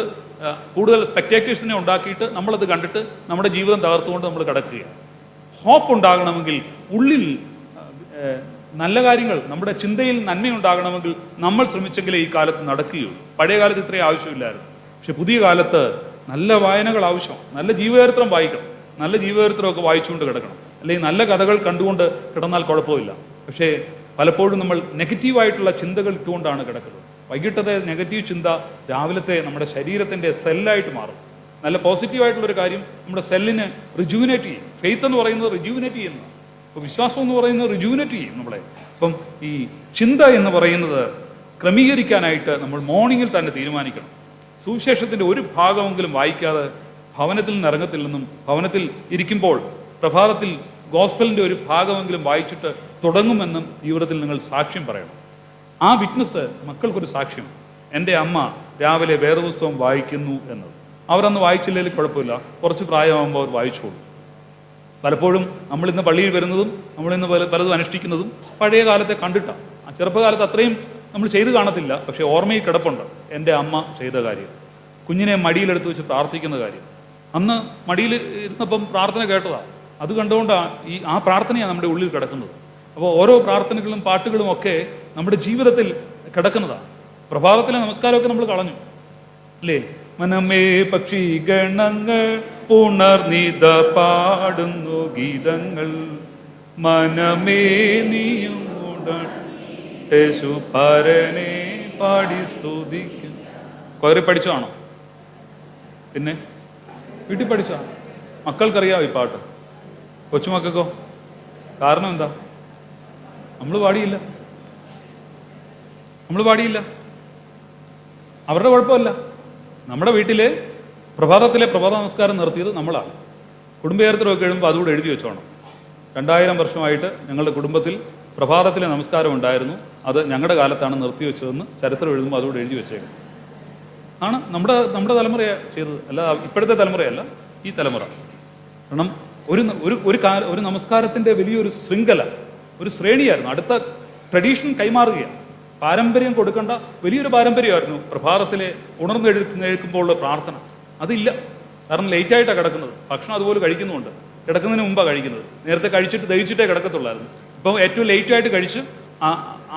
[SPEAKER 1] കൂടുതൽ സ്പെക്ടേറ്റേഴ്സിനെ ഉണ്ടാക്കിയിട്ട് നമ്മളത് കണ്ടിട്ട് നമ്മുടെ ജീവിതം തകർത്തുകൊണ്ട് നമ്മൾ കിടക്കുകയാണ്. ഹോപ്പ് ഉണ്ടാകണമെങ്കിൽ, ഉള്ളിൽ നല്ല കാര്യങ്ങൾ, നമ്മുടെ ചിന്തയിൽ നന്മയുണ്ടാകണമെങ്കിൽ നമ്മൾ ശ്രമിച്ചെങ്കിലേ ഈ കാലത്ത് നടക്കുകയുള്ളൂ. പഴയ കാലത്ത് ഇത്രയും ആവശ്യമില്ലായിരുന്നു. പക്ഷെ പുതിയ കാലത്ത് നല്ല വായനകൾ ആവശ്യമാണ്. നല്ല ജീവചരിത്രം വായിക്കണം, നല്ല ജീവചരിത്രമൊക്കെ വായിച്ചുകൊണ്ട് കിടക്കണം. അല്ലെങ്കിൽ നല്ല കഥകൾ കണ്ടുകൊണ്ട് കിടന്നാൽ കുഴപ്പമില്ല. പക്ഷേ പലപ്പോഴും നമ്മൾ നെഗറ്റീവായിട്ടുള്ള ചിന്തകൾ ഇട്ടുകൊണ്ടാണ് കിടക്കുന്നത്. വൈകിട്ടത്തെ നെഗറ്റീവ് ചിന്ത രാവിലത്തെ നമ്മുടെ ശരീരത്തിൻ്റെ സെല്ലായിട്ട് മാറും. നല്ല പോസിറ്റീവായിട്ടുള്ളൊരു കാര്യം നമ്മുടെ സെല്ലിനെ റിജുവിനേറ്റ് ചെയ്യും. ഫെയ്ത്ത് എന്ന് പറയുന്നത് റിജുവിനേറ്റ് ചെയ്യുന്നതാണ്. ഇപ്പോൾ വിശ്വാസം എന്ന് പറയുന്നത് റിജുവിനേറ്റ് ചെയ്യും നമ്മളെ. അപ്പം ഈ ചിന്ത എന്ന് പറയുന്നത് ക്രമീകരിക്കാനായിട്ട് നമ്മൾ മോർണിംഗിൽ തന്നെ തീരുമാനിക്കണം. സുവിശേഷത്തിൻ്റെ ഒരു ഭാഗമെങ്കിലും വായിക്കാതെ ഭവനത്തിൽ നിന്ന് ഇറങ്ങത്തില്ലെന്നും, ഭവനത്തിൽ ഇരിക്കുമ്പോൾ പ്രഭാതത്തിൽ ഗോസ്പലിൻ്റെ ഒരു ഭാഗമെങ്കിലും വായിച്ചിട്ട് തുടങ്ങുമെന്നും ജീവിതത്തിൽ നിങ്ങൾ സാക്ഷ്യം പറയണം. ആ വിറ്റ്നസ് മക്കൾക്കൊരു സാക്ഷ്യം. എൻ്റെ അമ്മ രാവിലെ വേദപുസ്തകം വായിക്കുന്നു എന്നത്. അവരന്ന് വായിച്ചില്ലെങ്കിൽ കുഴപ്പമില്ല, കുറച്ച് പ്രായമാകുമ്പോൾ അവർ വായിച്ചോളൂ. പലപ്പോഴും നമ്മളിന്ന് പള്ളിയിൽ വരുന്നതും നമ്മളിന്ന് പലതും അനുഷ്ഠിക്കുന്നതും പഴയ കാലത്തെ കണ്ടിട്ടാണ്. ആ ചെറുപ്പകാലത്ത് അത്രയും നമ്മൾ ചെയ്ത് കാണത്തില്ല, പക്ഷേ ഓർമ്മയിൽ കിടപ്പുണ്ട് എൻ്റെ അമ്മ ചെയ്ത കാര്യം. കുഞ്ഞിനെ മടിയിലെടുത്ത് വെച്ച് പ്രാർത്ഥിക്കുന്ന കാര്യം. അന്ന് മടിയിൽ ഇരുന്നപ്പം പ്രാർത്ഥന കേട്ടതാണ്. അത് കണ്ടുകൊണ്ടാണ് ആ പ്രാർത്ഥനയാണ് നമ്മുടെ ഉള്ളിൽ കിടക്കുന്നത്. അപ്പോൾ ഓരോ പ്രാർത്ഥനകളും പാട്ടുകളും ഒക്കെ നമ്മുടെ ജീവിതത്തിൽ കിടക്കുന്നതാണ്. പ്രഭാതത്തിലെ നമസ്കാരമൊക്കെ നമ്മൾ കളഞ്ഞു അല്ലേ? മനമേ പക്ഷി ഗണങ്ങൾ ഉണർന്നിത പാടുന്നു ഗീതങ്ങൾ, മനമേ നീയും യേശുപരനെ പാടി സ്തുതിക്കും. കുറെ പഠിച്ചതാണോ? പിന്നെ വീട്ടിൽ പഠിച്ച മക്കൾക്കറിയാം ഈ പാട്ട്, കൊച്ചുമക്കൾക്കോ? കാരണം എന്താ? നമ്മൾ പാടിയില്ല. അവരുടെ കുഴപ്പമല്ല. നമ്മുടെ വീട്ടിലെ പ്രഭാത നമസ്കാരം നിർത്തിയത് നമ്മളാണ്. കുടുംബചരിത്രമൊക്കെ എഴുതുമ്പോൾ അതുകൂടെ എഴുതി വെച്ചോണം. 2000 വർഷമായിട്ട് ഞങ്ങളുടെ കുടുംബത്തിൽ പ്രഭാതത്തിലെ നമസ്കാരം ഉണ്ടായിരുന്നു, അത് ഞങ്ങളുടെ കാലത്താണ് നിർത്തിവെച്ചതെന്ന് ചരിത്രം എഴുതുമ്പോൾ അതുകൂടെ എഴുതി വെച്ചേക്കും. ആണ് നമ്മുടെ തലമുറയാണ് ചെയ്തത്, അല്ല ഇപ്പോഴത്തെ തലമുറയല്ല, ഈ തലമുറ. കാരണം ഒരു നമസ്കാരത്തിൻ്റെ വലിയൊരു ശൃംഖല, ഒരു ശ്രേണിയായിരുന്നു. അടുത്ത ട്രഡീഷൻ കൈമാറുകയാണ്. പാരമ്പര്യം കൊടുക്കേണ്ട വലിയൊരു പാരമ്പര്യമായിരുന്നു പ്രഭാതത്തിലെ ഉണർന്നെഴുക്കുമ്പോഴുള്ള പ്രാർത്ഥന. അതില്ല. കാരണം ലേറ്റായിട്ടാണ് കിടക്കുന്നത്, ഭക്ഷണം അതുപോലെ കഴിക്കുന്നുമുണ്ട്. കിടക്കുന്നതിന് മുമ്പാണ് കഴിക്കുന്നത്. നേരത്തെ കഴിച്ചിട്ട് ദഹിച്ചിട്ടേ കിടക്കത്തുള്ളായിരുന്നു. ഇപ്പോൾ ഏറ്റവും ലേറ്റായിട്ട് കഴിച്ച്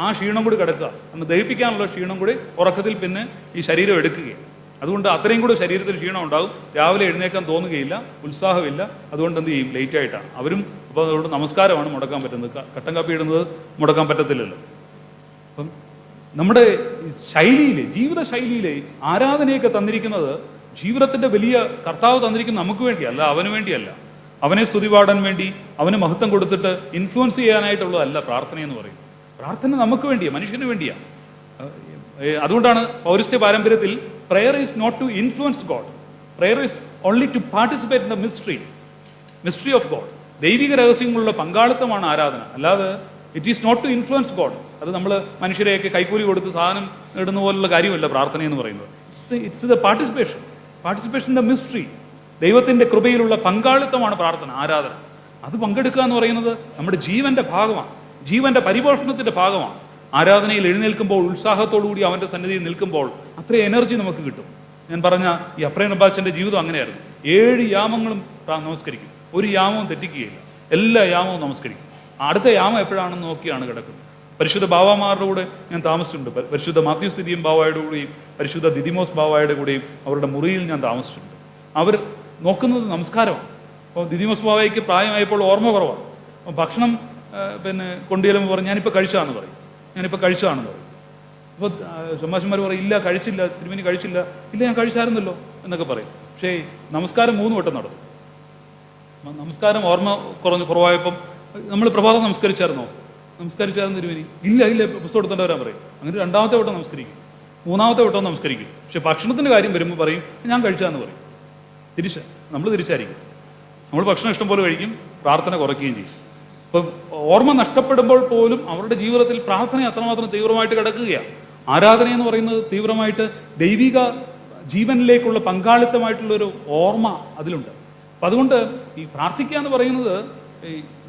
[SPEAKER 1] ആ ക്ഷീണം കൂടി കിടക്കുക, അന്ന് ദഹിപ്പിക്കാനുള്ള ക്ഷീണം കൂടി ഉറക്കത്തിൽ പിന്നെ ഈ ശരീരം എടുക്കുകയാണ്. അതുകൊണ്ട് അത്രയും കൂടി ശരീരത്തിൽ ക്ഷീണം ഉണ്ടാകും. രാവിലെ എഴുന്നേക്കാൻ തോന്നുകയില്ല, ഉത്സാഹമില്ല. അതുകൊണ്ട് എന്ത് ചെയ്യും? ലേറ്റായിട്ടാണ് അവരും. അപ്പോൾ അതുകൊണ്ട് നമസ്കാരമാണ് മുടക്കാൻ പറ്റുന്നത്, കട്ടൻ കാപ്പി ഇടുന്നത് മുടക്കാൻ പറ്റത്തില്ലല്ലോ. അപ്പം നമ്മുടെ ജീവിത ശൈലിയിലെ ആരാധനയൊക്കെ തന്നിരിക്കുന്നത്, ജീവിതത്തിൻ്റെ വലിയ കർത്താവ് തന്നിരിക്കുന്നത് നമുക്ക് വേണ്ടിയല്ല, അവന് വേണ്ടിയല്ല. അവനെ സ്തുതി പാടാൻ വേണ്ടി, അവന് മഹത്വം കൊടുത്തിട്ട് ഇൻഫ്ലുവൻസ് ചെയ്യാനായിട്ടുള്ളതല്ല പ്രാർത്ഥന എന്ന് പറയും. പ്രാർത്ഥന നമുക്ക് വേണ്ടിയാണ്, മനുഷ്യന് വേണ്ടിയാണ്. അതുകൊണ്ടാണ് പൗരസ്ത്യ പാരമ്പര്യത്തിൽ prayer is not to influence God, prayer is only to participate in the mystery of God. ദൈവിക രഹസ്യങ്ങളുള്ള പങ്കാളിത്തമാണ് ആരാധന, അല്ലാതെ it is not to influence God. അത് നമ്മൾ മനുഷ്യരെയൊക്കെ കൈക്കൂലി കൊടുത്ത് സാധനം ഇടുന്ന പോലുള്ള കാര്യമല്ല പ്രാർത്ഥന എന്ന് പറയുന്നത്. It's the participation in the mystery. ദൈവത്തിൻ്റെ കൃപയിലുള്ള പങ്കാളിത്തമാണ് പ്രാർത്ഥന, ആരാധന. അത് പങ്കെടുക്കുക എന്ന് പറയുന്നത് നമ്മുടെ ജീവന്റെ ഭാഗമാണ്, ജീവന്റെ പരിപോഷണത്തിന്റെ ഭാഗമാണ്. ആരാധനയിൽ എഴുന്നേൽക്കുമ്പോൾ, ഉത്സാഹത്തോടുകൂടി അവൻ്റെ സന്നിധിയിൽ നിൽക്കുമ്പോൾ അത്ര എനർജി നമുക്ക് കിട്ടും. ഞാൻ പറഞ്ഞ ഈ അഫ്രൈൻ അബ്ബാച്ചൻ്റെ ജീവിതം അങ്ങനെയായിരുന്നു. 7 യാമങ്ങളും നമസ്കരിക്കും, ഒരു യാമവും തെറ്റിക്കുകയില്ല, എല്ലാ യാമവും നമസ്കരിക്കും. അടുത്ത യാമം എപ്പോഴാണെന്ന് നോക്കിയാണ് കിടക്കുന്നത്. പരിശുദ്ധ ബാവാമാരുടെ കൂടെ ഞാൻ താമസിച്ചിട്ടുണ്ട്. പരിശുദ്ധ മാത്യൂസ് ദിദിയം ബാവായുടെ കൂടെയും പരിശുദ്ധ ദിദിമോസ് ബാവായുടെ കൂടെയും അവരുടെ മുറിയിൽ ഞാൻ താമസിച്ചിട്ടുണ്ട്. അവർ നോക്കുന്നത് നമസ്കാരമാണ്. അപ്പോൾ ദിദിമോസ് ബാവയ്ക്ക് പ്രായമായപ്പോൾ ഓർമ്മ കുറവാണ്. ഭക്ഷണം കൊണ്ടുചെല്ലുമ്പോൾ പറയും ഞാനിപ്പോൾ കഴിച്ചതാണെന്ന് പറയും. അപ്പോൾ ചമ്മാശന്മാർ പറയും ഇല്ല കഴിച്ചില്ല, തിരുമേനി കഴിച്ചില്ല. ഇല്ല ഞാൻ കഴിച്ചായിരുന്നല്ലോ എന്നൊക്കെ പറയും. പക്ഷേ നമസ്കാരം 3 വട്ടം നടക്കും. നമസ്കാരം ഓർമ്മ കുറവായപ്പം നമ്മൾ പ്രഭാതം നമസ്കരിച്ചായിരുന്നു തിരുമേനി? ഇല്ല പുസ്തകം എടുത്തോണ്ട് വരാൻ പറയും. അങ്ങനെ 2ാമത്തെ വട്ടം നമസ്കരിക്കും, 3ാമത്തെ വട്ടം നമസ്കരിക്കും. പക്ഷെ ഭക്ഷണത്തിൻ്റെ കാര്യം വരുമ്പോൾ പറയും ഞാൻ കഴിച്ചാന്ന് പറയും. നമ്മൾ തിരിച്ചായിരിക്കും. നമ്മൾ ഭക്ഷണം ഇഷ്ടം പോലെ കഴിക്കും, പ്രാർത്ഥന കുറയ്ക്കുകയും ചെയ്യും. അപ്പം ഓർമ്മ നഷ്ടപ്പെടുമ്പോൾ പോലും അവരുടെ ജീവിതത്തിൽ പ്രാർത്ഥന അത്രമാത്രം തീവ്രമായിട്ട് കിടക്കുകയാണ്. ആരാധന എന്ന് പറയുന്നത് തീവ്രമായിട്ട് ദൈവിക ജീവനിലേക്കുള്ള പങ്കാളിത്തമായിട്ടുള്ളൊരു ഓർമ്മ അതിലുണ്ട്. അപ്പം അതുകൊണ്ട് ഈ പ്രാർത്ഥിക്കുക എന്ന് പറയുന്നത്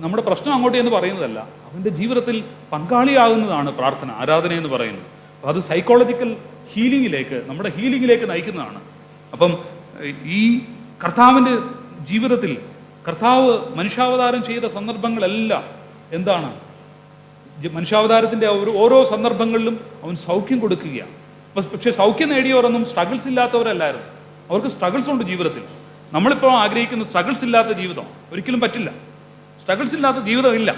[SPEAKER 1] നമ്മുടെ പ്രശ്നം അങ്ങോട്ട് എന്ന് പറയുന്നതല്ല, അവൻ്റെ ജീവിതത്തിൽ പങ്കാളിയാകുന്നതാണ് പ്രാർത്ഥന, ആരാധന എന്ന് പറയുന്നത്. അപ്പം അത് സൈക്കോളജിക്കൽ ഹീലിങ്ങിലേക്ക്, നമ്മുടെ ഹീലിങ്ങിലേക്ക് നയിക്കുന്നതാണ്. അപ്പം ഈ കർത്താവിൻ്റെ ജീവിതത്തിൽ കർത്താവ് മനുഷ്യാവതാരം ചെയ്ത സന്ദർഭങ്ങളെല്ലാം എന്താണ്? മനുഷ്യാവതാരത്തിൻ്റെ ഓരോ സന്ദർഭങ്ങളിലും അവൻ സൗഖ്യം കൊടുക്കുകയാണ്. പക്ഷെ സൗഖ്യം നേടിയവരൊന്നും സ്ട്രഗിൾസ് ഇല്ലാത്തവരല്ലായിരുന്നു. അവർക്ക് സ്ട്രഗിൾസ് ഉണ്ട് ജീവിതത്തിൽ. നമ്മളിപ്പോൾ ആഗ്രഹിക്കുന്ന സ്ട്രഗിൾസ് ഇല്ലാത്ത ജീവിതം ഒരിക്കലും പറ്റില്ല. സ്ട്രഗിൾസ് ഇല്ലാത്ത ജീവിതമില്ല,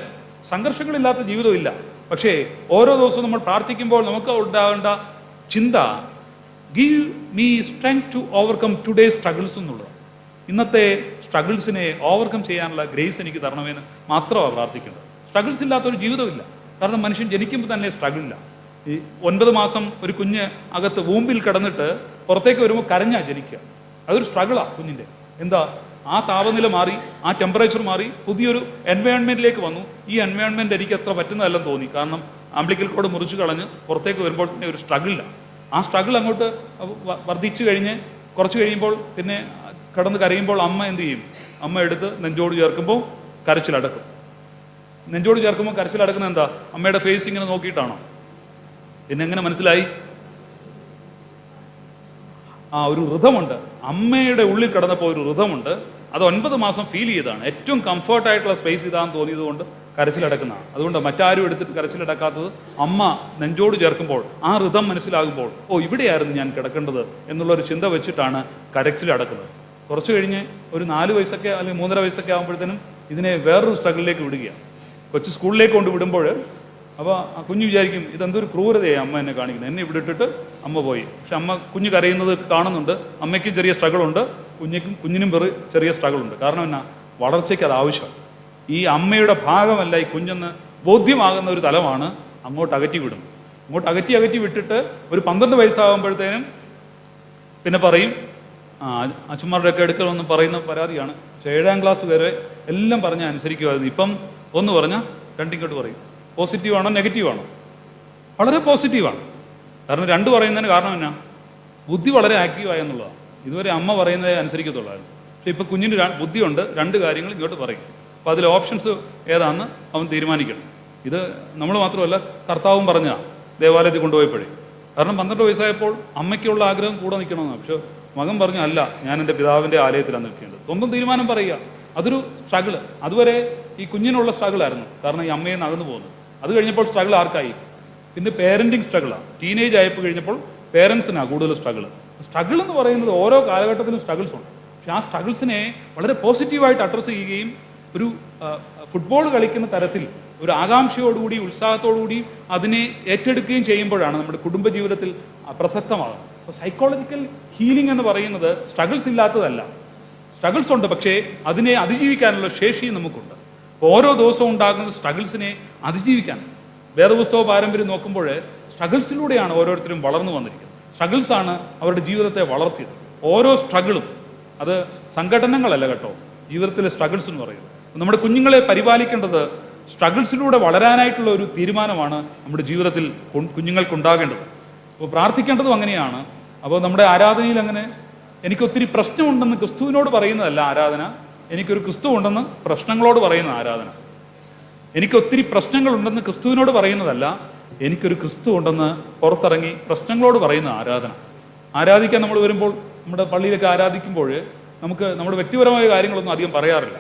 [SPEAKER 1] സംഘർഷങ്ങളില്ലാത്ത ജീവിതമില്ല. പക്ഷേ ഓരോ ദിവസവും നമ്മൾ പ്രാർത്ഥിക്കുമ്പോൾ നമുക്ക് ഉണ്ടാകേണ്ട ചിന്ത give me strength to overcome today's struggles എന്നുള്ളത്. ഇന്നത്തെ സ്ട്രഗിൾസിനെ ഓവർകം ചെയ്യാനുള്ള ഗ്രേസ് എനിക്ക് തരണമെന്ന് മാത്രമാണ് പ്രാർത്ഥിക്കേണ്ടത്. സ്ട്രഗിൾസ് ഇല്ലാത്തൊരു ജീവിതമില്ല. കാരണം മനുഷ്യൻ ജനിക്കുമ്പോൾ തന്നെ സ്ട്രഗിളില്ല. ഈ 9 മാസം ഒരു കുഞ്ഞ് അകത്ത് വൂമ്പിൽ കിടന്നിട്ട് പുറത്തേക്ക് വരുമ്പോൾ കരഞ്ഞാ ജനിക്കുക. അതൊരു സ്ട്രഗിളാണ് കുഞ്ഞിൻ്റെ. എന്താ? ആ താപനില മാറി, ആ ടെമ്പറേച്ചർ മാറി, പുതിയൊരു എൻവയോൺമെൻറ്റിലേക്ക് വന്നു. ഈ എൻവയോൺമെൻറ്റ് എനിക്ക് അത്ര പറ്റുന്നതല്ലെന്ന് തോന്നി. കാരണം ആംബ്ലിക്കൽ കോഡ് മുറിച്ച് കളഞ്ഞ് പുറത്തേക്ക് വരുമ്പോൾ പിന്നെ ഒരു സ്ട്രഗിളില്ല. ആ സ്ട്രഗിൾ അങ്ങോട്ട് വർദ്ധിച്ചു കഴിഞ്ഞ് കുറച്ച് കഴിയുമ്പോൾ പിന്നെ കിടന്ന് കരയുമ്പോൾ അമ്മ എന്ത് ചെയ്യും? അമ്മ എടുത്ത് നെഞ്ചോട് ചേർക്കുമ്പോൾ കരച്ചിലടക്കും. നെഞ്ചോട് ചേർക്കുമ്പോൾ കരച്ചിലടക്കുന്നത് എന്താ? അമ്മയുടെ ഫേസ് ഇങ്ങനെ നോക്കിയിട്ടാണോ? പിന്നെ എങ്ങനെ മനസ്സിലായി? ആ ഒരു ഋതമുണ്ട്, അമ്മയുടെ ഉള്ളിൽ കിടന്നപ്പോൾ ഒരു ഋതമുണ്ട്. അത് 9 മാസം ഫീൽ ചെയ്തതാണ്. ഏറ്റവും കംഫർട്ടായിട്ടുള്ള സ്പേസ് ഇതാന്ന് തോന്നിയത് കൊണ്ട് കരച്ചിലടക്കുന്നതാണ്. അതുകൊണ്ട് മറ്റാരും എടുത്തിട്ട് കരച്ചിലടക്കാത്തത് അമ്മ നെഞ്ചോട് ചേർക്കുമ്പോൾ ആ ഋതം മനസ്സിലാകുമ്പോൾ ഓ ഇവിടെയായിരുന്നു ഞാൻ കിടക്കേണ്ടത് എന്നുള്ളൊരു ചിന്ത വെച്ചിട്ടാണ് കരച്ചിലടക്കുന്നത്. കുറച്ച് കഴിഞ്ഞ് ഒരു 4 വയസ്സൊക്കെ അല്ലെങ്കിൽ 3.5 വയസ്സൊക്കെ ആകുമ്പോഴത്തേനും ഇതിനെ വേറൊരു സ്ട്രഗിളിലേക്ക് വിടുകയാണ്. കൊച്ചു സ്കൂളിലേക്ക് കൊണ്ട് വിടുമ്പോൾ അപ്പോൾ ആ കുഞ്ഞ് വിചാരിക്കും ഇതെന്തൊരു ക്രൂരതയാണ് അമ്മ എന്നെ കാണിക്കുന്നത്, എന്നെ ഇവിടെ ഇട്ടിട്ട് അമ്മ പോയി. പക്ഷെ അമ്മ കുഞ്ഞ് കരയുന്നത് കാണുന്നുണ്ട്, അമ്മയ്ക്കും ചെറിയ സ്ട്രഗിളുണ്ട്, കുഞ്ഞിനും ചെറിയ സ്ട്രഗിളുണ്ട്. കാരണം എന്നാ, വളർച്ചയ്ക്ക് അത് ആവശ്യം. ഈ അമ്മയുടെ ഭാഗമല്ല ഈ കുഞ്ഞെന്ന് ബോധ്യമാകുന്ന ഒരു തലമാണ് അങ്ങോട്ട് അകറ്റി വിടും. അങ്ങോട്ട് അകറ്റി വിട്ടിട്ട് ഒരു 12 വയസ്സാകുമ്പോഴത്തേനും പിന്നെ പറയും അച്ഛന്മാരുടെ ഒക്കെ അടുക്കലൊന്നും പറയുന്ന പരാതിയാണ്. പക്ഷേ 7ാം ക്ലാസ് വരെ എല്ലാം പറഞ്ഞാൽ അനുസരിക്കുമായിരുന്നു. ഇപ്പം ഒന്ന് പറഞ്ഞാൽ രണ്ടിങ്ങോട്ട് പറയും. പോസിറ്റീവാണോ നെഗറ്റീവാണോ? വളരെ പോസിറ്റീവാണ്. കാരണം 2 പറയുന്നതിന് കാരണം എന്നാ, ബുദ്ധി വളരെ ആക്റ്റീവായെന്നുള്ളതാണ്. ഇതുവരെ അമ്മ പറയുന്നതേ അനുസരിക്കത്തുള്ളായിരുന്നു. പക്ഷെ ഇപ്പം കുഞ്ഞിന് ബുദ്ധിയുണ്ട്, 2 കാര്യങ്ങൾ ഇങ്ങോട്ട് പറയും. അപ്പോൾ അതിൽ ഓപ്ഷൻസ് ഏതാണെന്ന് അവൻ തീരുമാനിക്കണം. ഇത് നമ്മൾ മാത്രമല്ല, കർത്താവും പറഞ്ഞതാണ് ദേവാലയത്തിൽ കൊണ്ടുപോയപ്പോഴേ. കാരണം 12 വയസ്സായപ്പോൾ അമ്മയ്ക്കുള്ള ആഗ്രഹം കൂടെ നിൽക്കണമെന്നാണ്. പക്ഷെ മകൻ പറഞ്ഞു അല്ല, ഞാൻ എൻ്റെ പിതാവിൻ്റെ ആലയത്തിലാണ് നിൽക്കേണ്ടത്. സ്വന്തം തീരുമാനം പറയുക. അതൊരു സ്ട്രഗിള്. അതുവരെ ഈ കുഞ്ഞിനുള്ള സ്ട്രഗിളായിരുന്നു, കാരണം ഈ അമ്മയെ നകന്നു പോകുന്നത്. അത് കഴിഞ്ഞപ്പോൾ സ്ട്രഗിൾ ആർക്കായി? പിന്നെ പേരൻറ്റിങ് സ്ട്രഗിളാണ്. ടീനേജ് ആയപ്പോൾ കഴിഞ്ഞപ്പോൾ പേരൻസിനാണ് കൂടുതൽ സ്ട്രഗിൾ എന്ന് പറയുന്നത്. ഓരോ കാലഘട്ടത്തിലും സ്ട്രഗിൾസ് ഉണ്ട്. പക്ഷെ ആ സ്ട്രഗിൾസിനെ വളരെ പോസിറ്റീവായിട്ട് അഡ്രസ്സ് ചെയ്യുകയും ഒരു ഫുട്ബോൾ കളിക്കുന്ന തരത്തിൽ ഒരു ആകാംക്ഷയോടുകൂടി ഉത്സാഹത്തോടുകൂടി അതിനെ ഏറ്റെടുക്കുകയും ചെയ്യുമ്പോഴാണ് നമ്മുടെ കുടുംബജീവിതത്തിൽ പ്രസക്തമാകുന്നത്. അപ്പോൾ സൈക്കോളജിക്കൽ ഹീലിംഗ് എന്ന് പറയുന്നത് സ്ട്രഗിൾസ് ഇല്ലാത്തതല്ല. സ്ട്രഗിൾസ് ഉണ്ട്, പക്ഷേ അതിനെ അതിജീവിക്കാനുള്ള ശേഷിയും നമുക്കുണ്ട്. ഓരോ ദിവസവും ഉണ്ടാകുന്ന സ്ട്രഗിൾസിനെ അതിജീവിക്കാൻ വേദപുസ്തക പാരമ്പര്യം നോക്കുമ്പോൾ സ്ട്രഗിൾസിലൂടെയാണ് ഓരോരുത്തരും വളർന്നു വന്നിരിക്കുന്നത്. സ്ട്രഗിൾസാണ് അവരുടെ ജീവിതത്തെ വളർത്തിയത്. ഓരോ സ്ട്രഗിളും അത് സംഘടനകളല്ല കേട്ടോ, ജീവിതത്തിലെ സ്ട്രഗിൾസ് എന്ന് പറയുന്നത്. നമ്മുടെ കുഞ്ഞുങ്ങളെ പരിപാലിക്കേണ്ടത് സ്ട്രഗിൾസിലൂടെ വളരാനായിട്ടുള്ള ഒരു തീരുമാനമാണ് നമ്മുടെ ജീവിതത്തിൽ കുഞ്ഞുങ്ങൾക്കുണ്ടാകേണ്ടത്. അപ്പോൾ പ്രാർത്ഥിക്കേണ്ടതും അങ്ങനെയാണ്. അപ്പോൾ നമ്മുടെ ആരാധനയിൽ അങ്ങനെ എനിക്കൊത്തിരി പ്രശ്നമുണ്ടെന്ന് ക്രിസ്തുവിനോട് പറയുന്നതല്ല ആരാധന, എനിക്കൊരു ക്രിസ്തു ഉണ്ടെന്ന് പ്രശ്നങ്ങളോട് പറയുന്ന ആരാധന. എനിക്കൊത്തിരി പ്രശ്നങ്ങളുണ്ടെന്ന് ക്രിസ്തുവിനോട് പറയുന്നതല്ല, എനിക്കൊരു ക്രിസ്തു ഉണ്ടെന്ന് പുറത്തിറങ്ങി പ്രശ്നങ്ങളോട് പറയുന്ന ആരാധന. ആരാധിക്കാൻ നമ്മൾ വരുമ്പോൾ, നമ്മുടെ പള്ളിയിലൊക്കെ ആരാധിക്കുമ്പോൾ നമുക്ക് നമ്മുടെ വ്യക്തിപരമായ കാര്യങ്ങളൊന്നും അധികം പറയാറില്ല.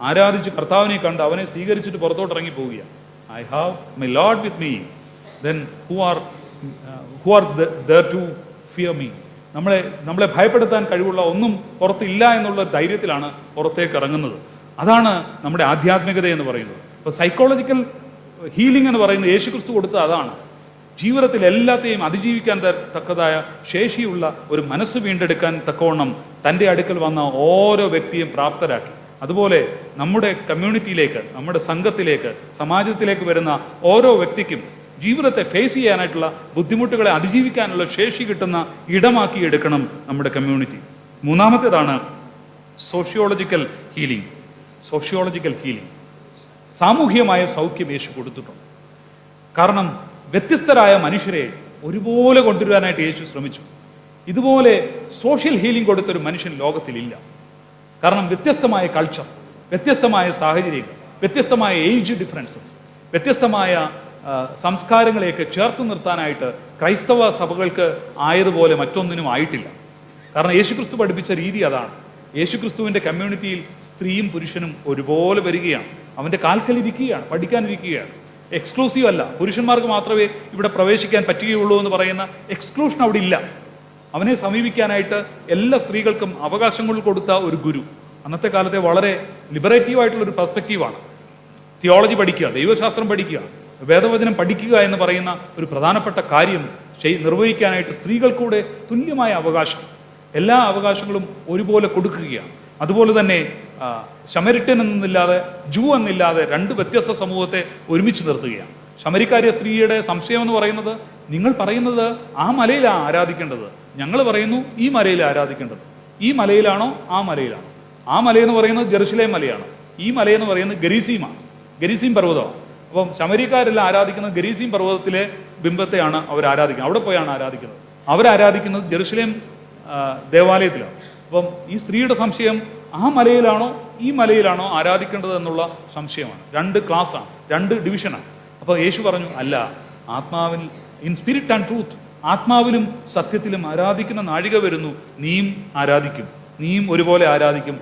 [SPEAKER 1] ആരാധിച്ച് കർത്താവിനെ കണ്ട് അവനെ സ്വീകരിച്ചിട്ട് പുറത്തോട്ട് ഇറങ്ങി പോവുകയാണ്. I have my lord with me, then who are there to fear me. നമ്മളെ ഭയപ്പെടുത്താൻ കഴിവുള്ള ഒന്നും പുറത്തില്ല എന്നുള്ള ധൈര്യത്തിലാണ് പുറത്തേക്ക് ഇറങ്ങുന്നത്. അതാണ് നമ്മുടെ ആധ്യാത്മികത എന്ന് പറയുന്നത്. അപ്പോൾ സൈക്കോളജിക്കൽ ഹീലിംഗ് എന്ന് പറയുന്നത് യേശുക്രിസ്തു കൊടുത്ത അതാണ്. ജീവിതത്തിൽ എല്ലാത്തെയും അതിജീവിക്കാൻ തക്കതായ ശേഷിയുള്ള ഒരു മനസ്സ് വീണ്ടെടുക്കാൻ തക്കവണ്ണം തൻ്റെ അടുക്കൽ വന്ന ഓരോ വ്യക്തിയും പ്രാപ്തരാക്കി. അതുപോലെ നമ്മുടെ കമ്മ്യൂണിറ്റിയിലേക്ക്, നമ്മുടെ സംഘത്തിലേക്ക്, സമാജത്തിലേക്ക് വരുന്ന ഓരോ വ്യക്തിക്കും ജീവിതത്തെ ഫേസ് ചെയ്യാനായിട്ടുള്ള ബുദ്ധിമുട്ടുകളെ അതിജീവിക്കാനുള്ള ശേഷി കിട്ടുന്ന ഇടമാക്കി എടുക്കണം നമ്മുടെ കമ്മ്യൂണിറ്റി. 3-ാമത്തേതാണ് sociological healing. സാമൂഹികമായ സൗഖ്യം യേശു കൊടുത്തിട്ടുണ്ട്. കാരണം വ്യത്യസ്തരായ മനുഷ്യരെ ഒരുപോലെ കൊണ്ടുവരാനായിട്ട് യേശു ശ്രമിച്ചു. ഇതുപോലെ സോഷ്യൽ ഹീലിംഗ് കൊടുത്തൊരു മനുഷ്യൻ ലോകത്തിലില്ല. കാരണം വ്യത്യസ്തമായ കൾച്ചർ, വ്യത്യസ്തമായ സാഹചര്യങ്ങൾ, വ്യത്യസ്തമായ ഏജ് ഡിഫറൻസസ്, വ്യത്യസ്തമായ സംസ്കാരങ്ങളെയൊക്കെ ചേർത്ത് നിർത്താനായിട്ട് ക്രൈസ്തവ സഭകൾക്ക് ആയതുപോലെ മറ്റൊന്നിനും ആയിട്ടില്ല. കാരണം യേശുക്രിസ്തു പഠിപ്പിച്ച രീതി അതാണ്. യേശുക്രിസ്തുവിൻ്റെ കമ്മ്യൂണിറ്റിയിൽ സ്ത്രീയും പുരുഷനും ഒരുപോലെ വരികയാണ്, അവൻ്റെ കാൽക്കലിരിക്കുകയാണ്, പഠിക്കാനിരിക്കുകയാണ്. എക്സ്ക്ലൂസീവ് അല്ല, പുരുഷന്മാർക്ക് മാത്രമേ ഇവിടെ പ്രവേശിക്കാൻ പറ്റുകയുള്ളൂ എന്ന് പറയുന്ന എക്സ്ക്ലൂഷൻ അവിടെ ഇല്ല. അവനെ സമീപിക്കാനായിട്ട് എല്ലാ സ്ത്രീകൾക്കും അവകാശങ്ങൾ കൊടുത്ത ഒരു ഗുരു. അന്നത്തെ കാലത്തെ വളരെ ലിബറേറ്റീവായിട്ടുള്ളൊരു പെർസ്പെക്റ്റീവാണ്. തിയോളജി പഠിക്കുക, ദൈവശാസ്ത്രം പഠിക്കുക, വേദവചനം പഠിക്കുക എന്ന് പറയുന്ന ഒരു പ്രധാനപ്പെട്ട കാര്യം നിർവഹിക്കാനായിട്ട് സ്ത്രീകൾക്കൂടെ തുല്യമായ അവകാശം, എല്ലാ അവകാശങ്ങളും ഒരുപോലെ കൊടുക്കുകയാണ്. അതുപോലെ തന്നെ ശമരിട്ടൻ എന്നില്ലാതെ ജൂ എന്നില്ലാതെ 2 വ്യത്യസ്ത സമൂഹത്തെ ഒരുമിച്ച് നിർത്തുകയാണ്. ശമരിക്കാരിയ സ്ത്രീയുടെ സംശയം എന്ന് പറയുന്നത്, നിങ്ങൾ പറയുന്നത് ആ മലയിലാണ് ആരാധിക്കേണ്ടത്, ഞങ്ങൾ പറയുന്നു ഈ മലയിൽ ആരാധിക്കേണ്ടത്. ഈ മലയിലാണോ ആ മലയിലാണോ? ആ മലയെന്ന് പറയുന്നത് ജെറുസലേം മലയാണ്, ഈ മലയെന്ന് പറയുന്നത് ഗരീസീം പർവ്വതമാണ്. അപ്പം ശമരിക്കാരെല്ലാം ആരാധിക്കുന്നത് ഗരീസീം പർവ്വതത്തിലെ ബിംബത്തെയാണ് അവർ ആരാധിക്കുന്നത്. അവിടെ പോയാണ് ആരാധിക്കുന്നത്. അവരാരാധിക്കുന്നത് ജെറുസലേം ദേവാലയത്തിലാണ്. അപ്പം ഈ സ്ത്രീയുടെ സംശയം ആ മലയിലാണോ ഈ മലയിലാണോ ആരാധിക്കേണ്ടത് എന്നുള്ള സംശയമാണ്. 2 ക്ലാസ്സാണ്, 2 ഡിവിഷനാണ്. അപ്പോൾ യേശു പറഞ്ഞു, അല്ല, ആത്മാവിൽ ഇൻ സ്പിരിറ്റ് ആൻഡ് ട്രൂത്ത്, ആത്മാവിലും സത്യത്തിലും ആരാധിക്കുന്ന നാഴിക വരുന്നു, നീയും ആരാധിക്കും, നീയും ഒരുപോലെ ആരാധിക്കും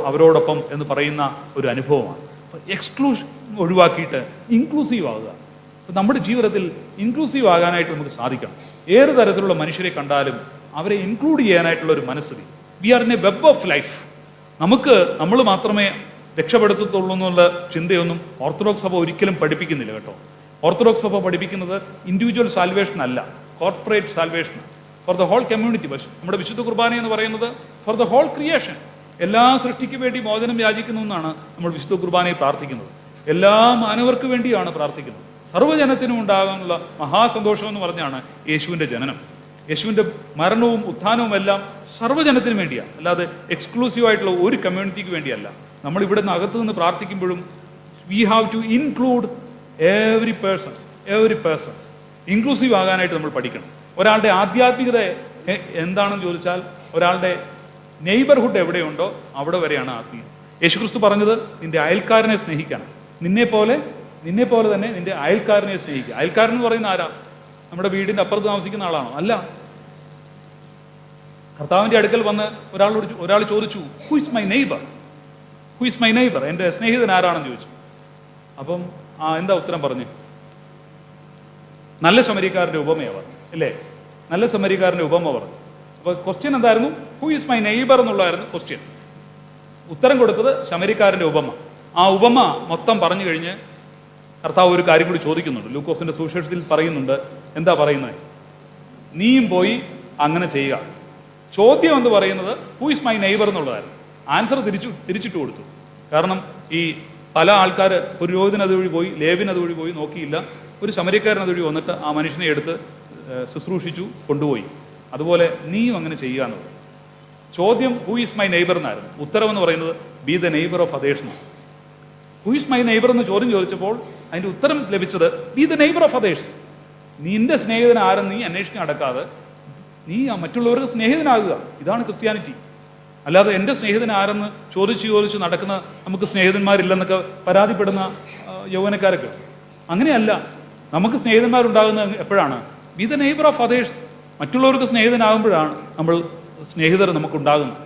[SPEAKER 1] അവരോടൊപ്പം എന്ന് പറയുന്ന ഒരു അനുഭവമാണ്. എക്സ്ക്ലൂഷൻ ഒഴിവാക്കിയിട്ട് ഇൻക്ലൂസീവ് ആകുക. നമ്മുടെ ജീവിതത്തിൽ ഇൻക്ലൂസീവ് ആകാനായിട്ട് നമുക്ക് സാധിക്കണം. ഏത് തരത്തിലുള്ള മനുഷ്യരെ കണ്ടാലും അവരെ ഇൻക്ലൂഡ് ചെയ്യാനായിട്ടുള്ള ഒരു മനസ്സ്. We are in a web of life. നമ്മൾ മാത്രമേ രക്ഷപ്പെടുത്തത്തുള്ളൂ എന്നുള്ള ചിന്തയൊന്നും ഓർത്തഡോക്സ് സഭ ഒരിക്കലും പഠിപ്പിക്കുന്നില്ല കേട്ടോ. ഓർത്തഡോക്സ് സഭ പഠിപ്പിക്കുന്നത് ഇൻഡിവിജ്വൽ സാൽവേഷൻ അല്ല, corporate salvation for the whole community. പക്ഷേ നമ്മുടെ വിശുദ്ധ കുർബാന എന്ന് പറയുന്നത് ഫോർ ദ ഹോൾ ക്രിയേഷൻ, എല്ലാ സൃഷ്ടിക്ക് വേണ്ടി മോചനം യാചിക്കുന്നു എന്നാണ് നമ്മൾ വിശുദ്ധ കുർബാനയിൽ പ്രാർത്ഥിക്കുന്നത്. എല്ലാ മാനവർക്ക് വേണ്ടിയാണ് പ്രാർത്ഥിക്കുന്നത്. സർവ്വജനത്തിനും ഉണ്ടാകാനുള്ള മഹാസന്തോഷം എന്ന് പറഞ്ഞാണ് യേശുവിൻ്റെ ജനനം. യേശുവിൻ്റെ മരണവും ഉത്ഥാനവും എല്ലാം സർവ്വജനത്തിന് വേണ്ടിയാണ്, അല്ലാതെ എക്സ്ക്ലൂസീവായിട്ടുള്ള ഒരു കമ്മ്യൂണിറ്റിക്ക് വേണ്ടിയല്ല. നമ്മൾ ഇവിടെ നിന്ന് അകത്തു നിന്ന് പ്രാർത്ഥിക്കുമ്പോഴും we have to include every persons. Inclusive ആകാനായിട്ട് നമ്മൾ പഠിക്കണം. ഒരാളുടെ ആധ്യാത്മികത എന്താണെന്ന് ചോദിച്ചാൽ ഒരാളുടെ നെയ്ബർഹുഡ് എവിടെയുണ്ടോ അവിടെ വരെയാണ് ആത്മീയം. യേശുക്രിസ്തു പറഞ്ഞത് നിന്റെ അയൽക്കാരനെ സ്നേഹിക്കണം, നിന്നെ പോലെ തന്നെ നിന്റെ അയൽക്കാരനെ സ്നേഹിക്കുക. അയൽക്കാരൻ എന്ന് പറയുന്ന ആരാ? നമ്മുടെ വീടിന്റെ അപ്പുറത്ത് താമസിക്കുന്ന ആളാണോ? അല്ല. കർത്താവിന്റെ അടുക്കൽ വന്ന് ഒരാൾ ചോദിച്ചു, ഹു ഇസ് മൈ നെയ്ബർ, എൻ്റെ സ്നേഹിതൻ ആരാണെന്ന് ചോദിച്ചു. അപ്പം എന്താ ഉത്തരം പറഞ്ഞു? നല്ല ശമരിക്കാരൻ്റെ ഉപമയാണ് പറഞ്ഞു, അല്ലേ? നല്ല ശമരിക്കാരൻ്റെ ഉപമ പറഞ്ഞു. അപ്പോൾ ക്വസ്റ്റ്യൻ എന്തായിരുന്നു? ഹു ഈസ് മൈ നെയ്ബർ എന്നുള്ളതായിരുന്നു ക്വസ്റ്റ്യൻ. ഉത്തരം കൊടുത്തത് ശമരിക്കാരൻ്റെ ഉപമ. ആ ഉപമ മൊത്തം പറഞ്ഞു കഴിഞ്ഞ് കർത്താവ് ഒരു കാര്യം കൂടി ചോദിക്കുന്നുണ്ട്. ലൂക്കോസിന്റെ സുവിശേഷത്തിൽ പറയുന്നുണ്ട്. എന്താ പറയുന്നത്? നീയും പോയി അങ്ങനെ ചെയ്യുക. ചോദ്യം എന്ന് പറയുന്നത് ഹു ഈസ് മൈ നെയ്ബർ എന്നുള്ളതായിരുന്നു. ആൻസർ തിരിച്ചിട്ട് കൊടുത്തു. കാരണം ഈ പല ആൾക്കാർ, പുരോഹിതൻ അതുവഴി പോയി, ലേവിൻ അതുവഴി പോയി, നോക്കിയില്ല. ഒരു ശമരിക്കാരൻ അതുവഴി വന്നിട്ട് ആ മനുഷ്യനെ എടുത്ത് ശുശ്രൂഷിച്ചു, കൊണ്ടുപോയി. അതുപോലെ നീയും അങ്ങനെ ചെയ്യുക എന്നുള്ളത്. ചോദ്യം ഹു ഈസ് മൈ നെയ്ബർ എന്നായിരുന്നു. ഉത്തരവെന്ന് പറയുന്നത് B the neighbour of others എന്നാണ്. ഹു ഈസ് മൈ നെയ്ബർ എന്ന് ചോദ്യം ചോദിച്ചപ്പോൾ അതിൻ്റെ ഉത്തരം ലഭിച്ചത് B the neighbour of others. നിന്റെ സ്നേഹിതൻ ആരെന്ന് നീ അന്വേഷിക്കാൻ നടക്കാതെ നീ മറ്റുള്ളവർക്ക് സ്നേഹിതനാകുക. ഇതാണ് ക്രിസ്ത്യാനിറ്റി. അല്ലാതെ എൻ്റെ സ്നേഹിതൻ ആരെന്ന് ചോദിച്ച് നടക്കുന്ന, നമുക്ക് സ്നേഹിതന്മാരില്ലെന്നൊക്കെ പരാതിപ്പെടുന്ന യൗവനക്കാരൊക്കെ. അങ്ങനെയല്ല. നമുക്ക് സ്നേഹിതന്മാരുണ്ടാകുന്നത് എപ്പോഴാണ്? B the neighbour of others. മറ്റുള്ളവർക്ക് സ്നേഹിതനാകുമ്പോഴാണ് നമ്മൾ സ്നേഹിതർ നമുക്കുണ്ടാകുന്നത്.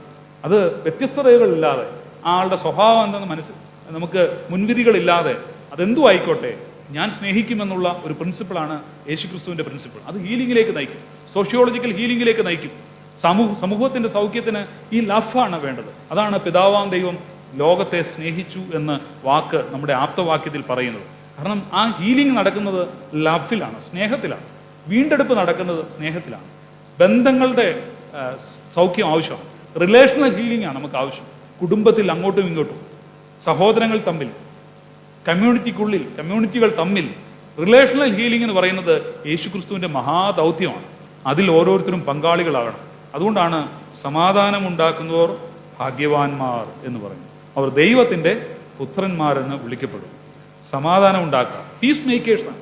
[SPEAKER 1] അത് വ്യത്യസ്തതകളില്ലാതെ, ആളുടെ സ്വഭാവം എന്തെന്ന് നമുക്ക് മുൻവിധികളില്ലാതെ, അതെന്തു ആയിക്കോട്ടെ, ഞാൻ സ്നേഹിക്കുമെന്നുള്ള ഒരു പ്രിൻസിപ്പിളാണ് യേശുക്രിസ്തുവിൻ്റെ പ്രിൻസിപ്പിൾ. അത് ഹീലിംഗിലേക്ക് നയിക്കും, സോഷ്യോളജിക്കൽ ഹീലിംഗിലേക്ക് നയിക്കും. സമൂഹത്തിൻ്റെ സൗഖ്യത്തിന് ഈ ലഫാണ് വേണ്ടത്. അതാണ് പിതാവാം ദൈവം ലോകത്തെ സ്നേഹിച്ചു എന്ന വാക്ക് നമ്മുടെ ആപ്തവാക്യത്തിൽ പറയുന്നത്. കാരണം ആ ഹീലിംഗ് നടക്കുന്നത് ലഫിലാണ്, സ്നേഹത്തിലാണ്. വീണ്ടെടുപ്പ് നടക്കുന്നത് സ്നേഹത്തിലാണ്. ബന്ധങ്ങളുടെ സൗഖ്യം ആവശ്യമാണ്. റിലേഷണൽ ഹീലിംഗ് ആണ് നമുക്ക് ആവശ്യം. കുടുംബത്തിൽ അങ്ങോട്ടും ഇങ്ങോട്ടും, സഹോദരങ്ങൾ തമ്മിൽ, കമ്മ്യൂണിറ്റിക്കുള്ളിൽ, കമ്മ്യൂണിറ്റികൾ തമ്മിൽ റിലേഷണൽ ഹീലിംഗ് എന്ന് പറയുന്നത് യേശുക്രിസ്തുവിൻ്റെ മഹാദൗത്യമാണ്. അതിൽ ഓരോരുത്തരും പങ്കാളികളാകണം. അതുകൊണ്ടാണ് സമാധാനം ഉണ്ടാക്കുന്നവർ ഭാഗ്യവാന്മാർ എന്ന് പറയുന്നത്. അവർ ദൈവത്തിൻ്റെ പുത്രന്മാരെന്ന് വിളിക്കപ്പെടും. സമാധാനം ഉണ്ടാക്കുക, പീസ് മേക്കേഴ്സാണ്.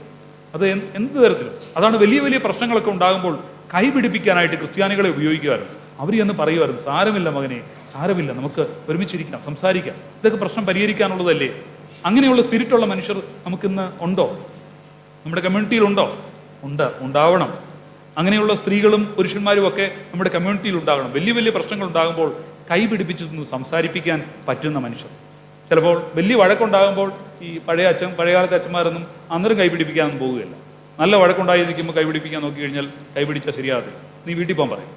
[SPEAKER 1] അത് എന്ത് തരത്തിലും. അതാണ് വലിയ വലിയ പ്രശ്നങ്ങളൊക്കെ ഉണ്ടാകുമ്പോൾ കൈപിടിപ്പിക്കാനായിട്ട് ക്രിസ്ത്യാനികളെ ഉപയോഗിക്കുമായിരുന്നു. അവർ എന്ന് പറയുമായിരുന്നു, സാരമില്ല മകനെ, സാരമില്ല, നമുക്ക് ഒരുമിച്ചിരിക്കാം, സംസാരിക്കാം, ഇതൊക്കെ പ്രശ്നം പരിഹരിക്കാനുള്ളതല്ലേ. അങ്ങനെയുള്ള സ്പിരിറ്റുള്ള മനുഷ്യർ നമുക്കിന്ന് ഉണ്ടോ? നമ്മുടെ കമ്മ്യൂണിറ്റിയിലുണ്ടോ? ഉണ്ടാവണം. അങ്ങനെയുള്ള സ്ത്രീകളും പുരുഷന്മാരും ഒക്കെ നമ്മുടെ കമ്മ്യൂണിറ്റിയിൽ ഉണ്ടാകണം. വലിയ വലിയ പ്രശ്നങ്ങൾ ഉണ്ടാകുമ്പോൾ കൈപിടിപ്പിച്ചു സംസാരിപ്പിക്കാൻ പറ്റുന്ന മനുഷ്യർ. ചിലപ്പോൾ വലിയ വഴക്കുണ്ടാകുമ്പോൾ ഈ പഴയകാലത്തെ അച്ഛന്മാരൊന്നും അന്നേരം കൈപിടിപ്പിക്കാനൊന്നും പോവുകയില്ല. നല്ല വഴക്കുണ്ടായി നിൽക്കുമ്പോൾ കൈപിടിപ്പിക്കാൻ നോക്കി കഴിഞ്ഞാൽ കൈപിടിച്ചാൽ ശരിയാകത്തില്ല. നീ വീട്ടിൽ പോകാൻ പറയും.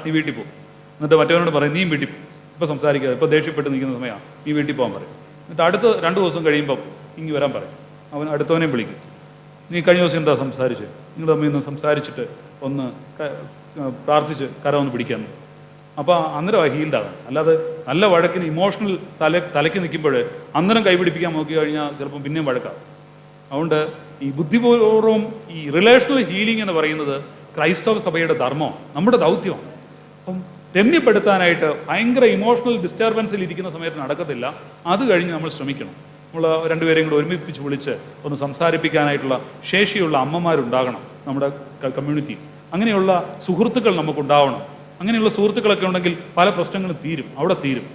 [SPEAKER 1] നീ വീട്ടിൽ പോകും. എന്നിട്ട് മറ്റവനോട് പറയും നീയും വീട്ടിൽ പോകും. ഇപ്പോൾ സംസാരിക്കാതെ, ഇപ്പോൾ ദേഷ്യപ്പെട്ട് നിൽക്കുന്ന സമയമാണ്, നീ വീട്ടിൽ പോകാൻ പറയും. എന്നിട്ട് അടുത്ത 2 ദിവസം കഴിയുമ്പോൾ ഇങ്ങ് വരാൻ പറയും. അവൻ അടുത്തവനെയും വിളിക്കും. നീ കഴിഞ്ഞ ദിവസം എന്താ സംസാരിച്ച്, നിങ്ങൾ തമ്മിൽ നിന്ന് സംസാരിച്ചിട്ട് ഒന്ന് പ്രാർത്ഥിച്ച് കരമൊന്ന് പിടിക്കാൻ. അപ്പോൾ അന്നേരം ഹീൽഡാകും. അല്ലാതെ നല്ല വഴക്കിന് ഇമോഷണൽ തലയ്ക്ക് നിൽക്കുമ്പോൾ അന്നേരം കൈപിടിപ്പിക്കാൻ നോക്കി കഴിഞ്ഞാൽ ചിലപ്പോൾ പിന്നെയും വഴക്കാകും. അതുകൊണ്ട് ഈ ബുദ്ധിപൂർവ്വം ഈ റിലേഷണൽ ഹീലിംഗ് എന്ന് പറയുന്നത് ക്രൈസ്തവ സഭയുടെ ധർമ്മമാണ്, നമ്മുടെ ദൗത്യമാണ്. അപ്പം രമ്യപ്പെടുത്താനായിട്ട് ഭയങ്കര ഇമോഷണൽ ഡിസ്റ്റർബൻസിൽ ഇരിക്കുന്ന സമയത്ത് നടക്കത്തില്ല. അത് കഴിഞ്ഞ് നമ്മൾ ശ്രമിക്കണം. നമ്മൾ രണ്ടുപേരെയും കൂടെ ഒരുമിപ്പിച്ച് വിളിച്ച് ഒന്ന് സംസാരിപ്പിക്കാനായിട്ടുള്ള ശേഷിയുള്ള അമ്മമാരുണ്ടാകണം നമ്മുടെ കമ്മ്യൂണിറ്റി. അങ്ങനെയുള്ള സുഹൃത്തുക്കൾ നമുക്കുണ്ടാവണം. അങ്ങനെയുള്ള സുഹൃത്തുക്കളൊക്കെ ഉണ്ടെങ്കിൽ പല പ്രശ്നങ്ങളും അവിടെ തീരും.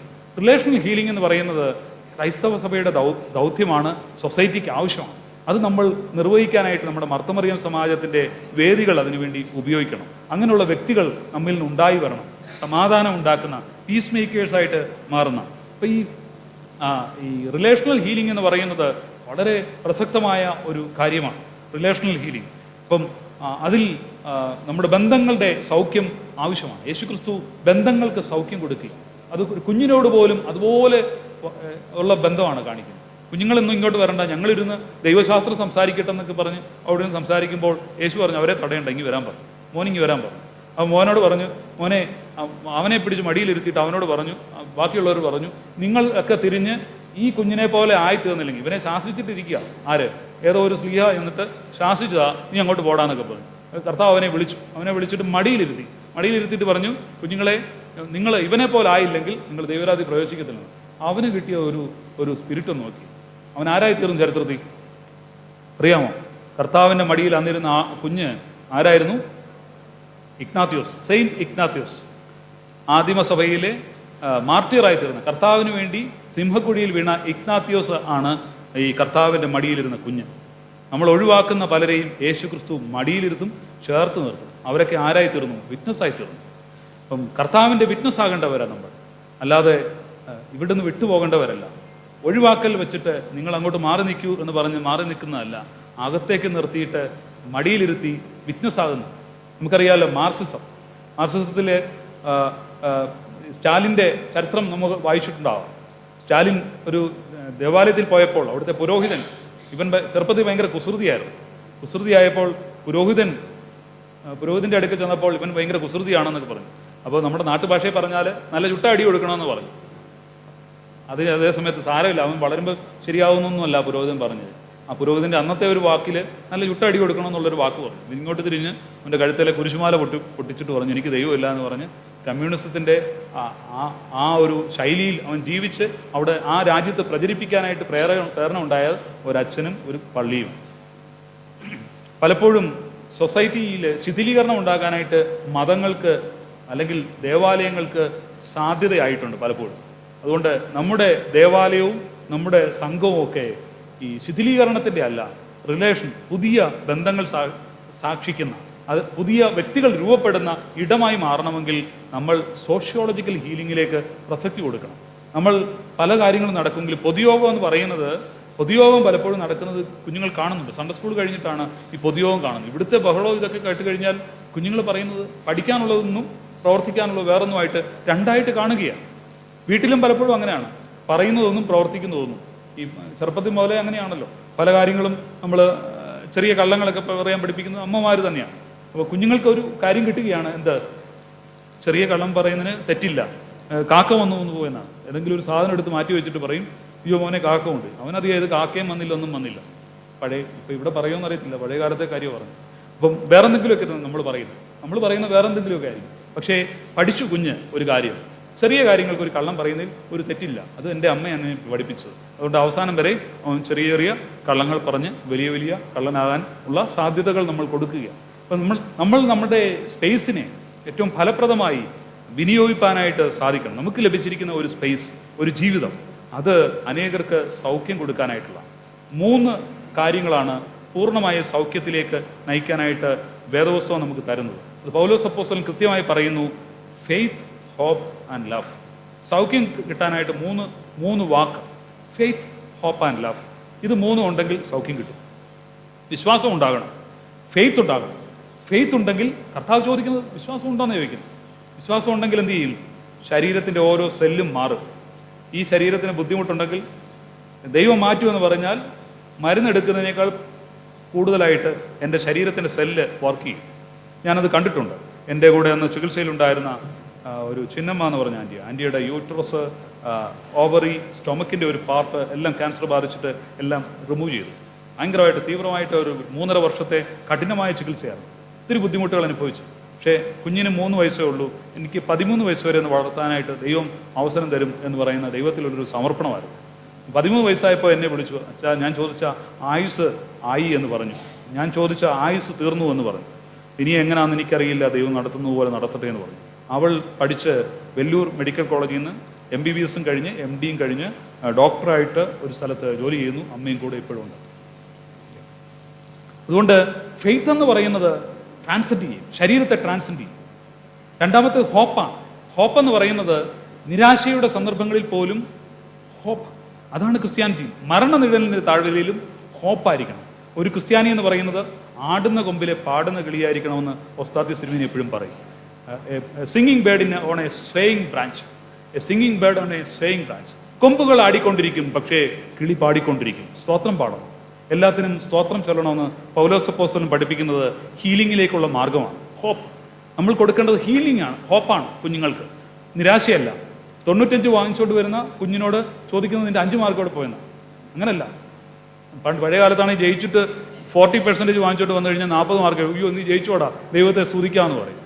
[SPEAKER 1] റിലേഷണൽ ഹീലിംഗ് എന്ന് പറയുന്നത് ക്രൈസ്തവ സഭയുടെ ദൗത്യമാണ്, സൊസൈറ്റിക്ക് ആവശ്യമാണ്. അത് നമ്മൾ നിർവഹിക്കാനായിട്ട് നമ്മുടെ മർത്തമറിയം സമാജത്തിൻ്റെ വേദികൾ അതിനുവേണ്ടി ഉപയോഗിക്കണം. അങ്ങനെയുള്ള വ്യക്തികൾ നമ്മിൽ നിന്ന് ഉണ്ടായി വരണം, സമാധാനം ഉണ്ടാക്കുന്ന പീസ് മേക്കേഴ്സായിട്ട് മാറുന്ന. അപ്പോൾ ഈ റിലേഷണൽ ഹീലിംഗ് എന്ന് പറയുന്നത് വളരെ പ്രസക്തമായ ഒരു കാര്യമാണ്. Relational healing. അപ്പം അതിൽ നമ്മുടെ ബന്ധങ്ങളുടെ സൗഖ്യം ആവശ്യമാണ്. യേശുക്രിസ്തു ബന്ധങ്ങൾക്ക് സൗഖ്യം കൊടുക്കുക. അത് ഒരു കുഞ്ഞിനോട് പോലും അതുപോലെ ഉള്ള ബന്ധമാണ് കാണിക്കുന്നത്. കുഞ്ഞുങ്ങളൊന്നും ഇങ്ങോട്ട് വരണ്ട, ഞങ്ങളിരുന്ന് ദൈവശാസ്ത്രം സംസാരിക്കട്ടെ എന്നൊക്കെ പറഞ്ഞ് അവിടെ നിന്ന് സംസാരിക്കുമ്പോൾ യേശു പറഞ്ഞു അവരെ തടയണ്ട, ഇങ്ങി വരാൻ പറഞ്ഞു, മോനിങ്ങി വരാൻ പറഞ്ഞു. അപ്പോൾ മോനോട് പറഞ്ഞു, മോനെ, അവനെ പിടിച്ച് മടിയിലിരുത്തിയിട്ട് അവനോട് പറഞ്ഞു, ബാക്കിയുള്ളവർ പറഞ്ഞു, നിങ്ങൾ ഒക്കെ തിരിഞ്ഞ് ഈ കുഞ്ഞിനെ പോലെ ആയി തീർന്നില്ലെങ്കിൽ, ഇവനെ ശാസിച്ചിട്ടിരിക്കുക. ആര്? ഏതോ ഒരു സ്ലീഹ എന്നിട്ട് ശാസിച്ചതാ, നീ അങ്ങോട്ട് പോടാന്നൊക്കെ പറഞ്ഞു. കർത്താവ് അവനെ വിളിച്ചിട്ട് മടിയിലിരുത്തിയിട്ട് പറഞ്ഞു, കുഞ്ഞുങ്ങളെ, നിങ്ങൾ ഇവനെ പോലെ ആയില്ലെങ്കിൽ നിങ്ങൾ ദൈവരാജ്യത്തിൽ പ്രവേശിക്കത്തില്ല. അവന് കിട്ടിയ ഒരു സ്പിരിറ്റ് നോക്കി, അവൻ ആരായി തീർന്നു ചരിത്രത്തിൽ അറിയാമോ? കർത്താവിൻ്റെ മടിയിൽ അന്നിരുന്ന ആ കുഞ്ഞ് ആരായിരുന്നു? ഇഗ്നാത്യോസ്, സെയിന്റ് ഇഗ്നാത്യോസ്. ആദിമസഭയിലെ മാർട്ടിയറായി തീർന്ന, കർത്താവിന് വേണ്ടി സിംഹക്കുഴിയിൽ വീണ ഇഗ്നാത്യോസ് ആണ് ഈ കർത്താവിൻ്റെ മടിയിലിരുന്ന കുഞ്ഞ്. നമ്മൾ ഒഴിവാക്കുന്ന പലരെയും യേശു ക്രിസ്തു മടിയിലിരുത്തും, ചേർത്ത് നിർത്തും. അവരൊക്കെ ആരായി തീർന്നു? വിറ്റ്നസ്സായി തീർന്നു. അപ്പം കർത്താവിൻ്റെ വിറ്റ്നസ് ആകേണ്ടവരാണ് നമ്മൾ, അല്ലാതെ ഇവിടുന്ന് വിട്ടുപോകേണ്ടവരല്ല. ഒഴിവാക്കൽ വെച്ചിട്ട് നിങ്ങൾ അങ്ങോട്ട് മാറി നിൽക്കൂ എന്ന് പറഞ്ഞ് മാറി നിൽക്കുന്നതല്ല, അകത്തേക്ക് നിർത്തിയിട്ട് മടിയിലിരുത്തി വിറ്റ്നസ് ആകുന്നു. നമുക്കറിയാമല്ലോ മാർക്സിസത്തിലെ സ്റ്റാലിൻ്റെ ചരിത്രം നമുക്ക് വായിച്ചിട്ടുണ്ടാവാം. സ്റ്റാലിൻ ഒരു ദേവാലയത്തിൽ പോയപ്പോൾ അവിടുത്തെ പുരോഹിതൻ, ഇവൻ ചെറുപ്പത്തിൽ ഭയങ്കര കുസൃതിയായപ്പോൾ പുരോഹിതൻ്റെ അടുക്കൽ ചെന്നപ്പോൾ ഇവൻ ഭയങ്കര കുസൃതിയാണെന്നൊക്കെ പറഞ്ഞു. അപ്പോൾ നമ്മുടെ നാട്ടുഭാഷയിൽ പറഞ്ഞാൽ നല്ല ചുട്ട അടി കൊടുക്കണമെന്ന് പറഞ്ഞു. അതേ സമയത്ത് സാരമില്ല, അവൻ വളരുമ്പോൾ ശരിയാവുന്നൊന്നുമല്ല പുരോഹിതൻ പറഞ്ഞത്. ആ പുരോഹിതൻ്റെ അന്നത്തെ ഒരു വാക്കിൽ നല്ല ചുട്ട അടി കൊടുക്കണമെന്നുള്ളൊരു വാക്ക് പറഞ്ഞു. ഇങ്ങോട്ട് തിരിഞ്ഞ് അവൻ്റെ കഴുത്തിലെ കുരിശുമാല പൊട്ടിച്ചിട്ട് പറഞ്ഞു, എനിക്ക് ദൈവമില്ല എന്ന് പറഞ്ഞ് കമ്മ്യൂണിസത്തിൻ്റെ ആ ഒരു ശൈലിയിൽ അവൻ ജീവിച്ച് അവിടെ ആ രാജ്യത്ത് പ്രചരിപ്പിക്കാനായിട്ട് പ്രേരണ ഉണ്ടായ ഒരച്ഛനും ഒരു പള്ളിയും. പലപ്പോഴും സൊസൈറ്റിയിൽ ശിഥിലീകരണം ഉണ്ടാകാനായിട്ട് മതങ്ങൾക്ക് അല്ലെങ്കിൽ ദേവാലയങ്ങൾക്ക് സാധ്യതയായിട്ടുണ്ട് പലപ്പോഴും. അതുകൊണ്ട് നമ്മുടെ ദേവാലയവും നമ്മുടെ സംഘവും ഒക്കെ ഈ ശിഥിലീകരണത്തിൻ്റെ അല്ല, പുതിയ ബന്ധങ്ങൾ സാക്ഷിക്കുന്ന, അത് പുതിയ വ്യക്തികൾ രൂപപ്പെടുന്ന ഇടമായി മാറണമെങ്കിൽ നമ്മൾ സോഷ്യോളജിക്കൽ ഹീലിങ്ങിലേക്ക് പ്രസക്തി കൊടുക്കണം. നമ്മൾ പല കാര്യങ്ങളും നടക്കുമെങ്കിൽ പൊതുയോഗം എന്ന് പറയുന്നത്, പൊതുയോഗം പലപ്പോഴും നടക്കുന്നത് കുഞ്ഞുങ്ങൾ കാണുന്നുണ്ട്. സൺഡേ സ്കൂൾ കഴിഞ്ഞിട്ടാണ് ഈ പൊതുയോഗം കാണുന്നത്. ഇവിടുത്തെ ബഹളവും ഇതൊക്കെ കേട്ട് കഴിഞ്ഞാൽ കുഞ്ഞുങ്ങൾ പറയുന്നത് പഠിക്കാനുള്ളതൊന്നും പ്രവർത്തിക്കാനുള്ളത് വേറൊന്നുമായിട്ട് രണ്ടായിട്ട് കാണുകയാണ്. വീട്ടിലും പലപ്പോഴും അങ്ങനെയാണ്, പറയുന്നതൊന്നും പ്രവർത്തിക്കുന്നതൊന്നും. ഈ ചെറുപ്പത്തിൽ മുതലേ അങ്ങനെയാണല്ലോ. പല കാര്യങ്ങളും നമ്മൾ ചെറിയ കള്ളങ്ങളൊക്കെ പറയാൻ പഠിപ്പിക്കുന്നത് അമ്മമാർ തന്നെയാണ്. അപ്പോൾ കുഞ്ഞുങ്ങൾക്ക് ഒരു കാര്യം കിട്ടുകയാണ്, എന്ത്? ചെറിയ കള്ളം പറയുന്നതിന് തെറ്റില്ല, കാക്ക വന്നു പോയെന്നാണ്. ഏതെങ്കിലും ഒരു സാധനം എടുത്ത് മാറ്റി വെച്ചിട്ട് പറയും, അയ്യോ മോനെ കാക്ക ഉണ്ട്. അവനറിയാം ഇത് കാക്കയും വന്നില്ല, ഒന്നും വന്നില്ല. ഇപ്പം ഇവിടെ പറയുമെന്ന് അറിയത്തില്ല, പഴയ കാലത്തെ കാര്യം പറഞ്ഞു. അപ്പം വേറെന്തെങ്കിലുമൊക്കെ നമ്മൾ പറയുന്ന വേറെന്തെങ്കിലുമൊക്കെ ആയിരിക്കും. പക്ഷേ പഠിച്ചു കുഞ്ഞ് ഒരു കാര്യം, ചെറിയ കാര്യങ്ങൾക്ക് ഒരു കള്ളം പറയുന്നതിൽ ഒരു തെറ്റില്ല. അത് എൻ്റെ അമ്മ എന്നെ പഠിപ്പിച്ചത്. അതുകൊണ്ട് അവസാനം വരെ അവൻ ചെറിയ ചെറിയ കള്ളങ്ങൾ പറഞ്ഞ് വലിയ വലിയ കള്ളനാകാൻ ഉള്ള സാധ്യതകൾ നമ്മൾ കൊടുക്കുകയാണ്. അപ്പം നമ്മൾ നമ്മുടെ സ്പേസിനെ ഏറ്റവും ഫലപ്രദമായി വിനിയോഗിക്കാനായിട്ട് സാധിക്കണം. നമുക്ക് ലഭിച്ചിരിക്കുന്ന ഒരു സ്പേസ്, ഒരു ജീവിതം, അത് അനേകർക്ക് സൗഖ്യം കൊടുക്കാനായിട്ടുള്ള 3 കാര്യങ്ങളാണ് പൂർണ്ണമായ സൗഖ്യത്തിലേക്ക് നയിക്കാനായിട്ട് വേദപുസ്തകം നമുക്ക് തരുന്നത്. അത് പൗലോസ് അപ്പോസ്തലൻ കൃത്യമായി പറയുന്നു, ഫെയ്ത്ത്, ഹോപ്പ് ആൻഡ് ലവ്. സൗഖ്യം കിട്ടാനായിട്ട് മൂന്ന് വാക്ക്, ഫെയ്ത്ത്, ഹോപ്പ് ആൻഡ് ലവ്. ഇത് 3 ഉണ്ടെങ്കിൽ സൗഖ്യം കിട്ടും. വിശ്വാസം ഉണ്ടാകണം, ഫെയ്ത്ത് ഉണ്ടാകണം. ഫെയ്ത്ത് ഉണ്ടെങ്കിൽ കർത്താവ് ചോദിക്കുന്നത് വിശ്വാസം ഉണ്ടോയെന്ന് ചോദിക്കുന്നു. വിശ്വാസം ഉണ്ടെങ്കിൽ എന്ത് ചെയ്യും? ശരീരത്തിൻ്റെ ഓരോ സെല്ലും മാറും. ഈ ശരീരത്തിന് ബുദ്ധിമുട്ടുണ്ടെങ്കിൽ ദൈവം മാറ്റുമെന്ന് പറഞ്ഞാൽ മരുന്നെടുക്കുന്നതിനേക്കാൾ കൂടുതലായിട്ട് എൻ്റെ ശരീരത്തിൻ്റെ സെല്ല് വർക്ക് ചെയ്യും. ഞാനത് കണ്ടിട്ടുണ്ട്. എൻ്റെ കൂടെ അന്ന് ചികിത്സയിലുണ്ടായിരുന്ന ഒരു ചിന്നമ്മ എന്ന് പറഞ്ഞ ആൻറ്റിയുടെ യൂട്രസ്, ഓവറി, സ്റ്റൊമക്കിൻ്റെ ഒരു പാർട്ട് എല്ലാം ക്യാൻസർ ബാധിച്ചിട്ട് എല്ലാം റിമൂവ് ചെയ്തു. ഭയങ്കരമായിട്ട് തീവ്രമായിട്ട് ഒരു 3.5 വർഷത്തെ കഠിനമായ ചികിത്സയാണ്. ഒത്തിരി ബുദ്ധിമുട്ടുകൾ അനുഭവിച്ചു. പക്ഷേ കുഞ്ഞിന് 3 വയസ്സേ ഉള്ളൂ. എനിക്ക് 13 വയസ്സ് വരെ ഒന്ന് വളർത്താനായിട്ട് ദൈവം അവസരം തരും എന്ന് പറയുന്ന ദൈവത്തിലുള്ളൊരു സമർപ്പണമായിരുന്നു. 13 വയസ്സായപ്പോൾ എന്നെ വിളിച്ചു, അച്ഛാ ഞാൻ ചോദിച്ച ആയുസ് ആയി എന്ന് പറഞ്ഞു. ഞാൻ ചോദിച്ച ആയുസ് തീർന്നു എന്ന് പറഞ്ഞു. ഇനി എങ്ങനെയാണെന്ന് എനിക്കറിയില്ല, ദൈവം നടത്തുന്നത് പോലെ നടത്തട്ടെ എന്ന് പറഞ്ഞു. അവൾ പഠിച്ച് വെല്ലൂർ മെഡിക്കൽ കോളേജിൽ നിന്ന് MBBS കഴിഞ്ഞ് MDയും കഴിഞ്ഞ് ഡോക്ടറായിട്ട് ഒരു സ്ഥലത്ത് ജോലി ചെയ്യുന്നു. അമ്മയും കൂടെ ഇപ്പോഴും ഉണ്ട്. അതുകൊണ്ട് ഫെയ്ത്ത് എന്ന് പറയുന്നത് ട്രാൻസെൻഡ് ചെയ്യും, ശരീരത്തെ ട്രാൻസെൻഡ് ചെയ്യും. രണ്ടാമത്തെ ഹോപ്പാണ്. ഹോപ്പ് എന്ന് പറയുന്നത് നിരാശയുടെ സന്ദർഭങ്ങളിൽ പോലും ഹോപ്പ്, അതാണ് ക്രിസ്ത്യാനിറ്റി. മരണനിഴലിൻ്റെ താഴ്വരയിലും ഹോപ്പായിരിക്കണം. ഒരു ക്രിസ്ത്യാനി എന്ന് പറയുന്നത് ആടുന്ന കൊമ്പിലെ പാടുന്ന കിളിയായിരിക്കണമെന്ന് ഒസ്താദ് സിരിമിനി എപ്പോഴും പറയും. Singing bird on A swaying branch, A singing bird on A swaying branch. കൊമ്പുകൾ ആടിക്കൊണ്ടിരിക്കും, പക്ഷേ കിളി പാടിക്കൊണ്ടിരിക്കും. സ്തോത്രം പാടണം. എല്ലാത്തിനും സ്തോത്രം ചൊല്ലണമെന്ന് പൗലോസ് അപ്പോസ്തലൻ പഠിപ്പിക്കുന്നത് ഹീലിംഗിലേക്കുള്ള മാർഗമാണ്. ഹോപ്പ്. നമ്മൾ കൊടുക്കേണ്ടത് ഹീലിംഗ് ആണ്, ഹോപ്പാണ് കുഞ്ഞുങ്ങൾക്ക്, നിരാശയല്ല. 95 വാങ്ങിച്ചുകൊണ്ട് വരുന്ന കുഞ്ഞിനോട് ചോദിക്കുന്നത് നിന്റെ 5 മാർക്കോടെ പോയെന്ന്. അങ്ങനല്ല. പഴയ കാലത്താണെങ്കിൽ ജയിച്ചിട്ട് 40% വാങ്ങിച്ചോട്ട് വന്നു കഴിഞ്ഞാൽ 40 മാർക്ക്, അയ്യോ നീ ജയിച്ചോടാ, ദൈവത്തെ സ്തുതിക്കാമെന്ന് പറയും.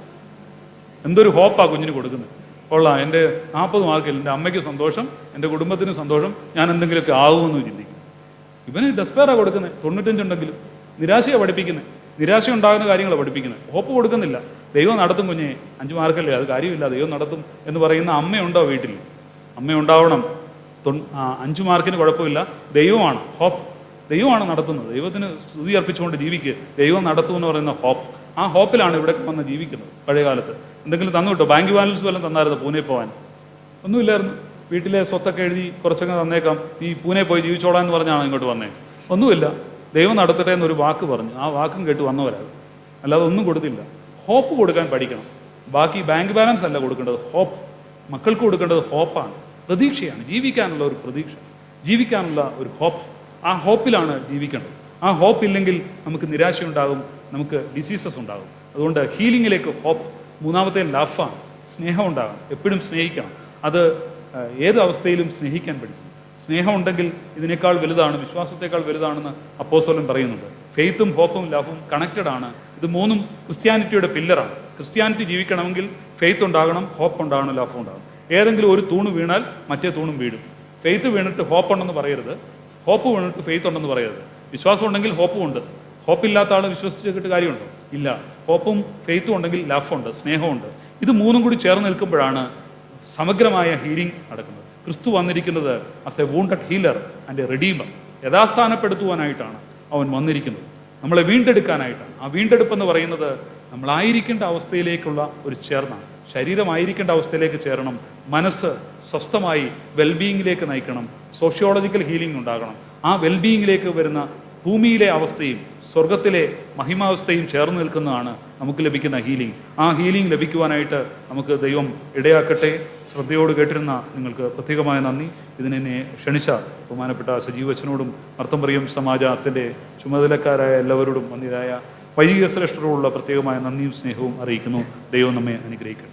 [SPEAKER 1] എന്തൊരു ഹോപ്പാണ് കുഞ്ഞിന് കൊടുക്കുന്നത്. കൊള്ളാം, എൻ്റെ 40 മാർക്കിൽ എൻ്റെ അമ്മയ്ക്ക് സന്തോഷം, എൻ്റെ കുടുംബത്തിന് സന്തോഷം, ഞാൻ എന്തെങ്കിലുമൊക്കെ ആകുമെന്ന് ചിന്തിക്കും. ഇവന് ഡെസ്പെയറാണ് കൊടുക്കുന്നത്. 95 ഉണ്ടെങ്കിലും നിരാശയാണ് പഠിപ്പിക്കുന്നത്. നിരാശ ഉണ്ടാകുന്ന കാര്യങ്ങളാണ് പഠിപ്പിക്കുന്നത്. ഹോപ്പ് കൊടുക്കുന്നില്ല. ദൈവം നടത്തും കുഞ്ഞെ, 5 മാർക്കല്ലേ, അത് കാര്യമില്ല, ദൈവം നടത്തും എന്ന് പറയുന്ന അമ്മയുണ്ടോ വീട്ടിൽ? അമ്മയുണ്ടാവണം. 5 മാർക്കിന് കുഴപ്പമില്ല, ദൈവമാണ് ഹോപ്പ്, ദൈവമാണ് നടത്തുന്നത്. ദൈവത്തിന് സ്തുതി അർപ്പിച്ചുകൊണ്ട് ജീവിക്കുക, ദൈവം നടത്തുമെന്ന് പറയുന്ന ഹോപ്പ്. ആ ഹോപ്പിലാണ് ഇവിടെ വന്ന് ജീവിക്കുന്നത്. പഴയ കാലത്ത് എന്തെങ്കിലും തന്നു കിട്ടോ? ബാങ്ക് ബാലൻസ് വല്ലതും തന്നായിരുന്നു പൂനെ പോകാൻ? ഒന്നുമില്ലായിരുന്നു. വീട്ടിലെ സ്വത്തൊക്കെ എഴുതി കുറച്ചൊക്കെ തന്നേക്കാം, ഈ പൂനെ പോയി ജീവിച്ചോളാം എന്ന് പറഞ്ഞാണ് ഇങ്ങോട്ട് വന്നേ. ഒന്നുമില്ല, ദൈവം നടത്തട്ടെ എന്നൊരു വാക്ക് പറഞ്ഞു, ആ വാക്കും കേട്ട് വന്നവരാണ്. അല്ലാതെ ഒന്നും കൊടുത്തില്ല. ഹോപ്പ് കൊടുക്കാൻ പഠിക്കണം. ബാക്കി ബാങ്ക് ബാലൻസ് അല്ല കൊടുക്കേണ്ടത്, ഹോപ്പ്. മക്കൾക്ക് കൊടുക്കേണ്ടത് ഹോപ്പാണ്, പ്രതീക്ഷയാണ്. ജീവിക്കാനുള്ള ഒരു പ്രതീക്ഷ, ജീവിക്കാനുള്ള ഒരു ഹോപ്പ്. ആ ഹോപ്പിലാണ് ജീവിക്കേണ്ടത്. ആ ഹോപ്പ് ഇല്ലെങ്കിൽ നമുക്ക് നിരാശയുണ്ടാകും, നമുക്ക് ഡിസീസസ് ഉണ്ടാകും. അതുകൊണ്ട് ഹീലിങ്ങിലേക്ക് ഹോപ്പ്. മൂന്നാമത്തെ ലഫാണ്, സ്നേഹം ഉണ്ടാകണം. എപ്പോഴും സ്നേഹിക്കണം. അത് ഏത് അവസ്ഥയിലും സ്നേഹിക്കാൻ പഠിക്കും. സ്നേഹം ഉണ്ടെങ്കിൽ ഇതിനേക്കാൾ വലുതാണ്, വിശ്വാസത്തെക്കാൾ വലുതാണെന്ന് അപ്പോസ്തലൻ പറയുന്നുണ്ട്. ഫെയ്ത്തും ഹോപ്പും ലവും കണക്റ്റഡ് ആണ്. ഇത് മൂന്നും ക്രിസ്ത്യാനിറ്റിയുടെ പില്ലറാണ്. ക്രിസ്ത്യാനിറ്റി ജീവിക്കണമെങ്കിൽ ഫെയ്ത്ത് ഉണ്ടാകണം, ഹോപ്പ് ഉണ്ടാകണം, ലവ് ഉണ്ടാകണം. ഏതെങ്കിലും ഒരു തൂണ് വീണാൽ മറ്റേ തൂണും വീഴും. ഫെയ്ത്ത് വീണിട്ട് ഹോപ്പ് ഉണ്ടെന്ന് പറയരുത്, ഹോപ്പ് വീണിട്ട് ഫെയ്ത്ത് ഉണ്ടെന്ന് പറയരുത്. വിശ്വാസം ഉണ്ടെങ്കിൽ ഹോപ്പും ഉണ്ട്. ഹോപ്പില്ലാത്ത ആൾ വിശ്വസിച്ചിട്ട് കാര്യമുണ്ടോ? ഇല്ല. ഹോപ്പും ഫെയ്ത്തും ഉണ്ടെങ്കിൽ ലവ് ഉണ്ട്, സ്നേഹമുണ്ട്. ഇത് മൂന്നും കൂടി ചേർന്ന് നിൽക്കുമ്പോഴാണ് സമഗ്രമായ ഹീലിംഗ് നടക്കുന്നത്. ക്രിസ്തു വന്നിരിക്കുന്നത് as a wounded healer and a redeemer. യഥാസ്ഥാനപ്പെടുത്തുവാനായിട്ടാണ് അവൻ വന്നിരിക്കുന്നത്, നമ്മളെ വീണ്ടെടുക്കാനായിട്ടാണ്. ആ വീണ്ടെടുപ്പെന്ന് പറയുന്നത് നമ്മളായിരിക്കേണ്ട അവസ്ഥയിലേക്കുള്ള ഒരു ചേർന്നാണ്. ശരീരമായിരിക്കേണ്ട അവസ്ഥയിലേക്ക് ചേരണം, മനസ്സ് സ്വസ്ഥമായി വെൽബീയിങ്ങിലേക്ക് നയിക്കണം, സോഷ്യോളജിക്കൽ ഹീലിംഗ് ഉണ്ടാകണം. ആ വെൽബീയിങ്ങിലേക്ക് വരുന്ന ഭൂമിയിലെ അവസ്ഥയും സ്വർഗത്തിലെ മഹിമാവസ്ഥയും ചേർന്ന് നിൽക്കുന്നതാണ് നമുക്ക് ലഭിക്കുന്ന ഹീലിംഗ്. ആ ഹീലിംഗ് ലഭിക്കുവാനായിട്ട് നമുക്ക് ദൈവം ഇടയാക്കട്ടെ. ശ്രദ്ധയോട് കേട്ടിരുന്ന നിങ്ങൾക്ക് പ്രത്യേകമായ നന്ദി. ഇതിനെ ക്ഷണിച്ച ബഹുമാനപ്പെട്ട സജീവച്ചനോടും മർത്തമറിയം സമാജത്തിൻ്റെ ചുമതലക്കാരായ എല്ലാവരോടും വന്നിരായ വൈദിക ശ്രേഷ്ഠരോടുള്ള പ്രത്യേകമായ നന്ദിയും സ്നേഹവും അറിയിക്കുന്നു. ദൈവം നമ്മെ അനുഗ്രഹിക്കട്ടെ.